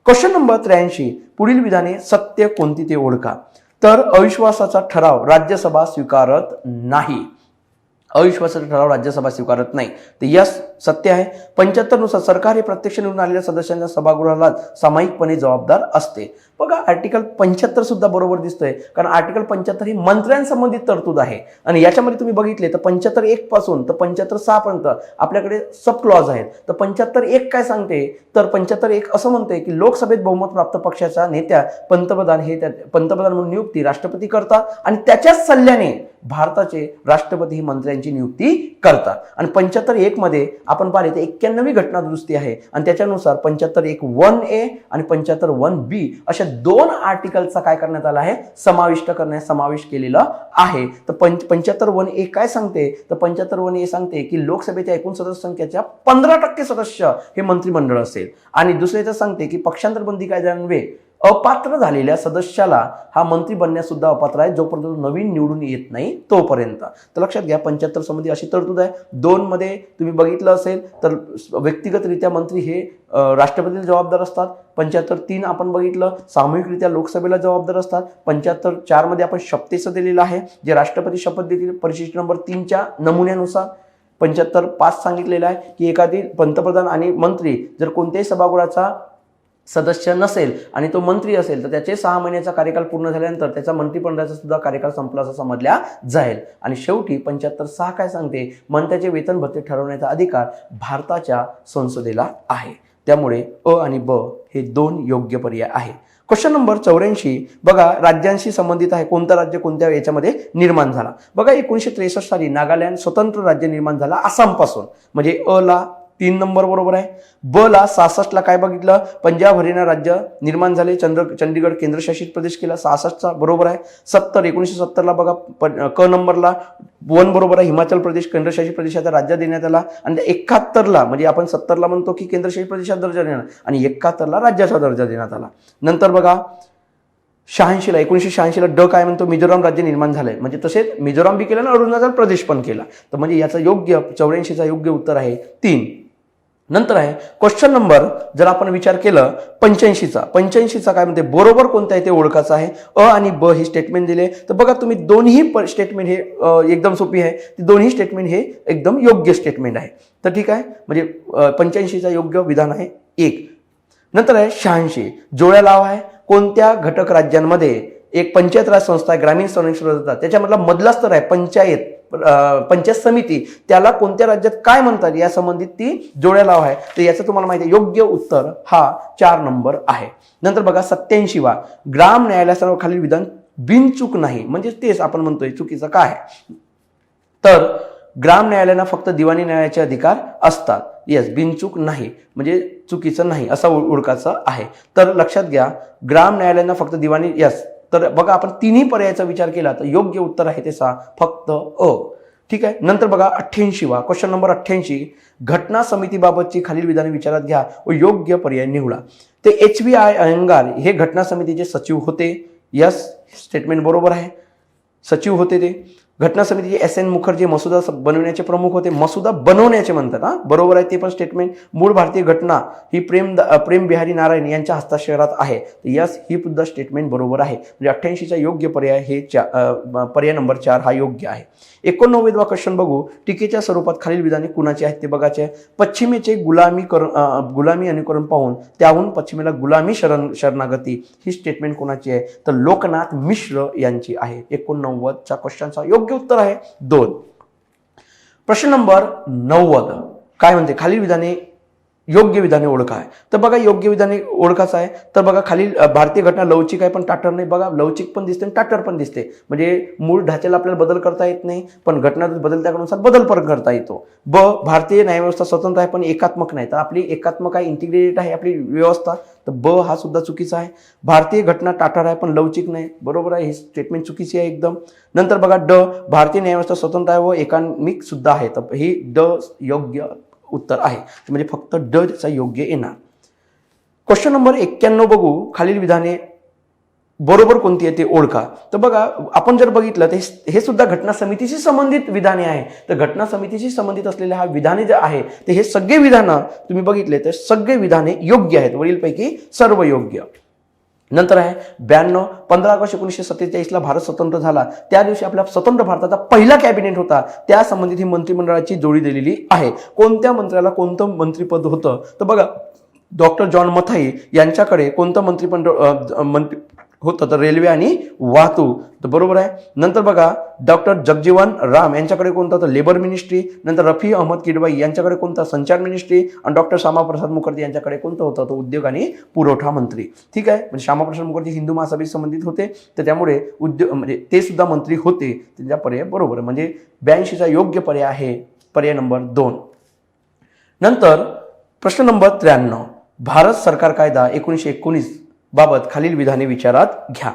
क्वेश्चन नंबर 83 पुढील विधाने सत्य कोणती ते ओळखा. तर अविश्वासाचा ठराव राज्यसभा स्वीकारत नाही. अविश्वासाचा ठराव राज्यसभा स्वीकारत नाही. तर यस सत्य आहे. 75 नुसार सरकार हे प्रत्यक्ष निवडून आलेल्या सदस्यांच्या सभागृहाला सामायिकपणे जबाबदार असते. बघा आर्टिकल 75 सुद्धा बरोबर दिसतोय कारण आर्टिकल 75 ही मंत्र्यांसंबंधित तरतूद आहे आणि याच्यामध्ये तुम्ही बघितले तर 75(1) पासून तर 75(6) पर्यंत आपल्याकडे सब क्लॉज आहेत. तर 75(1) काय सांगते? तर 75(1) असं म्हणते की लोकसभेत बहुमत प्राप्त पक्षाच्या नेत्या पंतप्रधान म्हणून नियुक्ती राष्ट्रपती करतात आणि त्याच्याच सल्ल्याने भारताचे राष्ट्रपती ही मंत्र्यांची नियुक्ती करतात. आणि 75(1) मध्ये आपण पाहिले तर 91वी घटना दुरुस्ती आहे आणि त्याच्यानुसार 75(1)(1)(a) आणि 75(1)(b) अशा 2 आर्टिकलचा काय करण्यात आला आहे समावेश केलेला आहे. तर 75(1)(a) काय सांगते? तर 75(1)(a) सांगते की लोकसभेच्या एकूण सदस्य संख्येच्या 15% सदस्य हे मंत्रिमंडळ असेल आणि दुसऱ्याचं सांगते की पक्षांतर बंदी कायद्यान्वये अपात्र झालेल्या सदस्याला हा मंत्री बनण्यास सुद्धा अपात्र आहे जोपर्यंत नवीन निवडून येत नाही तोपर्यंत. तर लक्षात घ्या 75 मध्ये अशी तरतूद आहे. 2 मध्ये तुम्ही बघितलं असेल तर व्यक्तिगतरित्या मंत्री हे राष्ट्रपतीला जबाबदार असतात. 75(3) आपण बघितलं सामूहिकरित्या लोकसभेला जबाबदार असतात. 75(4) मध्ये आपण शपथेचं दिलेलं आहे जे राष्ट्रपती शपथ देतील परिशिष्ट नंबर 3च्या नमुन्यानुसार. 75(5) सांगितलेलं आहे की एखादी पंतप्रधान आणि मंत्री जर कोणत्याही सभागृहाचा सदस्य नसेल आणि तो मंत्री असेल तर त्याचे 6 महिन्याचा कार्यकाल पूर्ण झाल्यानंतर त्याचा मंत्रिमंडळाचा सुद्धा कार्यकाल संपला असं समजल्या जाईल. आणि शेवटी 75(6) काय सांगते? मंत्र्याचे वेतन भत्ते ठरवण्याचा अधिकार भारताच्या संसदेला आहे. त्यामुळे अ आणि ब हे 2 योग्य पर्याय आहे. क्वेश्चन नंबर 84 बघा राज्यांशी संबंधित आहे. कोणतं राज्य कोणत्या याच्यामध्ये निर्माण झाला? बघा 1963 साली नागालँड स्वतंत्र राज्य निर्माण झाला आसामपासून. म्हणजे अ ला 3 नंबर बरोबर आहे. ब ला 66 ला काय बघितलं? पंजाब हरियाणा राज्य निर्माण झाले. चंडीगड केंद्रशासित प्रदेश केला 66चा बरोबर आहे. 1970 ला बघा क नंबरला 1 बरोबर आहे. हिमाचल प्रदेश केंद्रशासित प्रदेशाचा राज्य देण्यात आला आणि 71 ला म्हणजे आपण 70 ला म्हणतो की केंद्रशासित प्रदेशाचा दर्जा देण्यात आणि 71 ला राज्याचा दर्जा देण्यात आला. नंतर बघा 1986 ला ड काय म्हणतो? मिझोराम राज्य निर्माण झालंय. म्हणजे तसेच मिझोराम बी केलं आणि अरुणाचल प्रदेश पण केला. तर म्हणजे याचा योग्य 84चा योग्य उत्तर आहे 3. नंतर आहे क्वेश्चन नंबर जर आपण विचार केलं 85चा काय म्हणते? बरोबर कोणतं आहे ते ओळखायचं आहे. अ आणि ब हे स्टेटमेंट दिले. तर बघा तुम्ही दोन्ही स्टेटमेंट हे एकदम सोपी आहे. ती दोन्ही स्टेटमेंट हे एकदम योग्य स्टेटमेंट आहे. तर ठीक आहे म्हणजे 85चा योग्य विधान आहे 1. नंतर आहे 86 जोड्या लाव आहे. कोणत्या घटक राज्यांमध्ये एक पंचायत राज संस्था ग्रामीण संरक्षण त्याच्यामधला मधला स्तर आहे पंचायत समिती त्याला कोणत्या राज्यात काय म्हणतात या संबंधित ती जोड्या लाव आहे. तर याचं तुम्हाला माहिती आहे योग्य उत्तर हा 4 नंबर आहे. नंतर बघा 87 ग्राम न्यायालयासर्व खालील विधान बिनचूक नाही म्हणजे तेच आपण म्हणतोय चुकीचं काय आहे? तर ग्राम न्यायालयांना फक्त दिवाणी न्यायालयाचे अधिकार असतात. येस, बिनचूक नाही म्हणजे चुकीचं नाही असं ओळखायचं आहे. तर लक्षात घ्या, ग्राम न्यायालयांना फक्त दिवाणी, यस. तर बघा आपण तिन्ही पर्यायाचा विचार केला तर योग्य उत्तर आहे ते फक्त अ. ठीक आहे. नंतर बघा 88वा क्वेश्चन नंबर 88, घटना समितीबाबतची खालील विधाने विचारात घ्या व योग्य पर्याय निवडा. ते HVI अयंगार हे घटना समितीचे सचिव होते. यस, स्टेटमेंट बरोबर आहे, सचिव होते ते. घटना समितीचे SN मुखर्जी मसुदा बनवण्याचे प्रमुख होते. मसुदा बनवण्याचे म्हणतात, हा बरोबर आहे ते पण स्टेटमेंट. मूळ भारतीय घटना ही प्रेम बिहारी नारायण यांच्या हस्ताक्षरात आहे. यस, ही सुद्धा स्टेटमेंट बरोबर आहे. म्हणजे 88चा योग्य पर्याय हे पर्याय नंबर 4 हा योग्य आहे. 89वा क्वेश्चन बघू. टीकेच्या स्वरूपात खालील विधाने कुणाची आहेत ते बघायचे. पश्चिमेचे गुलामी अनुकरण पाहून त्याहून पश्चिमेला गुलामी शरणागती ही स्टेटमेंट कोणाची आहे तर लोकनाथ मिश्र यांची आहे. 89चा क्वेश्चनचा योग्य उत्तर आहे 2. प्रश्न नंबर 90 काय म्हणते, खालील विधाने योग्य विधाने ओळखा आहे. तर बघा योग्य विधाने ओळखायचं आहे. तर बघा खालील भारतीय घटना लवचिक आहे पण टाटर नाही. बघा लवचिक पण दिसते आणि टाटर पण दिसते. म्हणजे मूळ ढाच्याला आपल्याला बदल करता येत नाही पण घटना बदलत्यानुसार बदल पण करता येतो. ब, भारतीय न्यायव्यवस्था स्वतंत्र आहे पण एकात्मक नाही. तर आपली एकात्मक आहे, इंटिग्रेटेड आहे आपली व्यवस्था. तर ब हा सुद्धा चुकीचा आहे. भारतीय घटना टाटर आहे पण लवचिक नाही. बरोबर आहे, ही स्टेटमेंट चुकीची आहे एकदम. नंतर बघा ड, भारतीय न्यायव्यवस्था स्वतंत्र आहे व एकात्मिक सुद्धा आहे. तर ही ड योग्य उत्तर आहे. म्हणजे फक्त ड चा योग्य येणार. क्वेश्चन नंबर 91 बघू. खालील विधाने बरोबर कोणती आहे ते ओळखा. तर बघा आपण जर बघितलं तर हे सुद्धा घटना समितीशी संबंधित विधाने आहे. तर घटना समितीशी संबंधित असलेले हा विधाने जे आहे ते हे सगळे विधानं तुम्ही बघितले तर सगळे विधाने योग्य आहेत. वरीलपैकी सर्व योग्य. नंतर आहे 92, 15 ऑगस्ट 1947ला भारत स्वतंत्र झाला त्या दिवशी आपल्या स्वतंत्र भारताचा पहिला कॅबिनेट होता. त्या संबंधित ही मंत्रिमंडळाची जोडी दिलेली आहे. कोणत्या मंत्र्याला कोणतं मंत्रिपद होतं तर बघा डॉक्टर जॉन मथाई यांच्याकडे कोणतं मंत्री होतं तर रेल्वे आणि वाहतूक. तर बरोबर आहे. नंतर बघा डॉक्टर जगजीवन राम यांच्याकडे कोणतं तर लेबर मिनिस्ट्री. नंतर रफी अहमद किडवाई यांच्याकडे कोणतं संचार मिनिस्ट्री. आणि डॉक्टर श्यामाप्रसाद मुखर्जी यांच्याकडे कोणतं होतं तर उद्योग आणि पुरवठा मंत्री. ठीक आहे. म्हणजे श्यामाप्रसाद मुखर्जी हिंदू महासभेशी संबंधित होते तर त्यामुळे उद्योग म्हणजे ते सुद्धा मंत्री होते. त्यांचा पर्याय बरोबर म्हणजे 82चा योग्य पर्याय आहे पर्याय नंबर 2. नंतर प्रश्न नंबर 93, भारत सरकार कायदा 1919 बाबत खालील विधाने विचारात घ्या.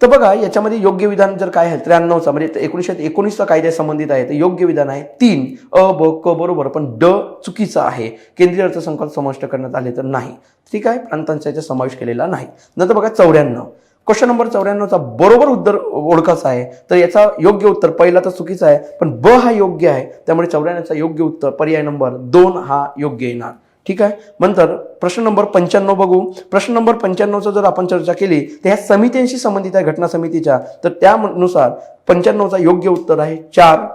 तर बघा याच्यामध्ये योग्य विधान जर काय आहे 93चा म्हणजे 1919चा कायद्या संबंधित आहे तर योग्य विधान आहे 3 अ ब क बरोबर पण ड चुकीचा आहे. केंद्रीय अर्थसंकल्प समाविष्ट करण्यात आले तर नाही. ठीक आहे, प्रांतांचा समावेश केलेला नाही. नंतर बघा 94, क्वेश्चन नंबर 94चा बरोबर उत्तर ओळखायचा आहे. तर याचा योग्य उत्तर पहिला तर चुकीचा आहे पण ब हा योग्य आहे. त्यामुळे 94चा योग्य उत्तर पर्याय नंबर 2 हा योग्य येणार. ठीक आहे. नंतर प्रश्न नंबर 95 बघू. प्रश्न नंबर 95चा जर आपण चर्चा केली तर ह्या समित्यांशी संबंधित आहे घटना समितीच्या. तर त्यानुसार 95चा योग्य उत्तर आहे 4.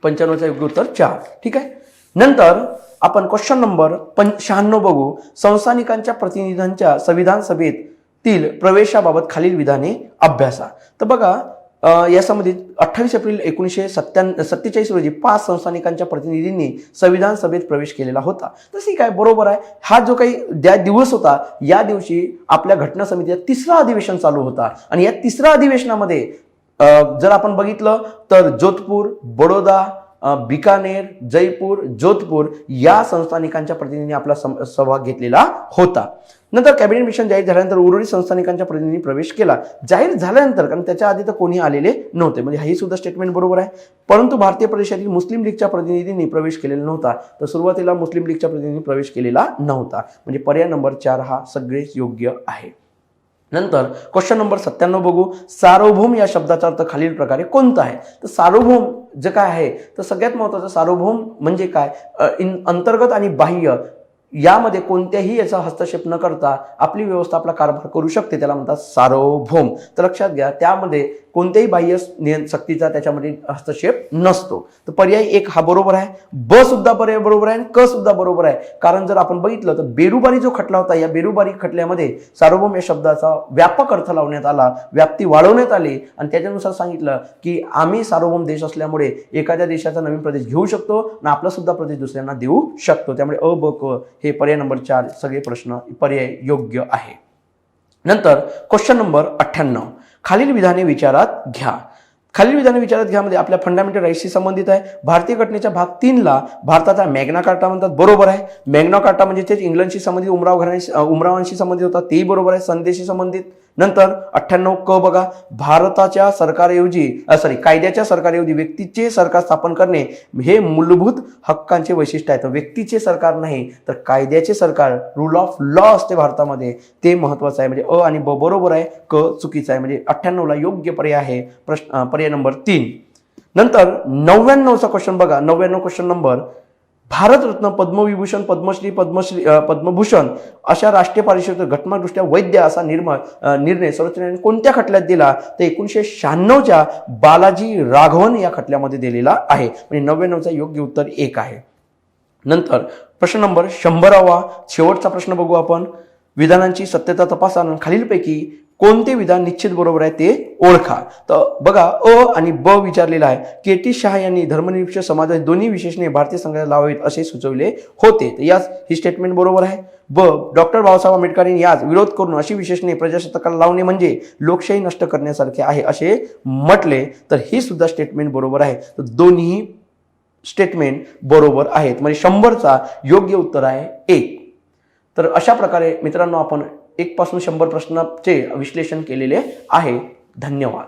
95चा योग्य उत्तर 4. ठीक आहे. नंतर आपण क्वेश्चन नंबर 96 बघू. संस्थानिकांच्या प्रतिनिधींच्या संविधान सभेतील प्रवेशाबाबत खालील विधाने अभ्यासा. तर बघा या संबंधित 28 एप्रिल 1947 रोजी 5 संस्थानिकांच्या प्रतिनिधींनी संविधान सभेत प्रवेश केलेला होता. तशी काय बरोबर आहे. हा जो काही दिवस होता या दिवशी आपल्या घटना समितीचा 3रा अधिवेशन चालू होता आणि या 3ऱ्या अधिवेशनामध्ये जर आपण बघितलं तर जोधपूर, बडोदा, बिकानेर, जयपूर, जोधपूर या संस्थानिकांच्या प्रतिनिधींनी आपला सहभाग घेतलेला होता. नंतर कॅबिनेट मिशन जाहीर झाल्यानंतर उर्वरित संस्थानिकांच्या प्रतिनिधींनी प्रवेश केला. जाहीर झाल्यानंतर कारण त्याच्या आधी तर कोणी आलेले नव्हते म्हणजे ही सुद्धा स्टेटमेंट बरोबर आहे. परंतु भारतीय प्रदेशातील मुस्लिम लीगच्या प्रतिनिधींनी प्रवेश केलेला नव्हता. तर सुरुवातीला मुस्लिम लीगच्या प्रतिनिधींनी प्रवेश केलेला नव्हता. म्हणजे पर्याय नंबर 4 हा सगळेच योग्य आहे. नंतर क्वेश्चन नंबर 97 बघू. सार्वभौम या शब्दाचा अर्थ खालील प्रकारे कोणता आहे. तर सार्वभौम जे काय आहे तर सगळ्यात महत्त्वाचं सार्वभौम म्हणजे काय अंतर्गत आणि बाह्य यामध्ये कोणत्याही याचा हस्तक्षेप न करता आपली व्यवस्था आपला कारभार करू शकते त्याला म्हणतात सार्वभौम. तर लक्षात घ्या त्यामध्ये कोणत्याही बाह्य शक्तीचा त्याच्यामध्ये हस्तक्षेप नसतो. तर पर्याय 1 हा बरोबर आहे. ब सुद्धा पर्याय बरोबर आहे आणि क सुद्धा बरोबर आहे. कारण जर आपण बघितलं तर बेरुबारी जो खटला होता या बेरुबारी खटल्यामध्ये सार्वभौम या शब्दाचा व्यापक अर्थ लावण्यात आला, व्याप्ती वाढवण्यात आली आणि त्याच्यानुसार सांगितलं की आम्ही सार्वभौम देश असल्यामुळे एखाद्या देशाचा नवीन प्रदेश घेऊ शकतो आणि आपला सुद्धा प्रदेश दुसऱ्यांना देऊ शकतो. त्यामुळे अ ब क हे पर्याय नंबर 4 सगळे प्रश्न पर्याय योग्य आहे. नंतर क्वेश्चन नंबर 98, खालील विधाने विचारात घ्या. खालील विधाने विचारात घ्यामध्ये आपल्या फंडामेंटल राईट्सशी संबंधित आहे. भारतीय घटनेच्या भाग 3ला भारताचा मॅग्ना कार्टा म्हणतात, बरोबर आहे. मॅग्ना कार्टा म्हणजे तेच इंग्लंडशी संबंधित उमरावांशी संबंधित होता, तेही बरोबर आहे. संधीशी संबंधित. नंतर 98 क बघा, भारताच्या कायद्याच्या सरकारऐवजी व्यक्तीचे सरकार स्थापन करणे हे मूलभूत हक्कांचे वैशिष्ट्य आहे. तर व्यक्तीचे सरकार नाही तर कायद्याचे सरकार, रूल ऑफ लॉ असते भारतामध्ये, ते महत्वाचं आहे. म्हणजे अ आणि ब बरोबर आहे, क चुकीचं आहे. म्हणजे 98ला योग्य पर्याय आहे पर्याय नंबर 3. नंतर 99चा क्वेश्चन बघा. 99 क्वेश्चन नंबर, भारतरत्न, पद्मविभूषण, पद्मभूषण अशा राष्ट्रीय पारितोषिक घटनादृष्ट्या वैध असा निर्णय सर्वोच्च न्यायालयाने कोणत्या खटल्यात दिला? तर 1996च्या बालाजी राघवन या खटल्यामध्ये दिलेला आहे. म्हणजे 99चा योग्य उत्तर 1 आहे. नंतर प्रश्न नंबर 100वा शेवटचा प्रश्न बघू आपण. विधानांची सत्यता तपासा, खालीलपैकी कोणते विधान निश्चित बरोबर आहे ते ओळखा. तर बघा, अ आणि ब विचारलेला आहे. के.टी. शहा यांनी धर्मनिरपेक्ष समाजाचे दोन्ही विशेषणे भारतीय संघाला लावावीत असे सुचवले होते. तर यास ही स्टेटमेंट बरोबर आहे. ब, डॉक्टर बाबासाहेब आंबेडकरांनी यास विरोध करून अशी विशेषणे प्रजासत्ताकाला लावणे म्हणजे लोकशाही नष्ट करण्यासारखे आहे असे म्हटले. तर ही सुद्धा स्टेटमेंट बरोबर आहे. तर दोन्ही स्टेटमेंट बरोबर आहेत. म्हणजे 100चा योग्य उत्तर आहे 1. तर अशा प्रकारे मित्रांनो आपण 1 पासून 100 प्रश्नाचे विश्लेषण केलेले आहे. धन्यवाद.